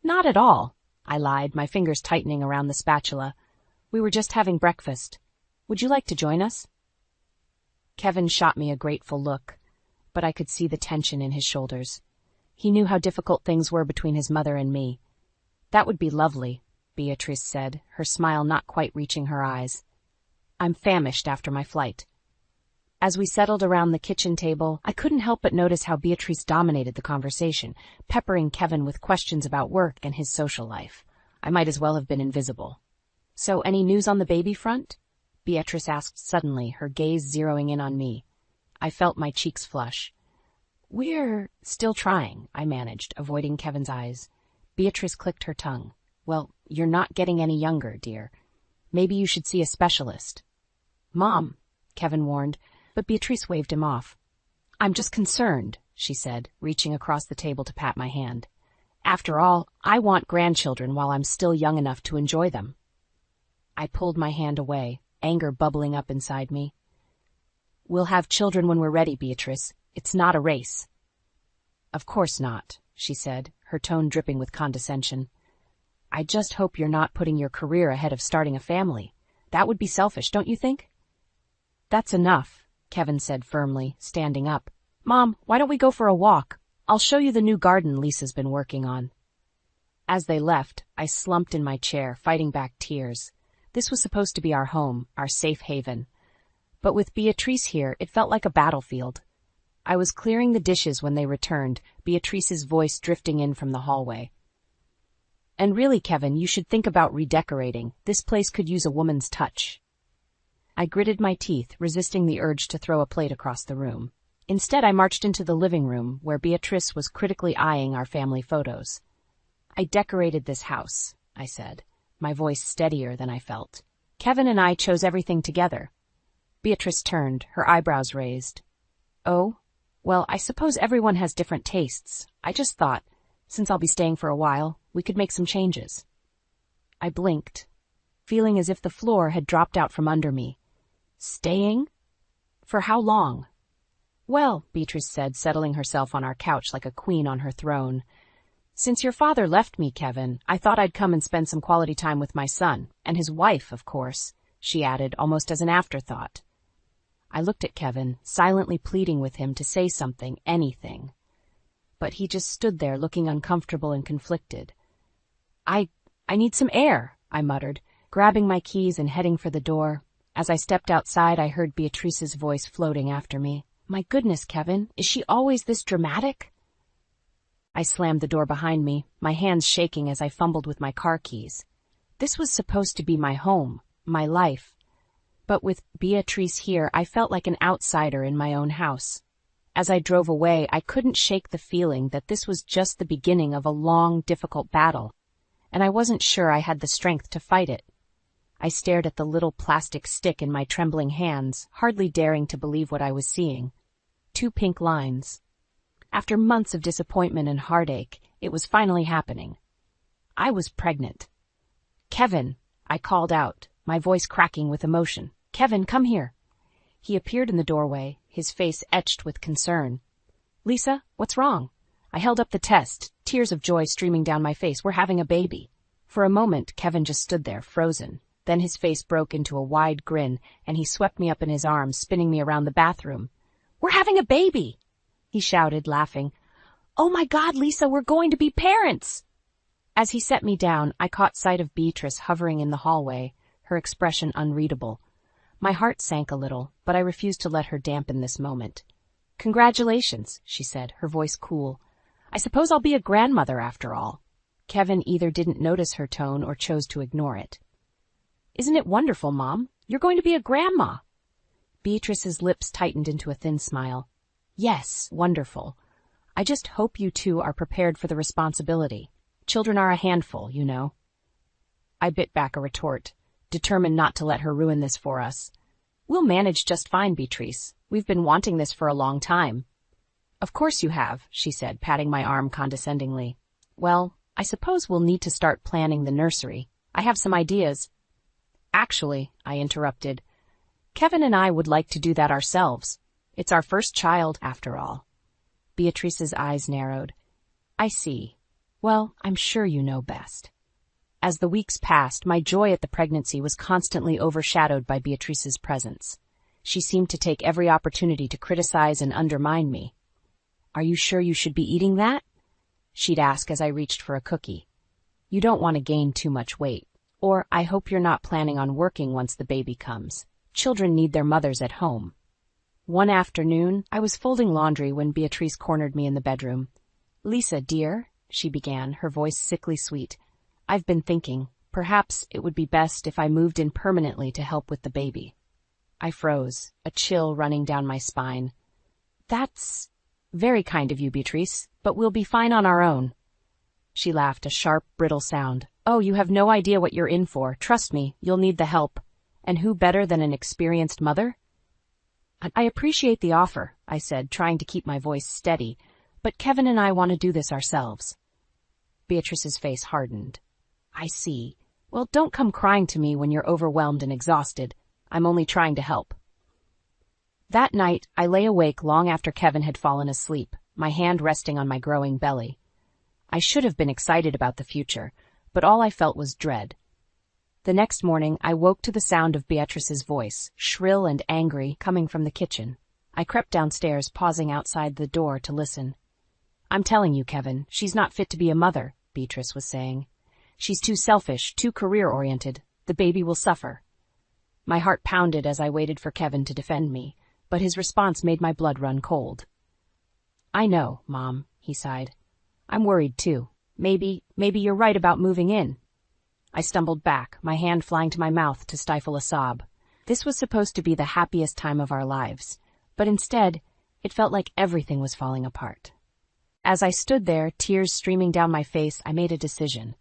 "Not at all," I lied, my fingers tightening around the spatula. "We were just having breakfast. Would you like to join us?" Kevin shot me a grateful look, but I could see the tension in his shoulders. He knew how difficult things were between his mother and me. "That would be lovely," Beatrice said, her smile not quite reaching her eyes. "I'm famished after my flight." As we settled around the kitchen table, I couldn't help but notice how Beatrice dominated the conversation, peppering Kevin with questions about work and his social life. I might as well have been invisible. "So, any news on the baby front?" Beatrice asked suddenly, her gaze zeroing in on me. I felt my cheeks flush. "We're still trying," I managed, avoiding Kevin's eyes. Beatrice clicked her tongue. "Well, you're not getting any younger, dear. Maybe you should see a specialist." "Mom," Kevin warned, but Beatrice waved him off. "I'm just concerned," she said, reaching across the table to pat my hand. "After all, I want grandchildren while I'm still young enough to enjoy them." I pulled my hand away, anger bubbling up inside me. "We'll have children when we're ready, Beatrice. It's not a race." "Of course not," she said, her tone dripping with condescension. "I just hope you're not putting your career ahead of starting a family. That would be selfish, don't you think?" "That's enough," Kevin said firmly, standing up. "Mom, why don't we go for a walk? I'll show you the new garden Lisa's been working on." As they left, I slumped in my chair, fighting back tears. This was supposed to be our home, our safe haven. But with Beatrice here, it felt like a battlefield. I was clearing the dishes when they returned, Beatrice's voice drifting in from the hallway. "And really, Kevin, you should think about redecorating. This place could use a woman's touch." I gritted my teeth, resisting the urge to throw a plate across the room. Instead, I marched into the living room, where Beatrice was critically eyeing our family photos. "I decorated this house," I said, my voice steadier than I felt. "Kevin and I chose everything together." Beatrice turned, her eyebrows raised. "Oh? Well, I suppose everyone has different tastes. I just thought, since I'll be staying for a while, we could make some changes." I blinked, feeling as if the floor had dropped out from under me. "Staying? For how long?" "Well," Beatrice said, settling herself on our couch like a queen on her throne, "since your father left me, Kevin, I thought I'd come and spend some quality time with my son, and his wife, of course," she added, almost as an afterthought. I looked at Kevin, silently pleading with him to say something, anything. But he just stood there looking uncomfortable and conflicted. I need some air," I muttered, grabbing my keys and heading for the door. As I stepped outside, I heard Beatrice's voice floating after me. "My goodness, Kevin, is she always this dramatic?" I slammed the door behind me, my hands shaking as I fumbled with my car keys. This was supposed to be my home, my life. But with Beatrice here, I felt like an outsider in my own house. As I drove away, I couldn't shake the feeling that this was just the beginning of a long, difficult battle, and I wasn't sure I had the strength to fight it. I stared at the little plastic stick in my trembling hands, hardly daring to believe what I was seeing. 2 pink lines. After months of disappointment and heartache, it was finally happening. I was pregnant. "Kevin," I called out, my voice cracking with emotion. "Kevin, come here." He appeared in the doorway, his face etched with concern. "Lisa, what's wrong?" I held up the test, tears of joy streaming down my face. "We're having a baby." For a moment, Kevin just stood there, frozen. Then his face broke into a wide grin, and he swept me up in his arms, spinning me around the bathroom. "We're having a baby!" he shouted, laughing. "Oh my God, Lisa, we're going to be parents!" As he set me down, I caught sight of Beatrice hovering in the hallway, her expression unreadable. My heart sank a little, but I refused to let her dampen this moment. "Congratulations," she said, her voice cool. "I suppose I'll be a grandmother after all." Kevin either didn't notice her tone or chose to ignore it. "Isn't it wonderful, Mom? You're going to be a grandma." Beatrice's lips tightened into a thin smile. "Yes, wonderful. I just hope you two are prepared for the responsibility. Children are a handful, you know." I bit back a retort, determined not to let her ruin this for us. "We'll manage just fine, Beatrice. We've been wanting this for a long time." "Of course you have," she said, patting my arm condescendingly. "Well, I suppose we'll need to start planning the nursery. I have some ideas." "Actually," I interrupted, "Kevin and I would like to do that ourselves. It's our first child, after all." Beatrice's eyes narrowed. "I see. Well, I'm sure you know best." As the weeks passed, my joy at the pregnancy was constantly overshadowed by Beatrice's presence. She seemed to take every opportunity to criticize and undermine me. "Are you sure you should be eating that?" she'd ask as I reached for a cookie. "You don't want to gain too much weight. Or, I hope you're not planning on working once the baby comes. Children need their mothers at home." One afternoon, I was folding laundry when Beatrice cornered me in the bedroom. "Lisa, dear," she began, her voice sickly sweet, "I've been thinking, perhaps it would be best if I moved in permanently to help with the baby." I froze, a chill running down my spine. "That's very kind of you, Beatrice, but we'll be fine on our own." She laughed, a sharp, brittle sound. "Oh, you have no idea what you're in for. Trust me, you'll need the help. And who better than an experienced mother?" "I appreciate the offer," I said, trying to keep my voice steady, "but Kevin and I want to do this ourselves." Beatrice's face hardened. "I see. Well, don't come crying to me when you're overwhelmed and exhausted. I'm only trying to help." That night, I lay awake long after Kevin had fallen asleep, my hand resting on my growing belly. I should have been excited about the future, but all I felt was dread. The next morning, I woke to the sound of Beatrice's voice, shrill and angry, coming from the kitchen. I crept downstairs, pausing outside the door to listen. "I'm telling you, Kevin, she's not fit to be a mother," Beatrice was saying. "She's too selfish, too career-oriented. The baby will suffer." My heart pounded as I waited for Kevin to defend me, but his response made my blood run cold. "I know, Mom," he sighed. "I'm worried, too. Maybe you're right about moving in." I stumbled back, my hand flying to my mouth to stifle a sob. This was supposed to be the happiest time of our lives, but instead, it felt like everything was falling apart. As I stood there, tears streaming down my face, I made a decision.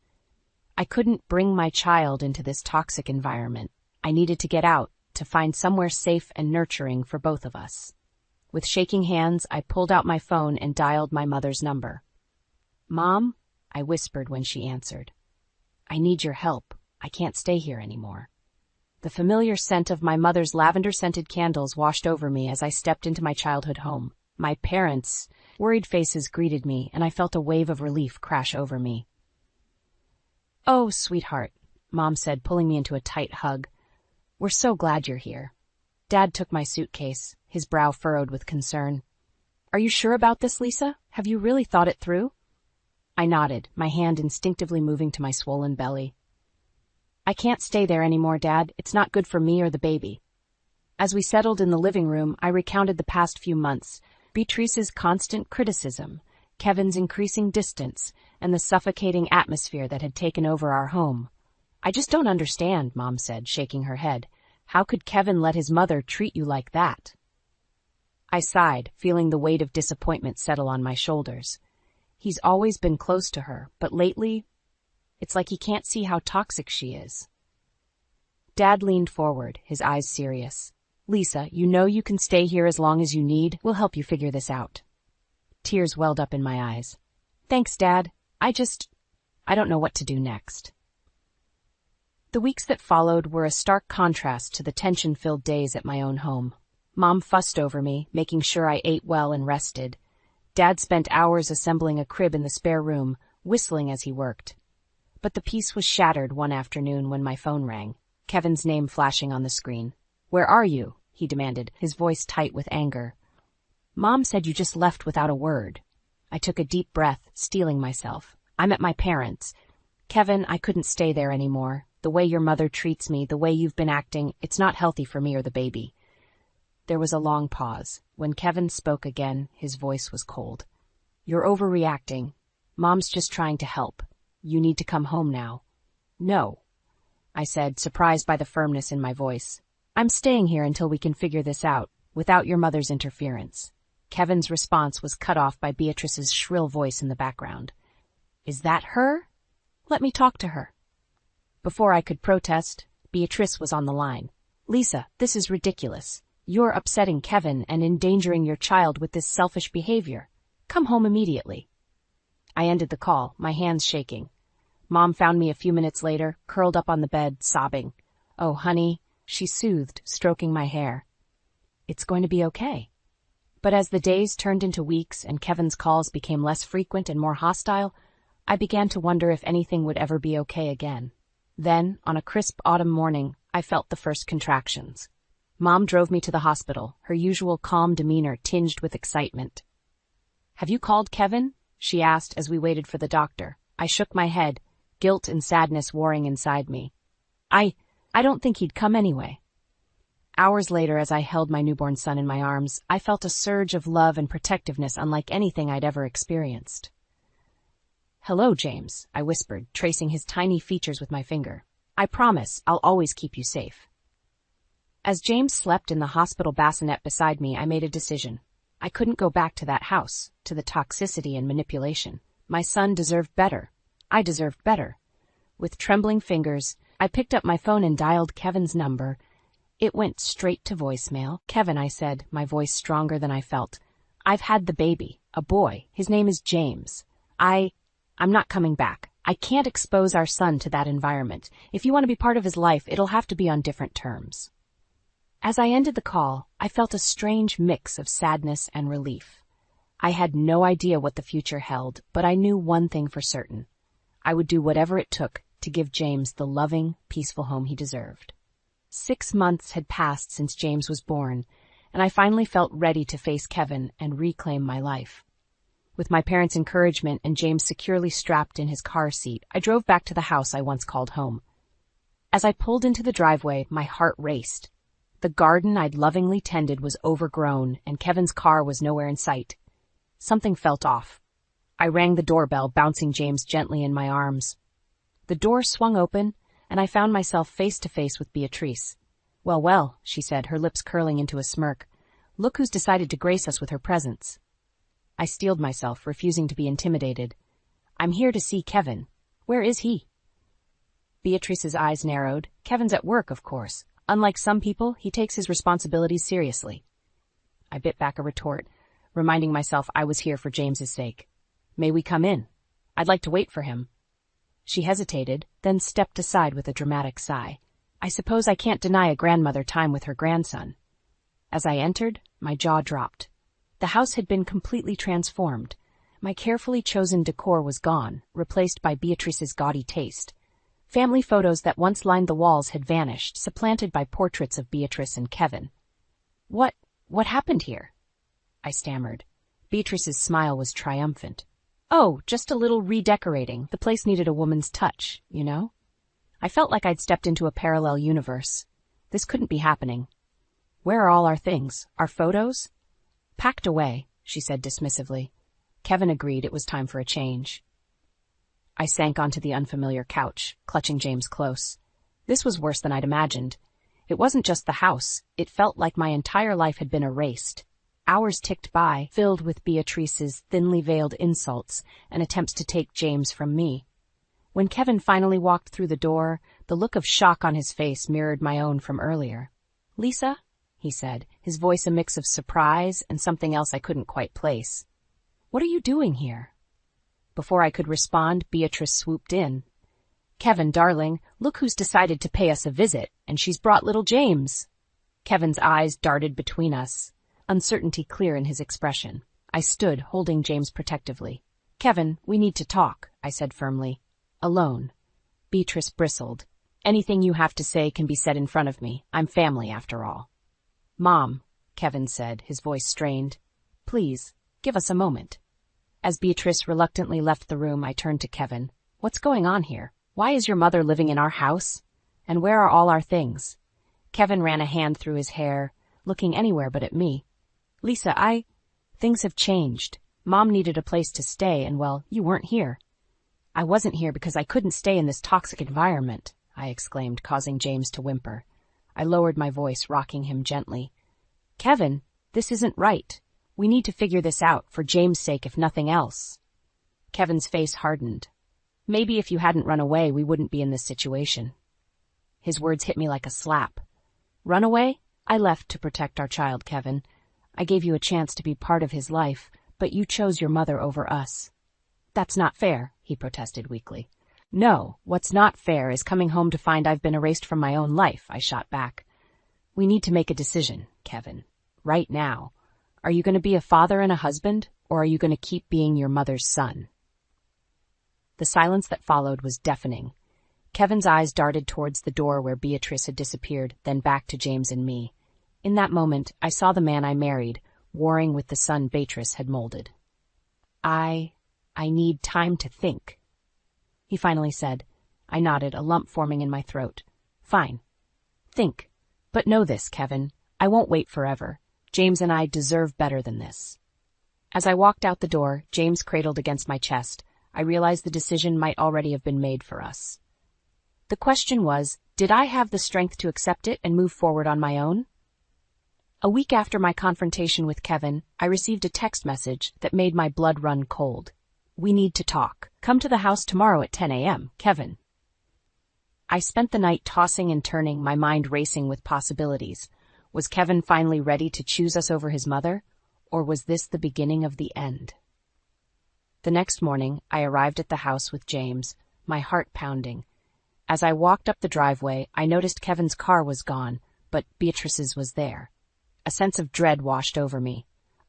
I couldn't bring my child into this toxic environment. I needed to get out, to find somewhere safe and nurturing for both of us. With shaking hands, I pulled out my phone and dialed my mother's number. "Mom," I whispered when she answered. "I need your help. I can't stay here anymore." The familiar scent of my mother's lavender-scented candles washed over me as I stepped into my childhood home. My parents' worried faces greeted me, and I felt a wave of relief crash over me. "Oh, sweetheart," Mom said, pulling me into a tight hug. "We're so glad you're here." Dad took my suitcase, his brow furrowed with concern. "Are you sure about this, Lisa? Have you really thought it through?" I nodded, my hand instinctively moving to my swollen belly. "I can't stay there anymore, Dad. It's not good for me or the baby." As we settled in the living room, I recounted the past few months, Beatrice's constant criticism, Kevin's increasing distance, and the suffocating atmosphere that had taken over our home. "I just don't understand," Mom said, shaking her head. "How could Kevin let his mother treat you like that?" I sighed, feeling the weight of disappointment settle on my shoulders. He's always been close to her, but lately, it's like he can't see how toxic she is. Dad leaned forward, his eyes serious. "Lisa, you know you can stay here as long as you need. We'll help you figure this out." Tears welled up in my eyes. "Thanks, Dad. I don't know what to do next." The weeks that followed were a stark contrast to the tension-filled days at my own home. Mom fussed over me, making sure I ate well and rested. Dad spent hours assembling a crib in the spare room, whistling as he worked. But the peace was shattered one afternoon when my phone rang, Kevin's name flashing on the screen. "Where are you?" he demanded, his voice tight with anger. "Mom said you just left without a word." I took a deep breath, steeling myself. "I'm at my parents'. Kevin, I couldn't stay there anymore. The way your mother treats me, the way you've been acting, it's not healthy for me or the baby." There was a long pause. When Kevin spoke again, his voice was cold. "You're overreacting. Mom's just trying to help. You need to come home now." "No," I said, surprised by the firmness in my voice. "I'm staying here until we can figure this out, without your mother's interference." Kevin's response was cut off by Beatrice's shrill voice in the background. "Is that her? Let me talk to her." Before I could protest, Beatrice was on the line. "Lisa, this is ridiculous. You're upsetting Kevin and endangering your child with this selfish behavior. Come home immediately." I ended the call, my hands shaking. Mom found me a few minutes later, curled up on the bed, sobbing. "Oh, honey," she soothed, stroking my hair. "It's going to be okay." But as the days turned into weeks and Kevin's calls became less frequent and more hostile, I began to wonder if anything would ever be okay again. Then, on a crisp autumn morning, I felt the first contractions. Mom drove me to the hospital, her usual calm demeanor tinged with excitement. "Have you called Kevin?" she asked as we waited for the doctor. I shook my head, guilt and sadness warring inside me. I don't think he'd come anyway." Hours later, as I held my newborn son in my arms, I felt a surge of love and protectiveness unlike anything I'd ever experienced. "Hello, James," I whispered, tracing his tiny features with my finger. "I promise I'll always keep you safe." As James slept in the hospital bassinet beside me, I made a decision. I couldn't go back to that house, to the toxicity and manipulation. My son deserved better. I deserved better. With trembling fingers, I picked up my phone and dialed Kevin's number. It went straight to voicemail. "Kevin," I said, my voice stronger than I felt. "I've had the baby, a boy. His name is James. I'm not coming back. I can't expose our son to that environment. If you want to be part of his life, it'll have to be on different terms." As I ended the call, I felt a strange mix of sadness and relief. I had no idea what the future held, but I knew one thing for certain. I would do whatever it took to give James the loving, peaceful home he deserved. 6 months had passed since James was born, and I finally felt ready to face Kevin and reclaim my life. With my parents' encouragement and James securely strapped in his car seat, I drove back to the house I once called home. As I pulled into the driveway, my heart raced. The garden I'd lovingly tended was overgrown, and Kevin's car was nowhere in sight. Something felt off. I rang the doorbell, bouncing James gently in my arms. The door swung open, and I found myself face to face with Beatrice. "Well, well," she said, her lips curling into a smirk. "Look who's decided to grace us with her presence." I steeled myself, refusing to be intimidated. "I'm here to see Kevin. Where is he?" Beatrice's eyes narrowed. "Kevin's at work, of course. Unlike some people, he takes his responsibilities seriously." I bit back a retort, reminding myself I was here for James's sake. "May we come in? I'd like to wait for him." She hesitated, then stepped aside with a dramatic sigh. "I suppose I can't deny a grandmother time with her grandson." As I entered, my jaw dropped. The house had been completely transformed. My carefully chosen decor was gone, replaced by Beatrice's gaudy taste. Family photos that once lined the walls had vanished, supplanted by portraits of Beatrice and Kevin. What happened here?" I stammered. Beatrice's smile was triumphant. "Oh, just a little redecorating. The place needed a woman's touch, you know?" I felt like I'd stepped into a parallel universe. This couldn't be happening. "Where are all our things? Our photos?" "Packed away," she said dismissively. Kevin agreed it was time for a change. I sank onto the unfamiliar couch, clutching James close. This was worse than I'd imagined. It wasn't just the house. It felt like my entire life had been erased. Hours ticked by, filled with Beatrice's thinly veiled insults and attempts to take James from me. When Kevin finally walked through the door, the look of shock on his face mirrored my own from earlier. "Lisa?" he said, his voice a mix of surprise and something else I couldn't quite place. "What are you doing here?" Before I could respond, Beatrice swooped in. "Kevin, darling, look who's decided to pay us a visit, and she's brought little James." Kevin's eyes darted between us, uncertainty clear in his expression. I stood, holding James protectively. "Kevin, we need to talk," I said firmly. "Alone." Beatrice bristled. "Anything you have to say can be said in front of me. I'm family, after all." "Mom," Kevin said, his voice strained. "Please, give us a moment." As Beatrice reluctantly left the room, I turned to Kevin. "What's going on here? Why is your mother living in our house? And where are all our things?" Kevin ran a hand through his hair, looking anywhere but at me. "Lisa, Things have changed. Mom needed a place to stay, and well, you weren't here." "I wasn't here because I couldn't stay in this toxic environment," I exclaimed, causing James to whimper. I lowered my voice, rocking him gently. "Kevin, this isn't right. We need to figure this out, for James' sake if nothing else." Kevin's face hardened. "Maybe if you hadn't run away, we wouldn't be in this situation." His words hit me like a slap. "Run away? I left to protect our child, Kevin. I gave you a chance to be part of his life, but you chose your mother over us." "That's not fair," he protested weakly. "No, what's not fair is coming home to find I've been erased from my own life," I shot back. "We need to make a decision, Kevin. Right now. Are you going to be a father and a husband, or are you going to keep being your mother's son?" The silence that followed was deafening. Kevin's eyes darted towards the door where Beatrice had disappeared, then back to James and me. In that moment, I saw the man I married, warring with the son Beatrice had molded. I need time to think," he finally said. I nodded, a lump forming in my throat. "Fine. Think. But know this, Kevin. I won't wait forever. James and I deserve better than this." As I walked out the door, James cradled against my chest, I realized the decision might already have been made for us. The question was, did I have the strength to accept it and move forward on my own? A week after my confrontation with Kevin, I received a text message that made my blood run cold. "We need to talk. Come to the house tomorrow at 10 a.m., Kevin." I spent the night tossing and turning, my mind racing with possibilities. Was Kevin finally ready to choose us over his mother, or was this the beginning of the end? The next morning, I arrived at the house with James, my heart pounding. As I walked up the driveway, I noticed Kevin's car was gone, but Beatrice's was there. A sense of dread washed over me.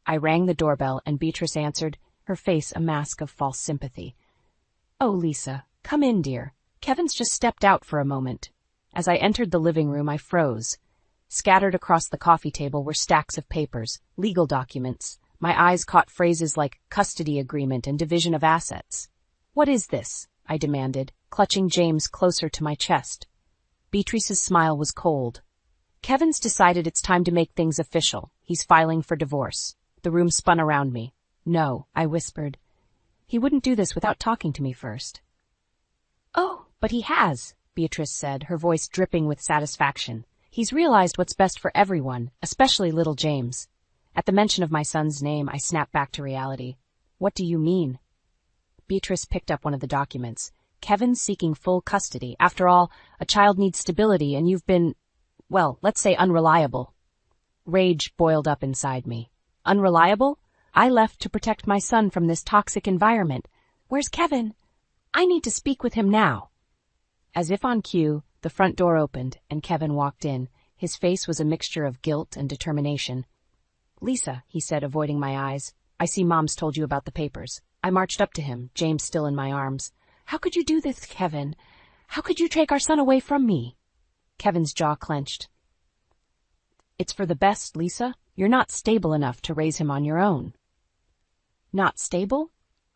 I rang the doorbell, and Beatrice answered, her face a mask of false sympathy. "Oh, Lisa, come in, dear. Kevin's just stepped out for a moment." As I entered the living room, I froze. Scattered across the coffee table were stacks of papers, legal documents. My eyes caught phrases like custody agreement and division of assets. "What is this?" I demanded, clutching James closer to my chest. Beatrice's smile was cold. "Kevin's decided it's time to make things official. He's filing for divorce." The room spun around me. "No," I whispered. "He wouldn't do this without talking to me first." "Oh, but he has," Beatrice said, her voice dripping with satisfaction. "He's realized what's best for everyone, especially little James." At the mention of my son's name, I snapped back to reality. "What do you mean?" Beatrice picked up one of the documents. "Kevin's seeking full custody. After all, a child needs stability, and you've been, well, let's say unreliable." Rage boiled up inside me. "Unreliable? I left to protect my son from this toxic environment. Where's Kevin? I need to speak with him now." As if on cue, the front door opened, and Kevin walked in. His face was a mixture of guilt and determination. "Lisa," he said, avoiding my eyes, "I see Mom's told you about the papers." I marched up to him, James still in my arms. "How could you do this, Kevin? How could you take our son away from me?" Kevin's jaw clenched. "It's for the best, Lisa. You're not stable enough to raise him on your own." "Not stable?"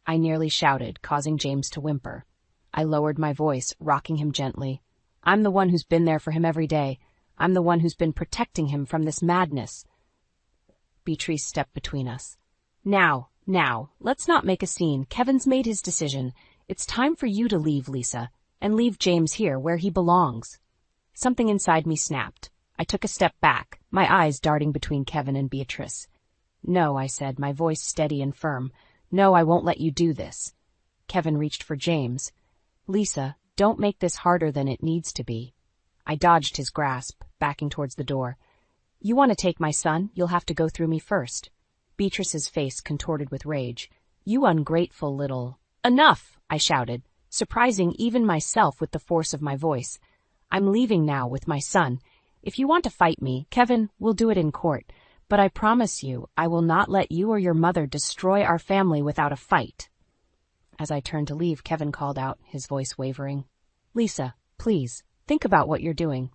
I nearly shouted, causing James to whimper. I lowered my voice, rocking him gently. "I'm the one who's been there for him every day. I'm the one who's been protecting him from this madness." Beatrice stepped between us. Now, let's not make a scene. Kevin's made his decision. It's time for you to leave, Lisa, and leave James here where he belongs." Something inside me snapped. I took a step back, my eyes darting between Kevin and Beatrice. "No," I said, my voice steady and firm. "No, I won't let you do this." Kevin reached for James. "Lisa, don't make this harder than it needs to be." I dodged his grasp, backing towards the door. "You want to take my son? You'll have to go through me first." Beatrice's face contorted with rage. "You ungrateful little—" "Enough!" I shouted, surprising even myself with the force of my voice. "I'm leaving now with my son. If you want to fight me, Kevin, we'll do it in court. But I promise you, I will not let you or your mother destroy our family without a fight. As I turned to leave, Kevin called out, his voice wavering. Lisa, please, think about what you're doing.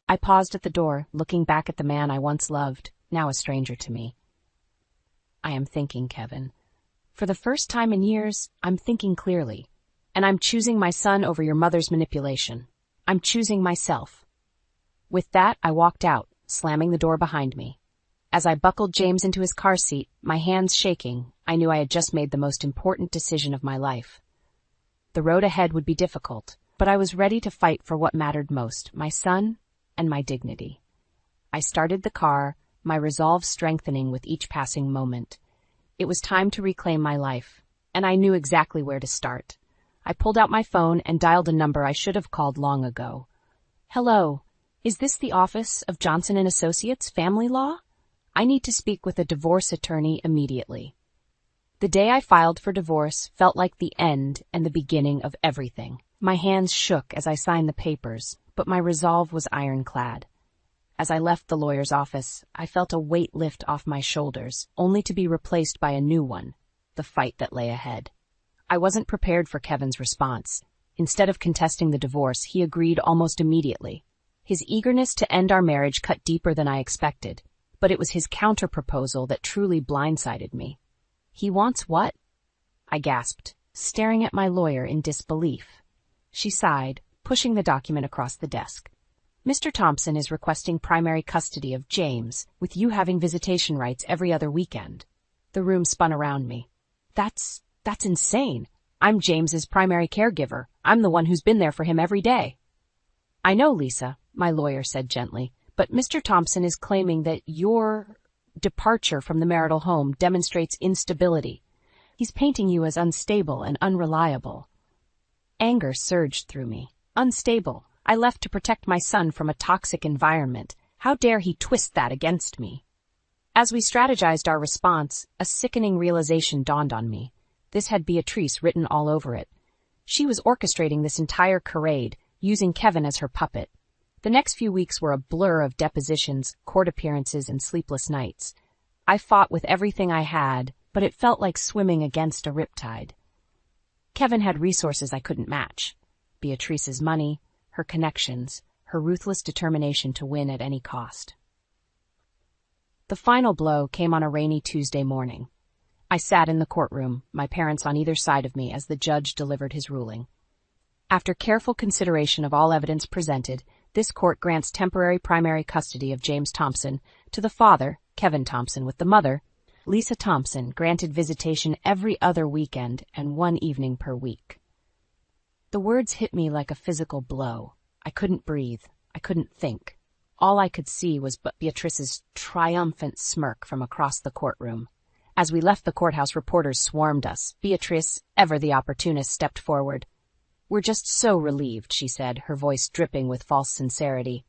I paused at the door, looking back at the man I once loved, now a stranger to me. I am thinking, Kevin. For the first time in years, I'm thinking clearly. And I'm choosing my son over your mother's manipulation. I'm choosing myself. With that, I walked out, slamming the door behind me. As I buckled James into his car seat, my hands shaking, I knew I had just made the most important decision of my life. The road ahead would be difficult, but I was ready to fight for what mattered most, my son and my dignity. I started the car, my resolve strengthening with each passing moment. It was time to reclaim my life, and I knew exactly where to start. I pulled out my phone and dialed a number I should have called long ago. Hello, is this the office of Johnson & Associates Family Law? I need to speak with a divorce attorney immediately. The day I filed for divorce felt like the end and the beginning of everything. My hands shook as I signed the papers, but my resolve was ironclad. As I left the lawyer's office, I felt a weight lift off my shoulders, only to be replaced by a new one, the fight that lay ahead. I wasn't prepared for Kevin's response. Instead of contesting the divorce, he agreed almost immediately. His eagerness to end our marriage cut deeper than I expected, but it was his counter-proposal that truly blindsided me. He wants what? I gasped, staring at my lawyer in disbelief. She sighed, pushing the document across the desk. Mr. Thompson is requesting primary custody of James, with you having visitation rights every other weekend. The room spun around me. That's insane. I'm James's primary caregiver. I'm the one who's been there for him every day. I know, Lisa, my lawyer said gently, but Mr. Thompson is claiming that your departure from the marital home demonstrates instability. He's painting you as unstable and unreliable. Anger surged through me. Unstable. I left to protect my son from a toxic environment. How dare he twist that against me? As we strategized our response, a sickening realization dawned on me. This had Beatrice written all over it. She was orchestrating this entire charade, using Kevin as her puppet. The next few weeks were a blur of depositions, court appearances, and sleepless nights. I fought with everything I had, but it felt like swimming against a riptide. Kevin had resources I couldn't match. Beatrice's money, her connections, her ruthless determination to win at any cost. The final blow came on a rainy Tuesday morning. I sat in the courtroom, my parents on either side of me as the judge delivered his ruling. After careful consideration of all evidence presented, this court grants temporary primary custody of James Thompson to the father, Kevin Thompson, with the mother, Lisa Thompson, granted visitation every other weekend and one evening per week. The words hit me like a physical blow. I couldn't breathe. I couldn't think. All I could see was but Beatrice's triumphant smirk from across the courtroom. As we left the courthouse, reporters swarmed us. Beatrice, ever the opportunist, stepped forward. "We're just so relieved," she said, her voice dripping with false sincerity.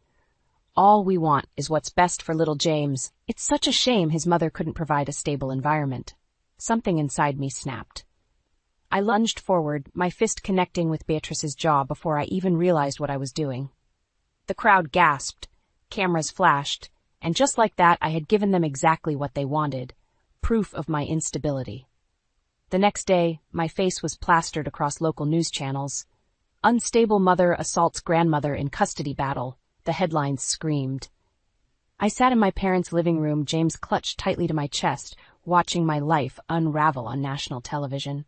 "All we want is what's best for little James. It's such a shame his mother couldn't provide a stable environment." Something inside me snapped. I lunged forward, my fist connecting with Beatrice's jaw before I even realized what I was doing. The crowd gasped, cameras flashed, and just like that I had given them exactly what they wanted, proof of my instability. The next day, my face was plastered across local news channels. "Unstable mother assaults grandmother in custody battle," the headlines screamed. I sat in my parents' living room, James clutched tightly to my chest, watching my life unravel on national television.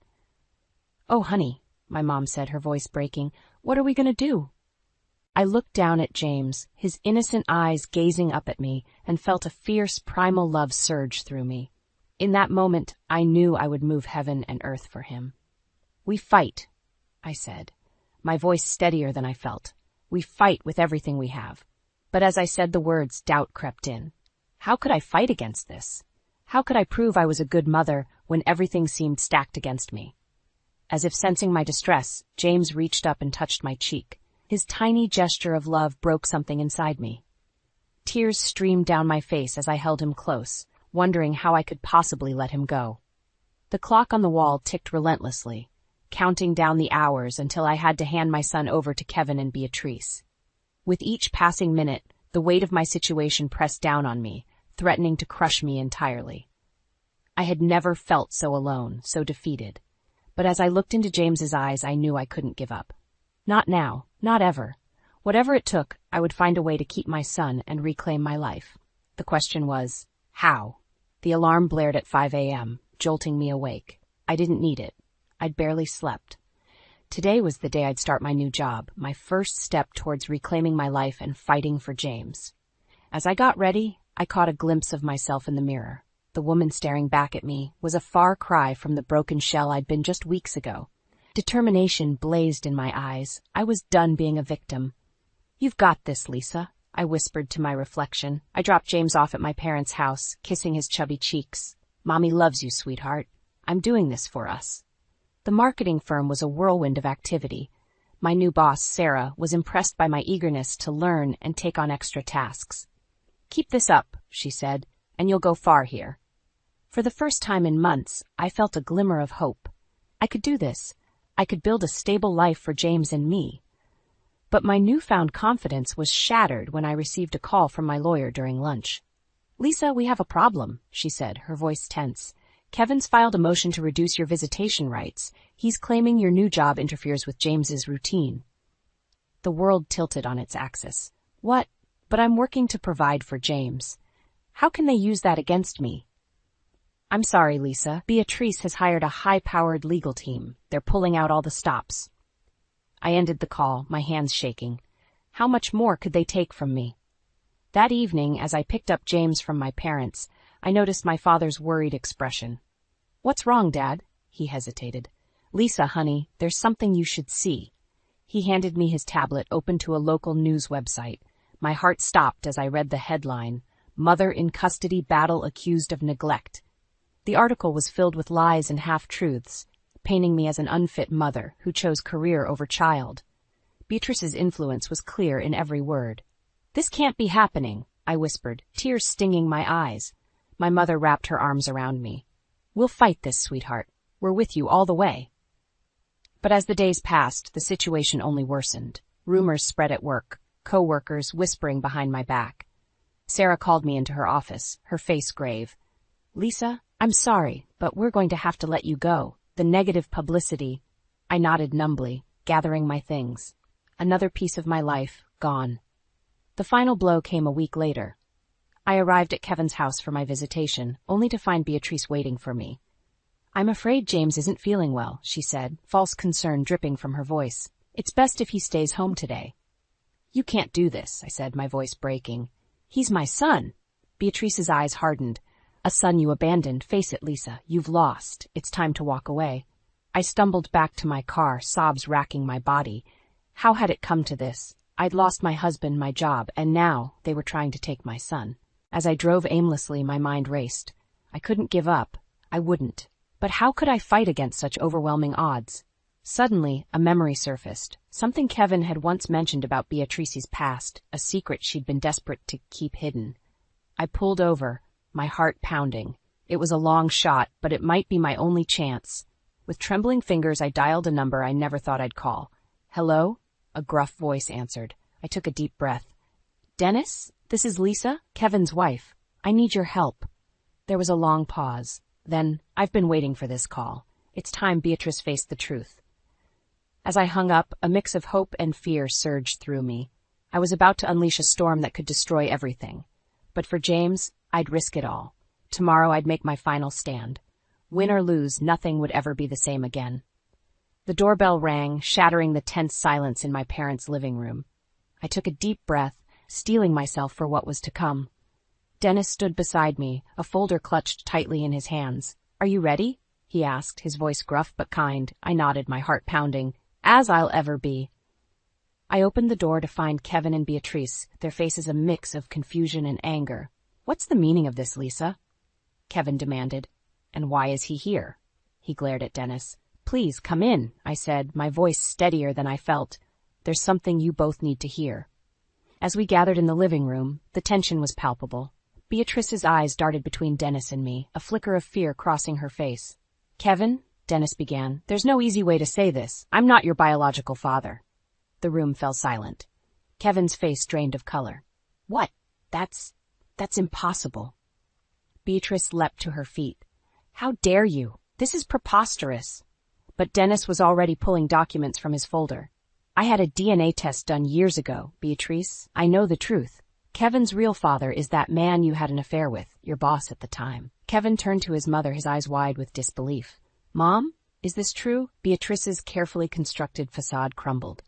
"Oh, honey," my mom said, her voice breaking, "what are we going to do?" I looked down at James, his innocent eyes gazing up at me, and felt a fierce primal love surge through me. In that moment, I knew I would move heaven and earth for him. "We fight," I said, my voice steadier than I felt. "We fight with everything we have." But as I said the words, doubt crept in. How could I fight against this? How could I prove I was a good mother when everything seemed stacked against me? As if sensing my distress, James reached up and touched my cheek. His tiny gesture of love broke something inside me. Tears streamed down my face as I held him close, wondering how I could possibly let him go. The clock on the wall ticked relentlessly, counting down the hours until I had to hand my son over to Kevin and Beatrice. With each passing minute, The weight of my situation pressed down on me, threatening to crush me entirely. I had never felt so alone, so defeated. But as I looked into James's eyes, I knew I couldn't give up. Not now, not ever. Whatever it took, I would find a way to keep my son and reclaim my life. The question was, how? The alarm blared at 5 a.m., jolting me awake. I didn't need it. I'd barely slept. Today was the day I'd start my new job, my first step towards reclaiming my life and fighting for James. As I got ready, I caught a glimpse of myself in the mirror. The woman staring back at me was a far cry from the broken shell I'd been just weeks ago. Determination blazed in my eyes. I was done being a victim. "You've got this, Lisa," I whispered to my reflection. I dropped James off at my parents' house, kissing his chubby cheeks. "Mommy loves you, sweetheart. I'm doing this for us." The marketing firm was a whirlwind of activity. My new boss, Sarah, was impressed by my eagerness to learn and take on extra tasks. "Keep this up," she said, "and you'll go far here." For the first time in months, I felt a glimmer of hope. I could do this. I could build a stable life for James and me. But my newfound confidence was shattered when I received a call from my lawyer during lunch. "Lisa, we have a problem," she said, her voice tense. "Kevin's filed a motion to reduce your visitation rights. He's claiming your new job interferes with James's routine." The world tilted on its axis. What? But I'm working to provide for James. How can they use that against me? "I'm sorry, Lisa. Beatrice has hired a high-powered legal team. They're pulling out all the stops." I ended the call, my hands shaking. How much more could they take from me? That evening, as I picked up James from my parents, I noticed my father's worried expression. "What's wrong, Dad?" He hesitated. "Lisa, honey, there's something you should see." He handed me his tablet, open to a local news website. My heart stopped as I read the headline, "Mother in Custody Battle Accused of Neglect." The article was filled with lies and half-truths, painting me as an unfit mother who chose career over child. Beatrice's influence was clear in every word. "This can't be happening," I whispered, tears stinging my eyes. My mother wrapped her arms around me. "We'll fight this, sweetheart. We're with you all the way." But as the days passed, the situation only worsened. Rumors spread at work, co-workers whispering behind my back. Sarah called me into her office, her face grave. "Lisa, I'm sorry, but we're going to have to let you go. The negative publicity." I nodded numbly, gathering my things. Another piece of my life, gone. The final blow came a week later. I arrived at Kevin's house for my visitation, only to find Beatrice waiting for me. "I'm afraid James isn't feeling well," she said, false concern dripping from her voice. "It's best if he stays home today." "You can't do this," I said, my voice breaking. "He's my son." Beatrice's eyes hardened. "A son you abandoned. Face it, Lisa, you've lost. It's time to walk away." I stumbled back to my car, sobs racking my body. How had it come to this? I'd lost my husband, my job, and now they were trying to take my son. As I drove aimlessly, my mind raced. I couldn't give up. I wouldn't. But how could I fight against such overwhelming odds? Suddenly, a memory surfaced. Something Kevin had once mentioned about Beatrice's past, a secret she'd been desperate to keep hidden. I pulled over, my heart pounding. It was a long shot, but it might be my only chance. With trembling fingers, I dialed a number I never thought I'd call. "Hello?" A gruff voice answered. I took a deep breath. "Dennis? This is Lisa, Kevin's wife. I need your help." There was a long pause. Then, "I've been waiting for this call. It's time Beatrice faced the truth." As I hung up, a mix of hope and fear surged through me. I was about to unleash a storm that could destroy everything. But for James, I'd risk it all. Tomorrow I'd make my final stand. Win or lose, nothing would ever be the same again. The doorbell rang, shattering the tense silence in my parents' living room. I took a deep breath, steeling myself for what was to come. Dennis stood beside me, a folder clutched tightly in his hands. "Are you ready?" he asked, his voice gruff but kind. I nodded, my heart pounding. "As I'll ever be." I opened the door to find Kevin and Beatrice, their faces a mix of confusion and anger. "What's the meaning of this, Lisa?" Kevin demanded. "And why is he here?" He glared at Dennis. "Please, come in," I said, my voice steadier than I felt. "There's something you both need to hear." As we gathered in the living room, the tension was palpable. Beatrice's eyes darted between Dennis and me, a flicker of fear crossing her face. "Kevin," Dennis began, "there's no easy way to say this. I'm not your biological father." The room fell silent. Kevin's face drained of color. What? That's impossible. Beatrice leapt to her feet. How dare you? This is preposterous. But Dennis was already pulling documents from his folder. I had a DNA test done years ago, Beatrice. I know the truth. Kevin's real father is that man you had an affair with, your boss at the time. Kevin turned to his mother, his eyes wide with disbelief. Mom, is this true? Beatrice's carefully constructed facade crumbled.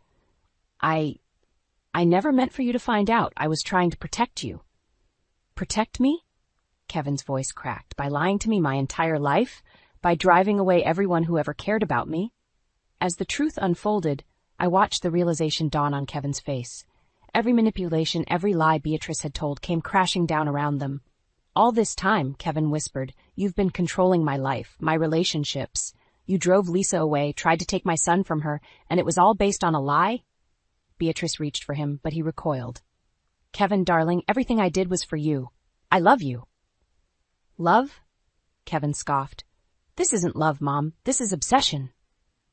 I never meant for you to find out. I was trying to protect you. Protect me? Kevin's voice cracked. By lying to me my entire life? By driving away everyone who ever cared about me? As the truth unfolded, I watched the realization dawn on Kevin's face. Every manipulation, every lie Beatrice had told came crashing down around them. All this time, Kevin whispered, you've been controlling my life, my relationships. You drove Lisa away, tried to take my son from her, and it was all based on a lie? Beatrice reached for him, but he recoiled. Kevin, darling, everything I did was for you. I love you. Love? Kevin scoffed. This isn't love, Mom. This is obsession.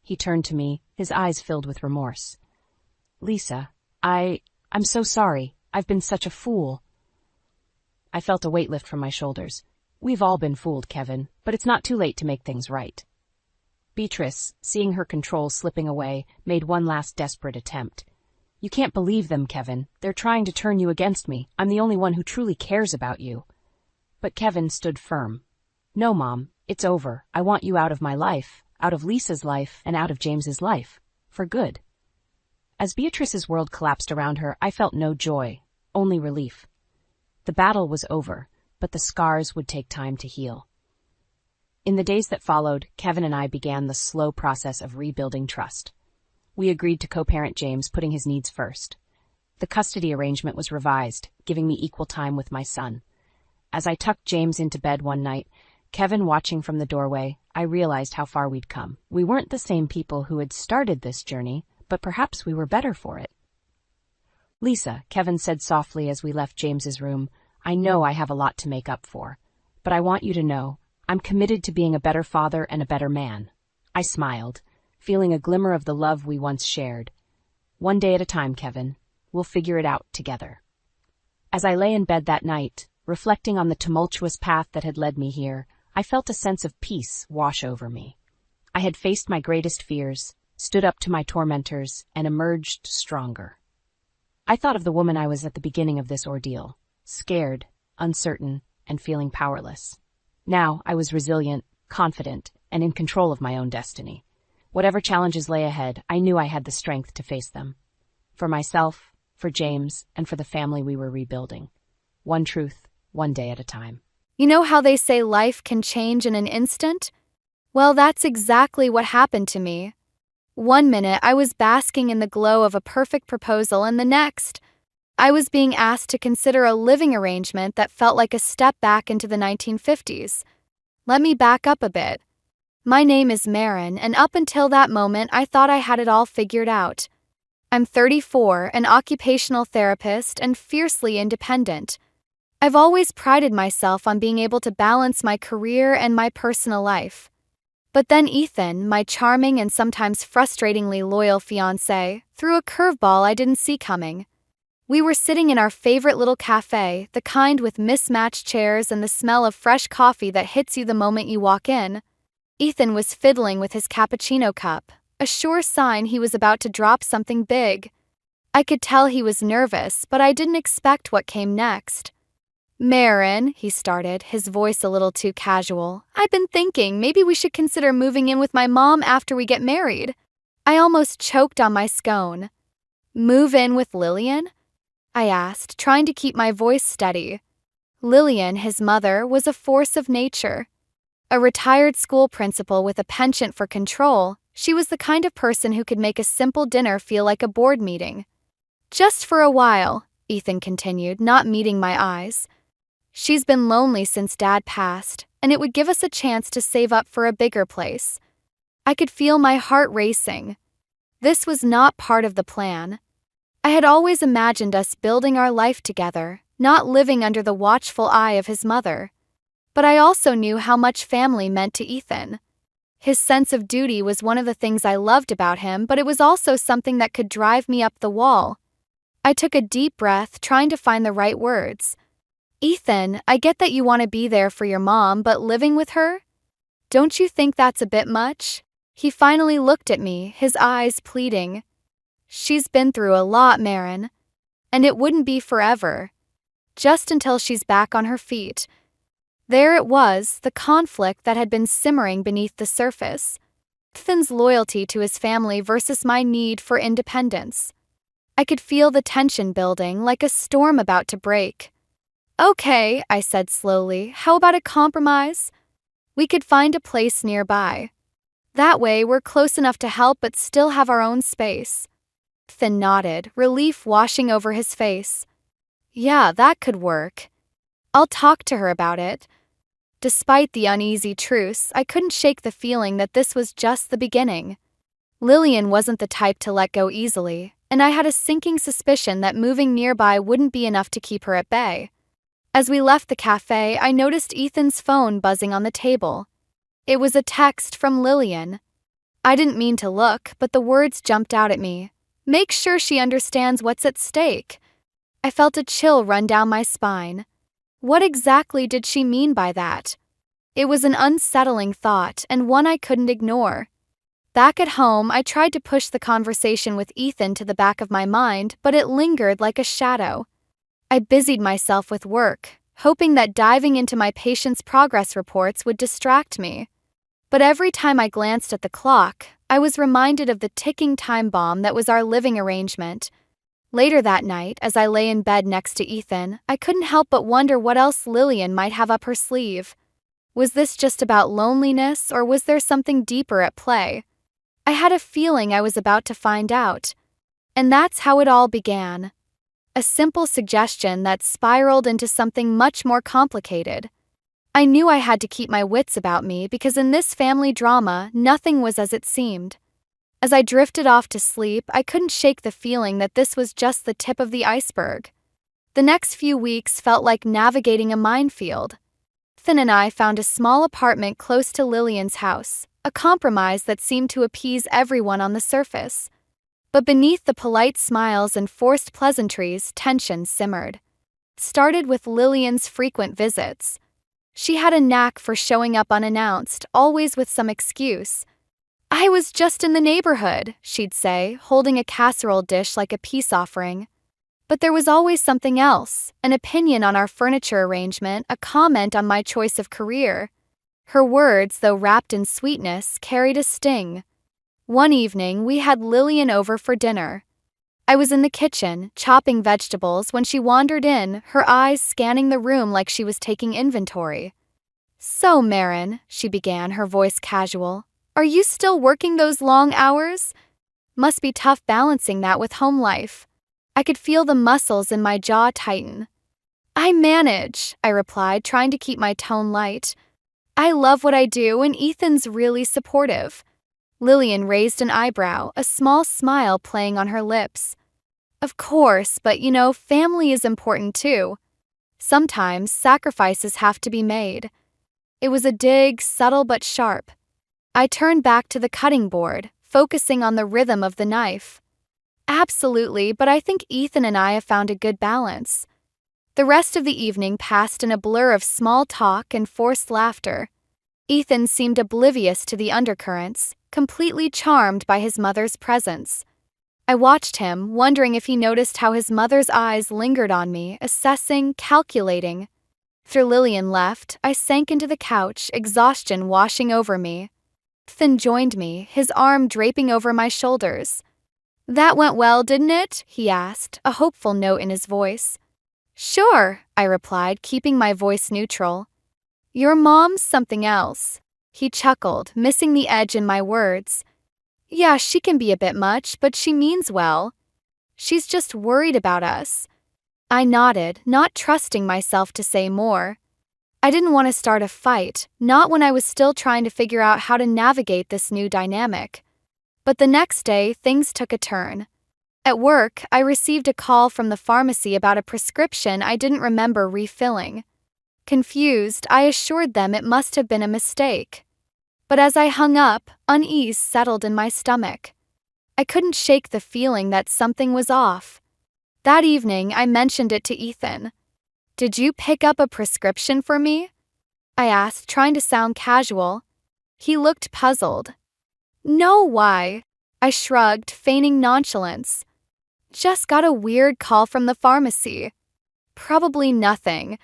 He turned to me, his eyes filled with remorse. Lisa, I'm so sorry. I've been such a fool. I felt a weight lift from my shoulders. We've all been fooled, Kevin, but it's not too late to make things right. Beatrice, seeing her control slipping away, made one last desperate attempt. You can't believe them, Kevin. They're trying to turn you against me. I'm the only one who truly cares about you. But Kevin stood firm. No, Mom, it's over. I want you out of my life, out of Lisa's life, and out of James's life. For good. As Beatrice's world collapsed around her, I felt no joy, only relief. The battle was over, but the scars would take time to heal. In the days that followed, Kevin and I began the slow process of rebuilding trust. We agreed to co-parent James, putting his needs first. The custody arrangement was revised, giving me equal time with my son. As I tucked James into bed one night, Kevin watching from the doorway, I realized how far we'd come. We weren't the same people who had started this journey, but perhaps we were better for it. Lisa, Kevin said softly as we left James's room, I know I have a lot to make up for, but I want you to know, I'm committed to being a better father and a better man. I smiled, feeling a glimmer of the love we once shared. One day at a time, Kevin. We'll figure it out together. As I lay in bed that night, reflecting on the tumultuous path that had led me here, I felt a sense of peace wash over me. I had faced my greatest fears, stood up to my tormentors, and emerged stronger. I thought of the woman I was at the beginning of this ordeal, scared, uncertain, and feeling powerless. Now I was resilient, confident, and in control of my own destiny. Whatever challenges lay ahead, I knew I had the strength to face them. For myself, for James, and for the family we were rebuilding. One truth, one day at a time. You know how they say life can change in an instant? Well, that's exactly what happened to me. One minute, I was basking in the glow of a perfect proposal, and the next, I was being asked to consider a living arrangement that felt like a step back into the 1950s. Let me back up a bit. My name is Marin, and up until that moment, I thought I had it all figured out. I'm 34, an occupational therapist, and fiercely independent. I've always prided myself on being able to balance my career and my personal life. But then Ethan, my charming and sometimes frustratingly loyal fiancé, threw a curveball I didn't see coming. We were sitting in our favorite little cafe, the kind with mismatched chairs and the smell of fresh coffee that hits you the moment you walk in. Ethan was fiddling with his cappuccino cup, a sure sign he was about to drop something big. I could tell he was nervous, but I didn't expect what came next. Marin, he started, his voice a little too casual. I've been thinking maybe we should consider moving in with my mom after we get married. I almost choked on my scone. Move in with Lillian? I asked, trying to keep my voice steady. Lillian, his mother, was a force of nature. A retired school principal with a penchant for control, she was the kind of person who could make a simple dinner feel like a board meeting. Just for a while, Ethan continued, not meeting my eyes. She's been lonely since Dad passed, and it would give us a chance to save up for a bigger place. I could feel my heart racing. This was not part of the plan. I had always imagined us building our life together, not living under the watchful eye of his mother. But I also knew how much family meant to Ethan. His sense of duty was one of the things I loved about him, but it was also something that could drive me up the wall. I took a deep breath, trying to find the right words. Ethan, I get that you want to be there for your mom, but living with her? Don't you think that's a bit much? He finally looked at me, his eyes pleading. She's been through a lot, Marin. And it wouldn't be forever. Just until she's back on her feet. There it was, the conflict that had been simmering beneath the surface. Ethan's loyalty to his family versus my need for independence. I could feel the tension building, like a storm about to break. Okay, I said slowly, how about a compromise? We could find a place nearby. That way, we're close enough to help but still have our own space. Ethan nodded, relief washing over his face. Yeah, that could work. I'll talk to her about it. Despite the uneasy truce, I couldn't shake the feeling that this was just the beginning. Lillian wasn't the type to let go easily, and I had a sinking suspicion that moving nearby wouldn't be enough to keep her at bay. As we left the cafe, I noticed Ethan's phone buzzing on the table. It was a text from Lillian. I didn't mean to look, but the words jumped out at me. Make sure she understands what's at stake. I felt a chill run down my spine. What exactly did she mean by that? It was an unsettling thought, and one I couldn't ignore. Back at home, I tried to push the conversation with Ethan to the back of my mind, but it lingered like a shadow. I busied myself with work, hoping that diving into my patient's progress reports would distract me. But every time I glanced at the clock, I was reminded of the ticking time bomb that was our living arrangement. Later that night, as I lay in bed next to Ethan, I couldn't help but wonder what else Lillian might have up her sleeve. Was this just about loneliness, or was there something deeper at play? I had a feeling I was about to find out. And that's how it all began. A simple suggestion that spiraled into something much more complicated. I knew I had to keep my wits about me because in this family drama, nothing was as it seemed. As I drifted off to sleep, I couldn't shake the feeling that this was just the tip of the iceberg. The next few weeks felt like navigating a minefield. Ethan and I found a small apartment close to Lillian's house, a compromise that seemed to appease everyone on the surface. But beneath the polite smiles and forced pleasantries, tension simmered. It started with Lillian's frequent visits. She had a knack for showing up unannounced, always with some excuse. I was just in the neighborhood, she'd say, holding a casserole dish like a peace offering. But there was always something else, an opinion on our furniture arrangement, a comment on my choice of career. Her words, though wrapped in sweetness, carried a sting. One evening, we had Lillian over for dinner. I was in the kitchen, chopping vegetables, when she wandered in, her eyes scanning the room like she was taking inventory. So, Marin, she began, her voice casual, are you still working those long hours? Must be tough balancing that with home life. I could feel the muscles in my jaw tighten. I manage, I replied, trying to keep my tone light. I love what I do, and Ethan's really supportive. Lillian raised an eyebrow, a small smile playing on her lips. Of course, but family is important too. Sometimes sacrifices have to be made. It was a dig, subtle but sharp. I turned back to the cutting board, focusing on the rhythm of the knife. Absolutely, but I think Ethan and I have found a good balance. The rest of the evening passed in a blur of small talk and forced laughter. Ethan seemed oblivious to the undercurrents, completely charmed by his mother's presence. I watched him, wondering if he noticed how his mother's eyes lingered on me, assessing, calculating. After Lillian left, I sank into the couch, exhaustion washing over me. Ethan joined me, his arm draping over my shoulders. That went well, didn't it? He asked, a hopeful note in his voice. Sure, I replied, keeping my voice neutral. Your mom's something else. He chuckled, missing the edge in my words. Yeah, she can be a bit much, but she means well. She's just worried about us. I nodded, not trusting myself to say more. I didn't want to start a fight, not when I was still trying to figure out how to navigate this new dynamic. But the next day, things took a turn. At work, I received a call from the pharmacy about a prescription I didn't remember refilling. Confused, I assured them it must have been a mistake. But as I hung up, unease settled in my stomach. I couldn't shake the feeling that something was off. That evening, I mentioned it to Ethan. "Did you pick up a prescription for me?" I asked, trying to sound casual. He looked puzzled. "No, why?" I shrugged, feigning nonchalance. "Just got a weird call from the pharmacy. Probably nothing."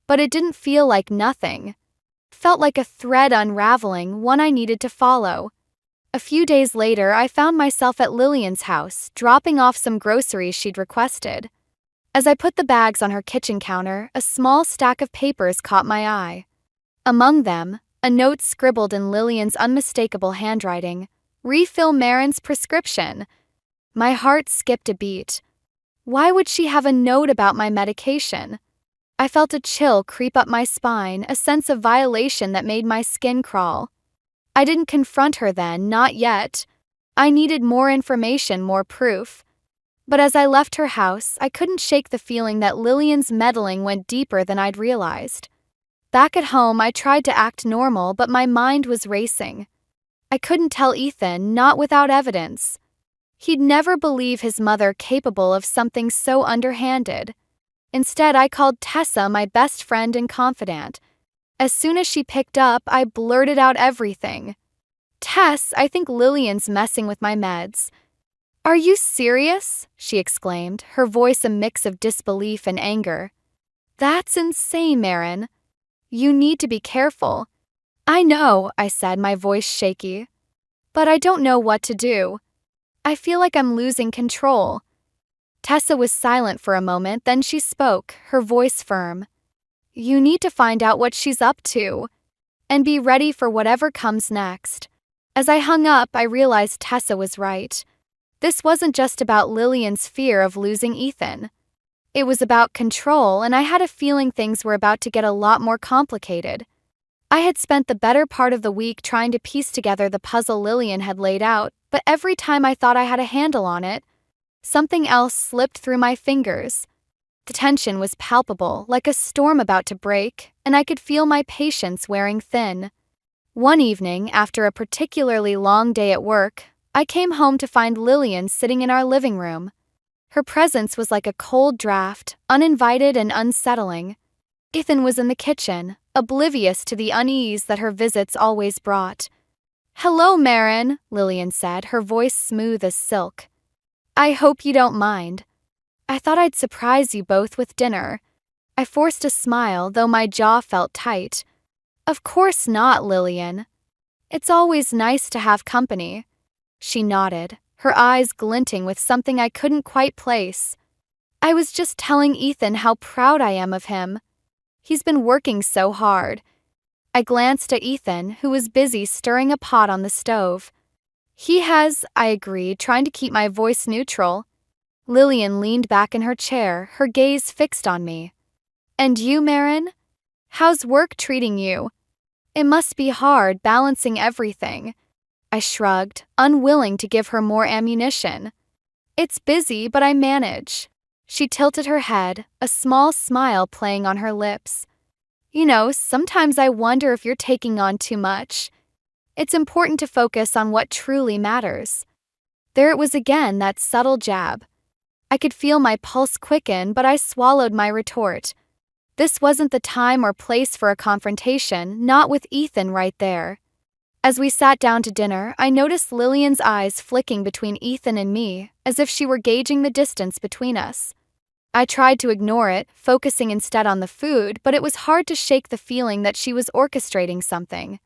But it didn't feel like nothing. Felt like a thread unraveling, one I needed to follow. A few days later, I found myself at Lillian's house, dropping off some groceries she'd requested. As I put the bags on her kitchen counter, a small stack of papers caught my eye. Among them, a note scribbled in Lillian's unmistakable handwriting: "Refill Marin's prescription." My heart skipped a beat. Why would she have a note about my medication? I felt a chill creep up my spine, a sense of violation that made my skin crawl. I didn't confront her then, not yet. I needed more information, more proof. But as I left her house, I couldn't shake the feeling that Lillian's meddling went deeper than I'd realized. Back at home, I tried to act normal, but my mind was racing. I couldn't tell Ethan, not without evidence. He'd never believe his mother capable of something so underhanded. Instead, I called Tessa, my best friend and confidant. As soon as she picked up, I blurted out everything. "Tess, I think Lillian's messing with my meds." "Are you serious?" she exclaimed, her voice a mix of disbelief and anger. "That's insane, Marin. You need to be careful." "I know," I said, my voice shaky. "But I don't know what to do. I feel like I'm losing control." Tessa was silent for a moment, then she spoke, her voice firm. "You need to find out what she's up to, and be ready for whatever comes next." As I hung up, I realized Tessa was right. This wasn't just about Lillian's fear of losing Ethan. It was about control, and I had a feeling things were about to get a lot more complicated. I had spent the better part of the week trying to piece together the puzzle Lillian had laid out, but every time I thought I had a handle on it, something else slipped through my fingers. The tension was palpable, like a storm about to break, and I could feel my patience wearing thin. One evening, after a particularly long day at work, I came home to find Lillian sitting in our living room. Her presence was like a cold draft, uninvited and unsettling. Ethan was in the kitchen, oblivious to the unease that her visits always brought. "Hello, Marin," Lillian said, her voice smooth as silk. "I hope you don't mind. I thought I'd surprise you both with dinner." I forced a smile, though my jaw felt tight. "Of course not, Lillian. It's always nice to have company." She nodded, her eyes glinting with something I couldn't quite place. "I was just telling Ethan how proud I am of him. He's been working so hard." I glanced at Ethan, who was busy stirring a pot on the stove. "He has," I agreed, trying to keep my voice neutral. Lillian leaned back in her chair, her gaze fixed on me. "And you, Marin? How's work treating you? It must be hard balancing everything." I shrugged, unwilling to give her more ammunition. "It's busy, but I manage." She tilted her head, a small smile playing on her lips. "You know, sometimes I wonder if you're taking on too much. It's important to focus on what truly matters." There it was again, that subtle jab. I could feel my pulse quicken, but I swallowed my retort. This wasn't the time or place for a confrontation, not with Ethan right there. As we sat down to dinner, I noticed Lillian's eyes flicking between Ethan and me, as if she were gauging the distance between us. I tried to ignore it, focusing instead on the food, but it was hard to shake the feeling that she was orchestrating something.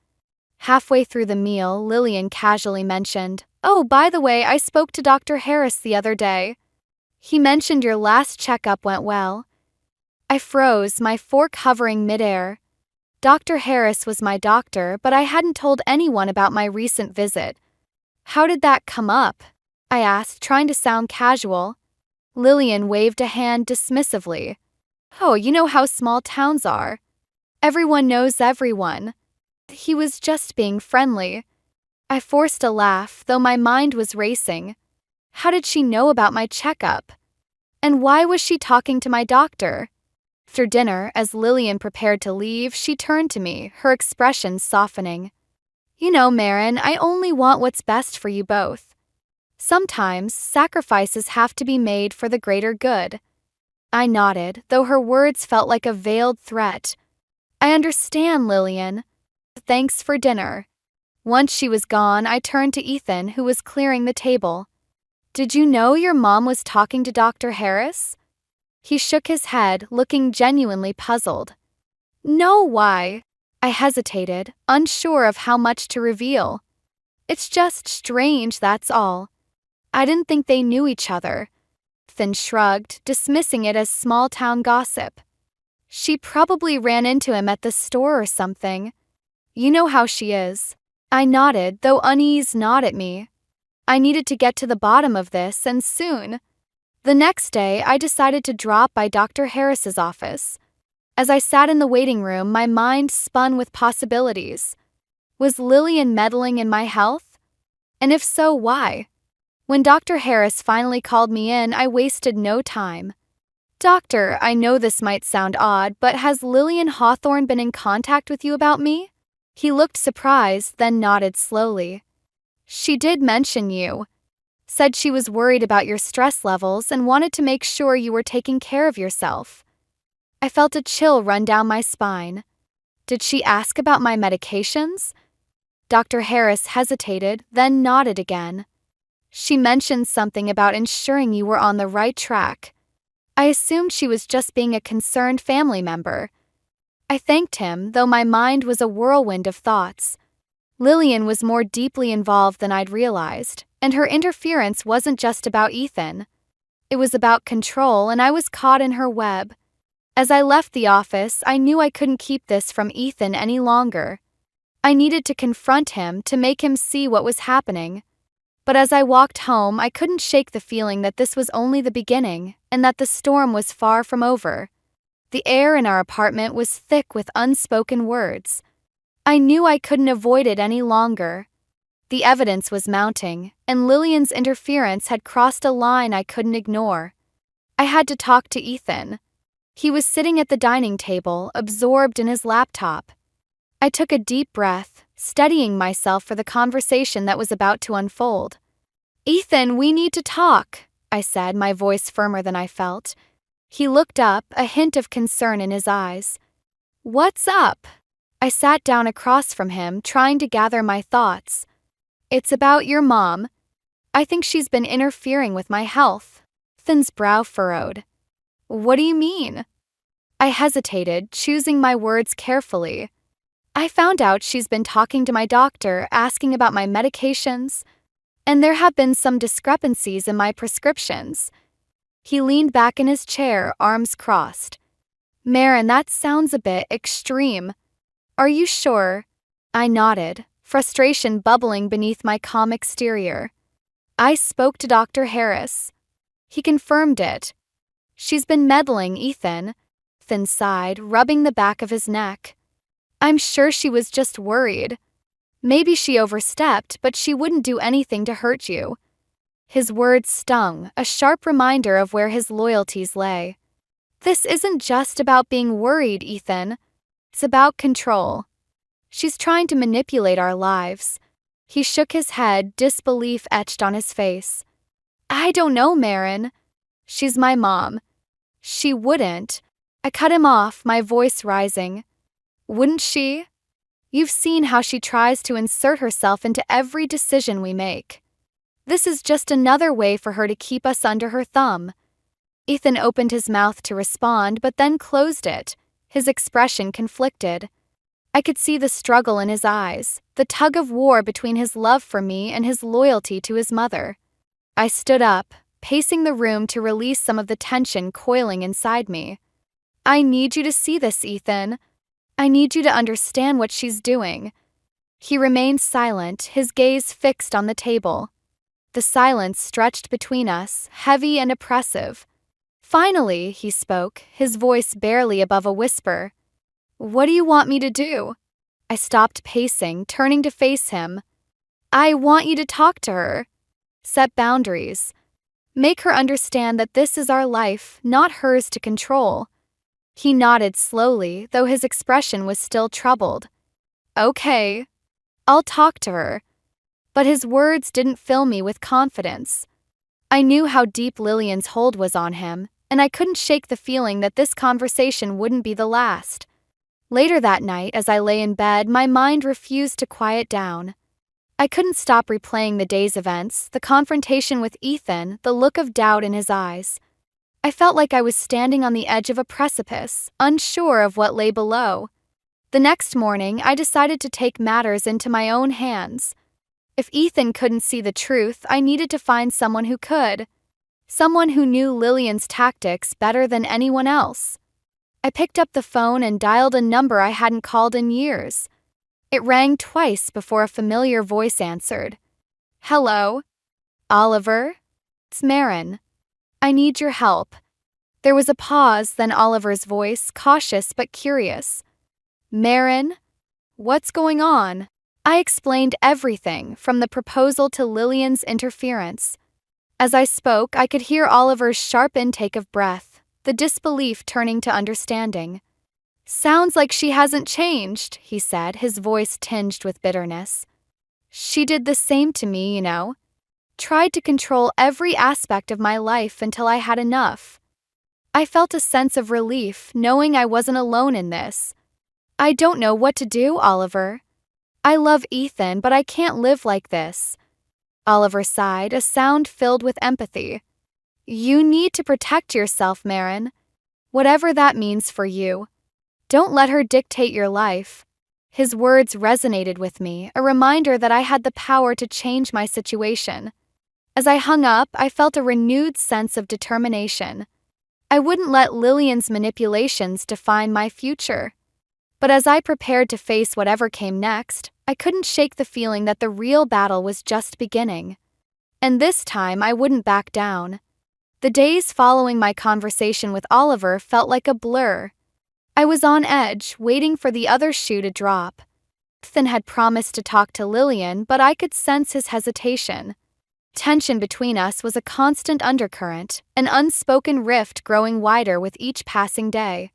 Halfway through the meal, Lillian casually mentioned, "Oh, by the way, I spoke to Dr. Harris the other day. He mentioned your last checkup went well." I froze, my fork hovering midair. Dr. Harris was my doctor, but I hadn't told anyone about my recent visit. "How did that come up?" I asked, trying to sound casual. Lillian waved a hand dismissively. "Oh, you know how small towns are. Everyone knows everyone. He was just being friendly." I forced a laugh, though my mind was racing. How did she know about my checkup? And why was she talking to my doctor? After dinner, as Lillian prepared to leave, she turned to me, her expression softening. "You know, Marin, I only want what's best for you both. Sometimes sacrifices have to be made for the greater good. I nodded, though her words felt like a veiled threat. I understand, Lillian. Thanks for dinner. Once she was gone, I turned to Ethan, who was clearing the table. Did you know your mom was talking to Dr. Harris? He shook his head, looking genuinely puzzled. No, why? I hesitated, unsure of how much to reveal. It's just strange, that's all. I didn't think they knew each other. Ethan shrugged, dismissing it as small-town gossip. She probably ran into him at the store or something. You know how she is. I nodded, though unease gnawed at me. I needed to get to the bottom of this, and soon. The next day, I decided to drop by Dr. Harris's office. As I sat in the waiting room, my mind spun with possibilities. Was Lillian meddling in my health? And if so, why? When Dr. Harris finally called me in, I wasted no time. Doctor, I know this might sound odd, but has Lillian Hawthorne been in contact with you about me? He looked surprised, then nodded slowly. She did mention you. Said she was worried about your stress levels and wanted to make sure you were taking care of yourself. I felt a chill run down my spine. Did she ask about my medications? Dr. Harris hesitated, then nodded again. She mentioned something about ensuring you were on the right track. I assumed she was just being a concerned family member. I thanked him, though my mind was a whirlwind of thoughts. Lillian was more deeply involved than I'd realized, and her interference wasn't just about Ethan. It was about control, and I was caught in her web. As I left the office, I knew I couldn't keep this from Ethan any longer. I needed to confront him to make him see what was happening. But as I walked home, I couldn't shake the feeling that this was only the beginning, and that the storm was far from over. The air in our apartment was thick with unspoken words. I knew I couldn't avoid it any longer. The evidence was mounting, and Lillian's interference had crossed a line I couldn't ignore. I had to talk to Ethan. He was sitting at the dining table, absorbed in his laptop. I took a deep breath, steadying myself for the conversation that was about to unfold. Ethan, we need to talk, I said, my voice firmer than I felt. He looked up, a hint of concern in his eyes. What's up? I sat down across from him, trying to gather my thoughts. It's about your mom. I think she's been interfering with my health. Ethan's brow furrowed. What do you mean? I hesitated, choosing my words carefully. I found out she's been talking to my doctor, asking about my medications, and there have been some discrepancies in my prescriptions. He leaned back in his chair, arms crossed. Marin, that sounds a bit extreme. Are you sure? I nodded, frustration bubbling beneath my calm exterior. I spoke to Dr. Harris. He confirmed it. She's been meddling, Ethan. Ethan sighed, rubbing the back of his neck. I'm sure she was just worried. Maybe she overstepped, but she wouldn't do anything to hurt you. His words stung, a sharp reminder of where his loyalties lay. This isn't just about being worried, Ethan. It's about control. She's trying to manipulate our lives. He shook his head, disbelief etched on his face. I don't know, Marin. She's my mom. She wouldn't. I cut him off, my voice rising. Wouldn't she? You've seen how she tries to insert herself into every decision we make. This is just another way for her to keep us under her thumb. Ethan opened his mouth to respond, but then closed it, his expression conflicted. I could see the struggle in his eyes, the tug of war between his love for me and his loyalty to his mother. I stood up, pacing the room to release some of the tension coiling inside me. I need you to see this, Ethan. I need you to understand what she's doing. He remained silent, his gaze fixed on the table. The silence stretched between us, heavy and oppressive. Finally, he spoke, his voice barely above a whisper. What do you want me to do? I stopped pacing, turning to face him. I want you to talk to her. Set boundaries. Make her understand that this is our life, not hers to control. He nodded slowly, though his expression was still troubled. Okay. I'll talk to her. But his words didn't fill me with confidence. I knew how deep Lillian's hold was on him, and I couldn't shake the feeling that this conversation wouldn't be the last. Later that night, as I lay in bed, my mind refused to quiet down. I couldn't stop replaying the day's events, the confrontation with Ethan, the look of doubt in his eyes. I felt like I was standing on the edge of a precipice, unsure of what lay below. The next morning, I decided to take matters into my own hands. If Ethan couldn't see the truth, I needed to find someone who could. Someone who knew Lillian's tactics better than anyone else. I picked up the phone and dialed a number I hadn't called in years. It rang twice before a familiar voice answered. "Hello? Oliver? It's Marin. I need your help." There was a pause, then Oliver's voice, cautious but curious. "Marin? What's going on?" I explained everything, from the proposal to Lillian's interference. As I spoke, I could hear Oliver's sharp intake of breath, the disbelief turning to understanding. "Sounds like she hasn't changed," he said, his voice tinged with bitterness. "She did the same to me, you know. Tried to control every aspect of my life until I had enough." I felt a sense of relief, knowing I wasn't alone in this. "I don't know what to do, Oliver. I love Ethan, but I can't live like this." Oliver sighed, a sound filled with empathy. "You need to protect yourself, Marin. Whatever that means for you. Don't let her dictate your life." His words resonated with me, a reminder that I had the power to change my situation. As I hung up, I felt a renewed sense of determination. I wouldn't let Lillian's manipulations define my future. But as I prepared to face whatever came next, I couldn't shake the feeling that the real battle was just beginning. And this time, I wouldn't back down. The days following my conversation with Oliver felt like a blur. I was on edge, waiting for the other shoe to drop. Ethan had promised to talk to Lillian, but I could sense his hesitation. Tension between us was a constant undercurrent, an unspoken rift growing wider with each passing day.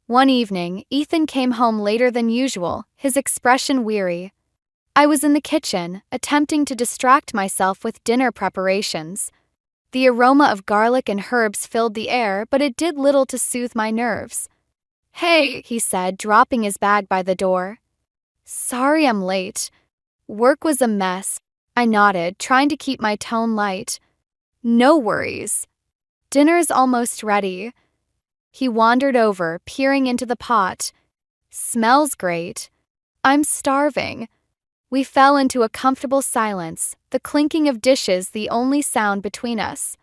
One evening, Ethan came home later than usual, his expression weary. I was in the kitchen, attempting to distract myself with dinner preparations. The aroma of garlic and herbs filled the air, but it did little to soothe my nerves. "Hey," he said, dropping his bag by the door. "Sorry I'm late. Work was a mess." I nodded, trying to keep my tone light. "No worries. Dinner's almost ready." He wandered over, peering into the pot. "Smells great. I'm starving." We fell into a comfortable silence, the clinking of dishes the only sound between us.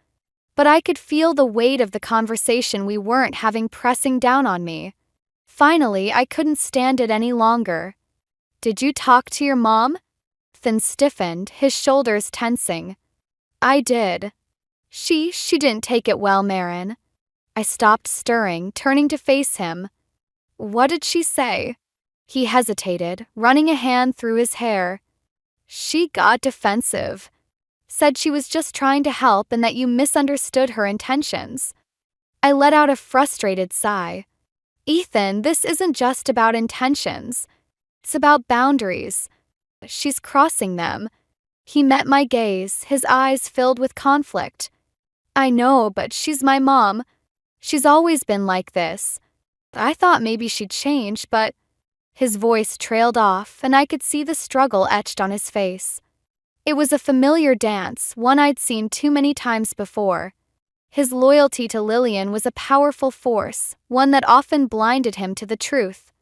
But I could feel the weight of the conversation we weren't having pressing down on me. Finally, I couldn't stand it any longer. "Did you talk to your mom?" Ethan stiffened, his shoulders tensing. "I did. She didn't take it well, Marin." I stopped stirring, turning to face him. "What did she say?" He hesitated, running a hand through his hair. "She got defensive. Said she was just trying to help and that you misunderstood her intentions." I let out a frustrated sigh. "Ethan, this isn't just about intentions. It's about boundaries. She's crossing them." He met my gaze, his eyes filled with conflict. "I know, but she's my mom. She's always been like this. I thought maybe she'd change, but..." His voice trailed off, and I could see the struggle etched on his face. It was a familiar dance, one I'd seen too many times before. His loyalty to Lillian was a powerful force, one that often blinded him to the truth.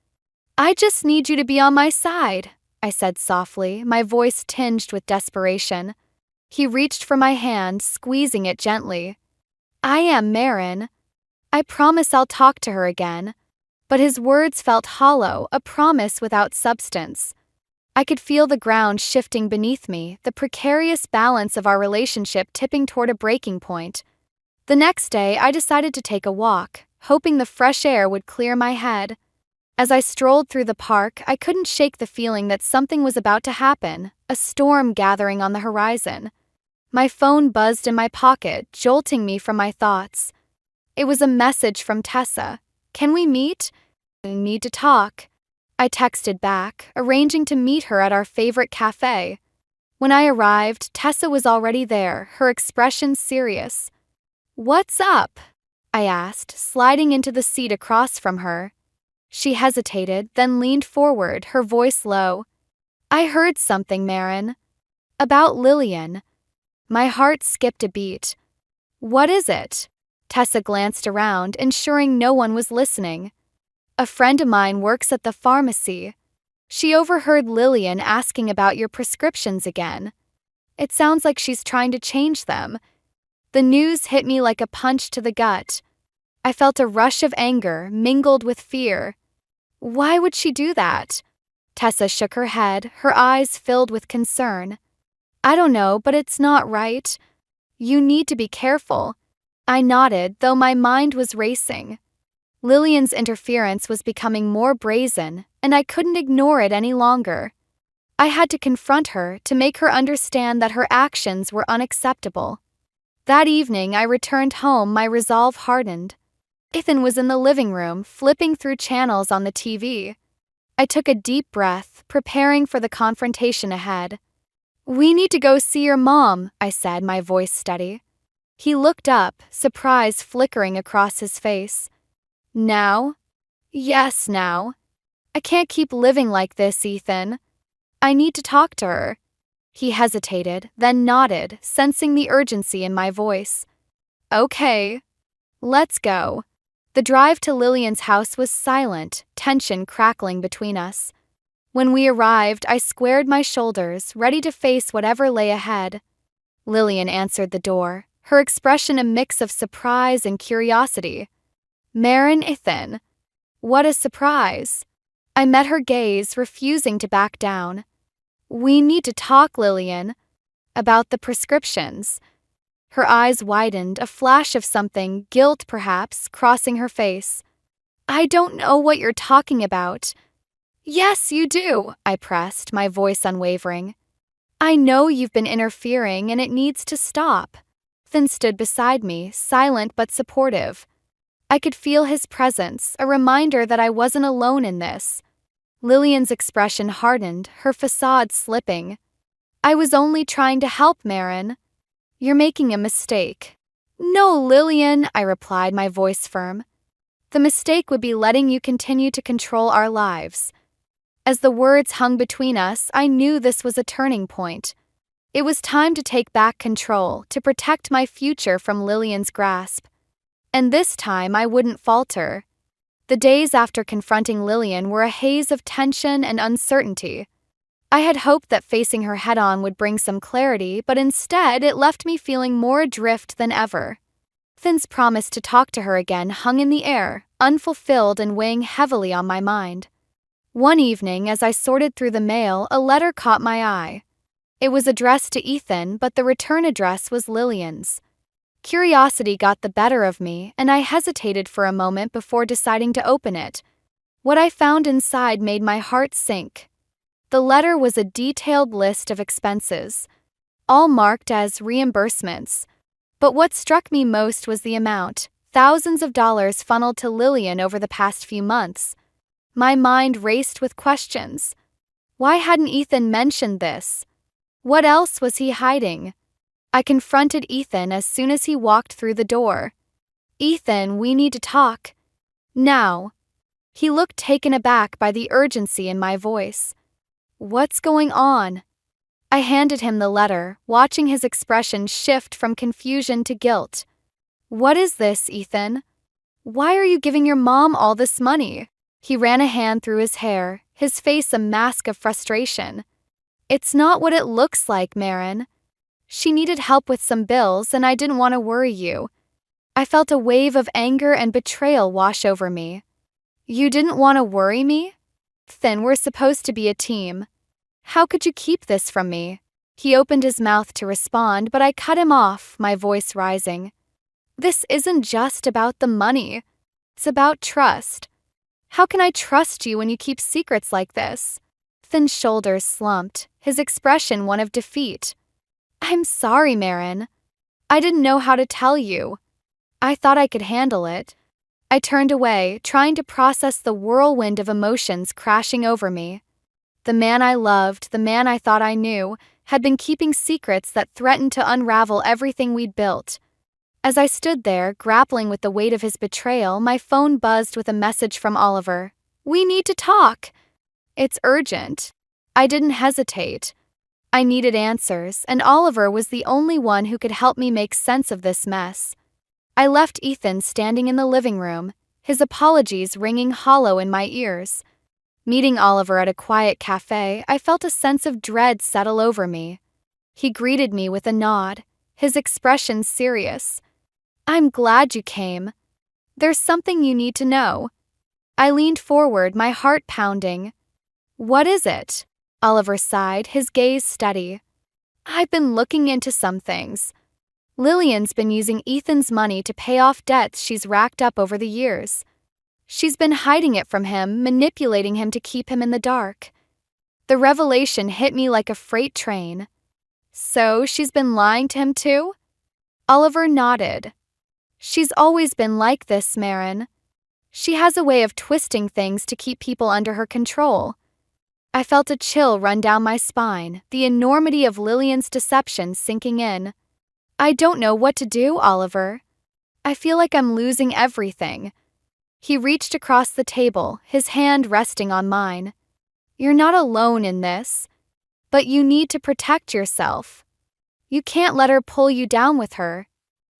"I just need you to be on my side," I said softly, my voice tinged with desperation. He reached for my hand, squeezing it gently. "I am Marin. I promise I'll talk to her again." But his words felt hollow, a promise without substance. I could feel the ground shifting beneath me, the precarious balance of our relationship tipping toward a breaking point. The next day, I decided to take a walk, hoping the fresh air would clear my head. As I strolled through the park, I couldn't shake the feeling that something was about to happen, a storm gathering on the horizon. My phone buzzed in my pocket, jolting me from my thoughts. It was a message from Tessa. "Can we meet? I need to talk." I texted back, arranging to meet her at our favorite cafe. When I arrived, Tessa was already there, her expression serious. "What's up?" I asked, sliding into the seat across from her. She hesitated, then leaned forward, her voice low. "I heard something, Maren. About Lillian." My heart skipped a beat. "What is it?" Tessa glanced around, ensuring no one was listening. "A friend of mine works at the pharmacy. She overheard Lillian asking about your prescriptions again. It sounds like she's trying to change them." The news hit me like a punch to the gut. I felt a rush of anger mingled with fear. "Why would she do that?" Tessa shook her head, her eyes filled with concern. "I don't know, but it's not right. You need to be careful." I nodded, though my mind was racing. Lillian's interference was becoming more brazen, and I couldn't ignore it any longer. I had to confront her to make her understand that her actions were unacceptable. That evening, I returned home, my resolve hardened. Ethan was in the living room, flipping through channels on the TV. I took a deep breath, preparing for the confrontation ahead. "We need to go see your mom," I said, my voice steady. He looked up, surprise flickering across his face. "Now?" "Yes, now. I can't keep living like this, Ethan. I need to talk to her." He hesitated, then nodded, sensing the urgency in my voice. "Okay. Let's go." The drive to Lillian's house was silent, tension crackling between us. When we arrived, I squared my shoulders, ready to face whatever lay ahead. Lillian answered the door, her expression a mix of surprise and curiosity. "Maren, Ethan." What a surprise. I met her gaze, refusing to back down. "We need to talk, Lillian." "About the prescriptions." Her eyes widened, a flash of something, guilt perhaps, crossing her face. "I don't know what you're talking about." "Yes, you do," I pressed, my voice unwavering. "I know you've been interfering and it needs to stop." Ethan stood beside me, silent but supportive. I could feel his presence, a reminder that I wasn't alone in this. Lillian's expression hardened, her facade slipping. "I was only trying to help, Maren." "You're making a mistake." "No, Lillian," I replied, my voice firm. "The mistake would be letting you continue to control our lives." As the words hung between us, I knew this was a turning point. It was time to take back control, to protect my future from Lillian's grasp. And this time I wouldn't falter. The days after confronting Lillian were a haze of tension and uncertainty. I had hoped that facing her head-on would bring some clarity, but instead it left me feeling more adrift than ever. Ethan's promise to talk to her again hung in the air, unfulfilled and weighing heavily on my mind. One evening, as I sorted through the mail, a letter caught my eye. It was addressed to Ethan, but the return address was Lillian's. Curiosity got the better of me, and I hesitated for a moment before deciding to open it. What I found inside made my heart sink. The letter was a detailed list of expenses, all marked as reimbursements. But what struck me most was the amount, thousands of dollars funneled to Lillian over the past few months. My mind raced with questions. Why hadn't Ethan mentioned this? What else was he hiding? I confronted Ethan as soon as he walked through the door. "Ethan, we need to talk. Now." He looked taken aback by the urgency in my voice. "What's going on?" I handed him the letter, watching his expression shift from confusion to guilt. "What is this, Ethan? Why are you giving your mom all this money?" He ran a hand through his hair, his face a mask of frustration. "It's not what it looks like, Maren. She needed help with some bills, and I didn't want to worry you." I felt a wave of anger and betrayal wash over me. "You didn't want to worry me? Then we're supposed to be a team. How could you keep this from me?" He opened his mouth to respond, but I cut him off, my voice rising. "This isn't just about the money. It's about trust. How can I trust you when you keep secrets like this?" Ethan's shoulders slumped, his expression one of defeat. "I'm sorry, Maren. I didn't know how to tell you. I thought I could handle it." I turned away, trying to process the whirlwind of emotions crashing over me. The man I loved, the man I thought I knew, had been keeping secrets that threatened to unravel everything we'd built. As I stood there, grappling with the weight of his betrayal, my phone buzzed with a message from Oliver. "We need to talk. It's urgent." I didn't hesitate. I needed answers, and Oliver was the only one who could help me make sense of this mess. I left Ethan standing in the living room, his apologies ringing hollow in my ears. Meeting Oliver at a quiet cafe, I felt a sense of dread settle over me. He greeted me with a nod, his expression serious. "I'm glad you came. There's something you need to know." I leaned forward, my heart pounding. "What is it?" Oliver sighed, his gaze steady. "I've been looking into some things. Lillian's been using Ethan's money to pay off debts she's racked up over the years. She's been hiding it from him, manipulating him to keep him in the dark." The revelation hit me like a freight train. "So she's been lying to him too?" Oliver nodded. "She's always been like this, Marin. She has a way of twisting things to keep people under her control." I felt a chill run down my spine, the enormity of Lillian's deception sinking in. "I don't know what to do, Oliver. I feel like I'm losing everything." He reached across the table, his hand resting on mine. "You're not alone in this. But you need to protect yourself. You can't let her pull you down with her."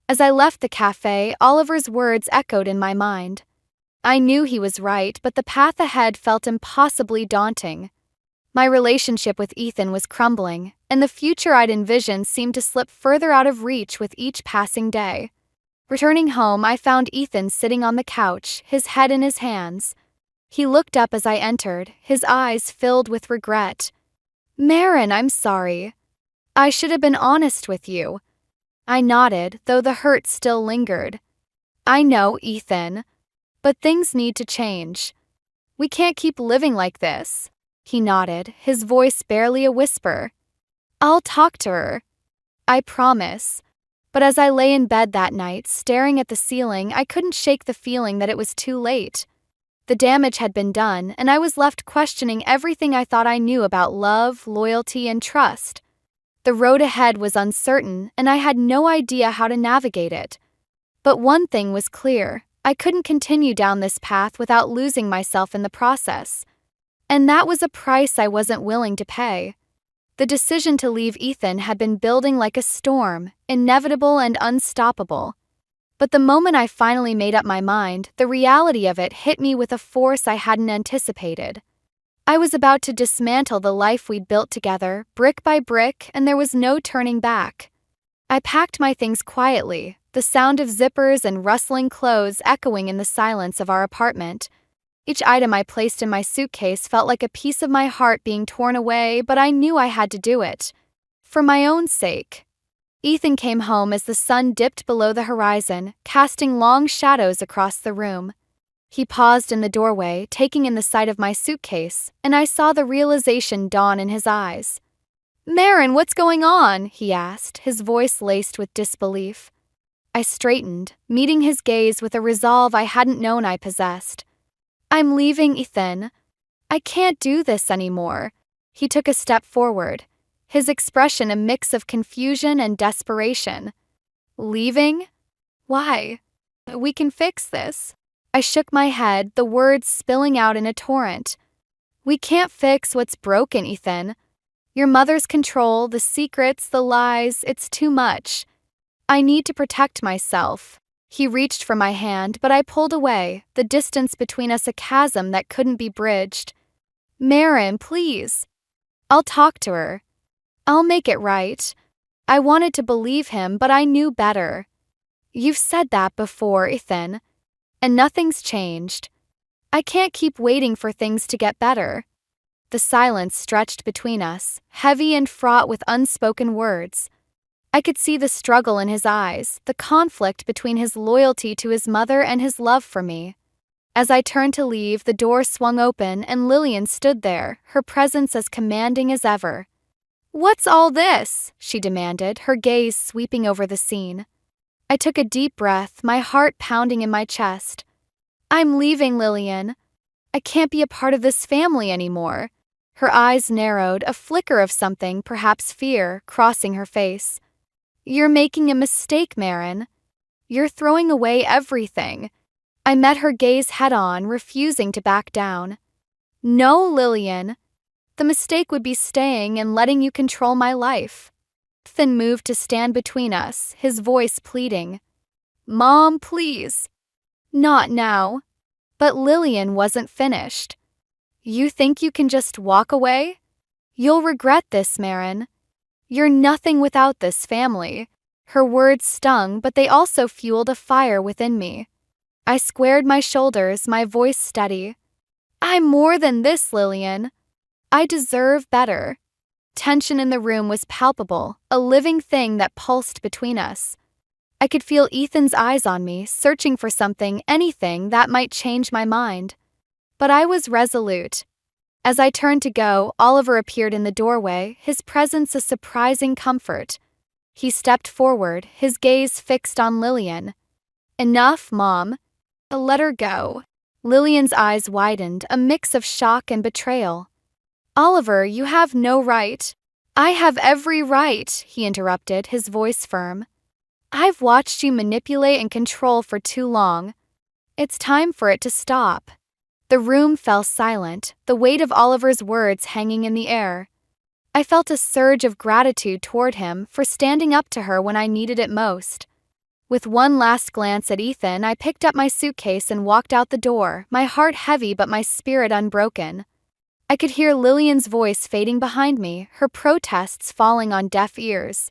As I left the cafe, Oliver's words echoed in my mind. I knew he was right, but the path ahead felt impossibly daunting. My relationship with Ethan was crumbling, and the future I'd envisioned seemed to slip further out of reach with each passing day. Returning home, I found Ethan sitting on the couch, his head in his hands. He looked up as I entered, his eyes filled with regret. "Marin, I'm sorry. I should have been honest with you." I nodded, though the hurt still lingered. "I know, Ethan. But things need to change. We can't keep living like this." He nodded, his voice barely a whisper. "I'll talk to her. I promise." But as I lay in bed that night, staring at the ceiling, I couldn't shake the feeling that it was too late. The damage had been done, and I was left questioning everything I thought I knew about love, loyalty, and trust. The road ahead was uncertain, and I had no idea how to navigate it. But one thing was clear: I couldn't continue down this path without losing myself in the process. And that was a price I wasn't willing to pay. The decision to leave Ethan had been building like a storm, inevitable and unstoppable. But the moment I finally made up my mind, the reality of it hit me with a force I hadn't anticipated. I was about to dismantle the life we'd built together, brick by brick, and there was no turning back. I packed my things quietly, the sound of zippers and rustling clothes echoing in the silence of our apartment. Each item I placed in my suitcase felt like a piece of my heart being torn away, but I knew I had to do it. For my own sake. Ethan came home as the sun dipped below the horizon, casting long shadows across the room. He paused in the doorway, taking in the sight of my suitcase, and I saw the realization dawn in his eyes. "Marin, what's going on?" he asked, his voice laced with disbelief. I straightened, meeting his gaze with a resolve I hadn't known I possessed. "I'm leaving, Ethan. I can't do this anymore." He took a step forward, his expression a mix of confusion and desperation. "Leaving? Why? We can fix this." I shook my head, the words spilling out in a torrent. "We can't fix what's broken, Ethan. Your mother's control, the secrets, the lies, it's too much. I need to protect myself." He reached for my hand, but I pulled away, the distance between us a chasm that couldn't be bridged. "Marin, please. I'll talk to her. I'll make it right." I wanted to believe him, but I knew better. "You've said that before, Ethan. And nothing's changed. I can't keep waiting for things to get better." The silence stretched between us, heavy and fraught with unspoken words. I could see the struggle in his eyes, the conflict between his loyalty to his mother and his love for me. As I turned to leave, the door swung open and Lillian stood there, her presence as commanding as ever. "What's all this?" she demanded, her gaze sweeping over the scene. I took a deep breath, my heart pounding in my chest. "I'm leaving, Lillian. I can't be a part of this family anymore." Her eyes narrowed, a flicker of something, perhaps fear, crossing her face. "You're making a mistake, Marin. You're throwing away everything." I met her gaze head-on, refusing to back down. "No, Lillian. The mistake would be staying and letting you control my life." Ethan moved to stand between us, his voice pleading. "Mom, please." "Not now." But Lillian wasn't finished. "You think you can just walk away? You'll regret this, Marin. You're nothing without this family." Her words stung, but they also fueled a fire within me. I squared my shoulders, my voice steady. "I'm more than this, Lillian. I deserve better." Tension in the room was palpable, a living thing that pulsed between us. I could feel Ethan's eyes on me, searching for something, anything that might change my mind. But I was resolute. As I turned to go, Oliver appeared in the doorway, his presence a surprising comfort. He stepped forward, his gaze fixed on Lillian. "Enough, Mom. Let her go." Lillian's eyes widened, a mix of shock and betrayal. "Oliver, you have no right." "I have every right," he interrupted, his voice firm. "I've watched you manipulate and control for too long. It's time for it to stop." The room fell silent, the weight of Oliver's words hanging in the air. I felt a surge of gratitude toward him for standing up to her when I needed it most. With one last glance at Ethan, I picked up my suitcase and walked out the door, my heart heavy but my spirit unbroken. I could hear Lillian's voice fading behind me, her protests falling on deaf ears.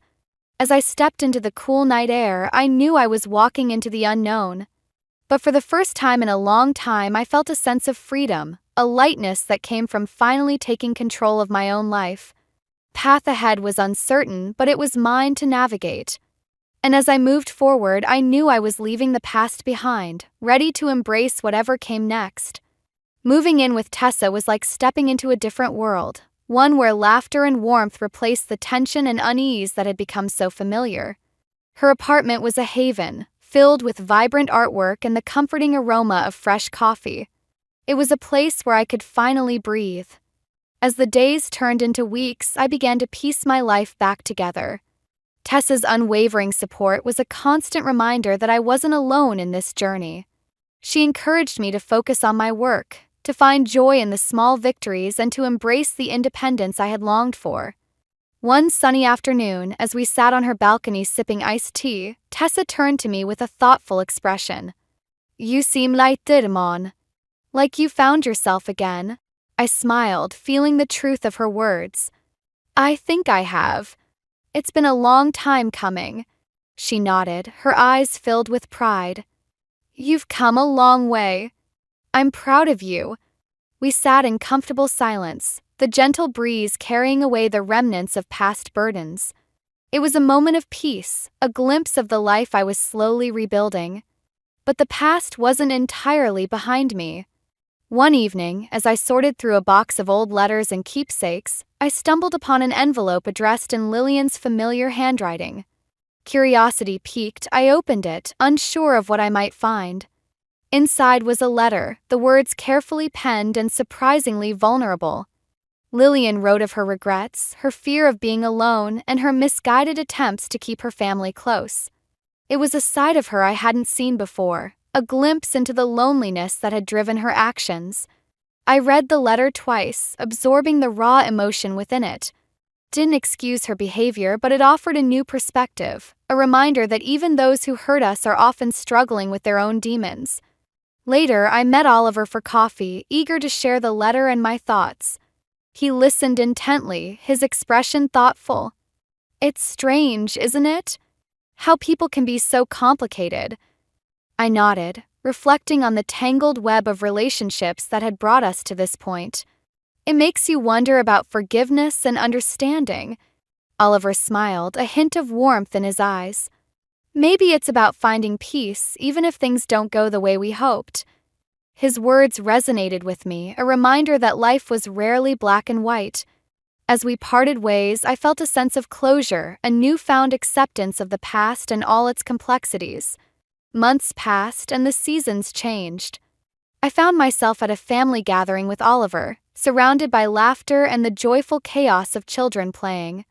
As I stepped into the cool night air, I knew I was walking into the unknown. But for the first time in a long time, I felt a sense of freedom, a lightness that came from finally taking control of my own life. Path ahead was uncertain, but it was mine to navigate. And as I moved forward, I knew I was leaving the past behind, ready to embrace whatever came next. Moving in with Tessa was like stepping into a different world, one where laughter and warmth replaced the tension and unease that had become so familiar. Her apartment was a haven, filled with vibrant artwork and the comforting aroma of fresh coffee. It was a place where I could finally breathe. As the days turned into weeks, I began to piece my life back together. Tessa's unwavering support was a constant reminder that I wasn't alone in this journey. She encouraged me to focus on my work, to find joy in the small victories, and to embrace the independence I had longed for. One sunny afternoon, as we sat on her balcony sipping iced tea, Tessa turned to me with a thoughtful expression. "You seem lighter, Mon. Like you found yourself again." I smiled, feeling the truth of her words. "I think I have. It's been a long time coming." She nodded, her eyes filled with pride. "You've come a long way. I'm proud of you." We sat in comfortable silence, the gentle breeze carrying away the remnants of past burdens. It was a moment of peace, a glimpse of the life I was slowly rebuilding. But the past wasn't entirely behind me. One evening, as I sorted through a box of old letters and keepsakes, I stumbled upon an envelope addressed in Lillian's familiar handwriting. Curiosity piqued, I opened it, unsure of what I might find. Inside was a letter, the words carefully penned and surprisingly vulnerable. Lillian wrote of her regrets, her fear of being alone, and her misguided attempts to keep her family close. It was a side of her I hadn't seen before, a glimpse into the loneliness that had driven her actions. I read the letter twice, absorbing the raw emotion within it. Didn't excuse her behavior, but it offered a new perspective, a reminder that even those who hurt us are often struggling with their own demons. Later, I met Oliver for coffee, eager to share the letter and my thoughts. He listened intently, his expression thoughtful. "It's strange, isn't it? How people can be so complicated." I nodded, reflecting on the tangled web of relationships that had brought us to this point. "It makes you wonder about forgiveness and understanding." Oliver smiled, a hint of warmth in his eyes. "Maybe it's about finding peace, even if things don't go the way we hoped." His words resonated with me, a reminder that life was rarely black and white. As we parted ways, I felt a sense of closure, a newfound acceptance of the past and all its complexities. Months passed, and the seasons changed. I found myself at a family gathering with Oliver, surrounded by laughter and the joyful chaos of children playing.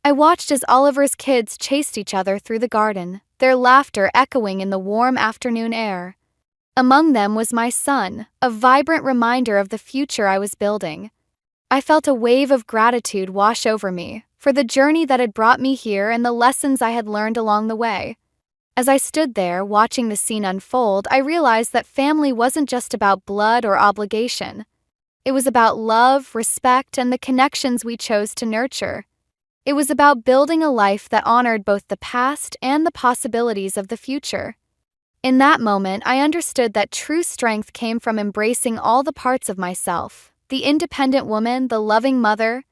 I watched as Oliver's kids chased each other through the garden, their laughter echoing in the warm afternoon air. Among them was my son, a vibrant reminder of the future I was building. I felt a wave of gratitude wash over me, for the journey that had brought me here and the lessons I had learned along the way. As I stood there, watching the scene unfold, I realized that family wasn't just about blood or obligation. It was about love, respect, and the connections we chose to nurture. It was about building a life that honored both the past and the possibilities of the future. In that moment, I understood that true strength came from embracing all the parts of myself, the independent woman, the loving mother,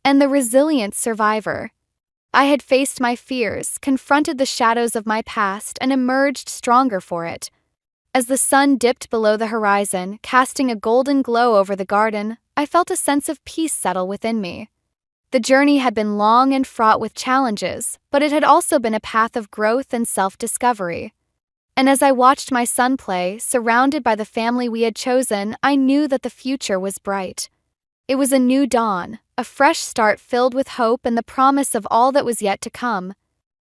and the resilient survivor. I had faced my fears, confronted the shadows of my past, and emerged stronger for it. As the sun dipped below the horizon, casting a golden glow over the garden, I felt a sense of peace settle within me. The journey had been long and fraught with challenges, but it had also been a path of growth and self-discovery. And as I watched my son play, surrounded by the family we had chosen, I knew that the future was bright. It was a new dawn, a fresh start filled with hope and the promise of all that was yet to come.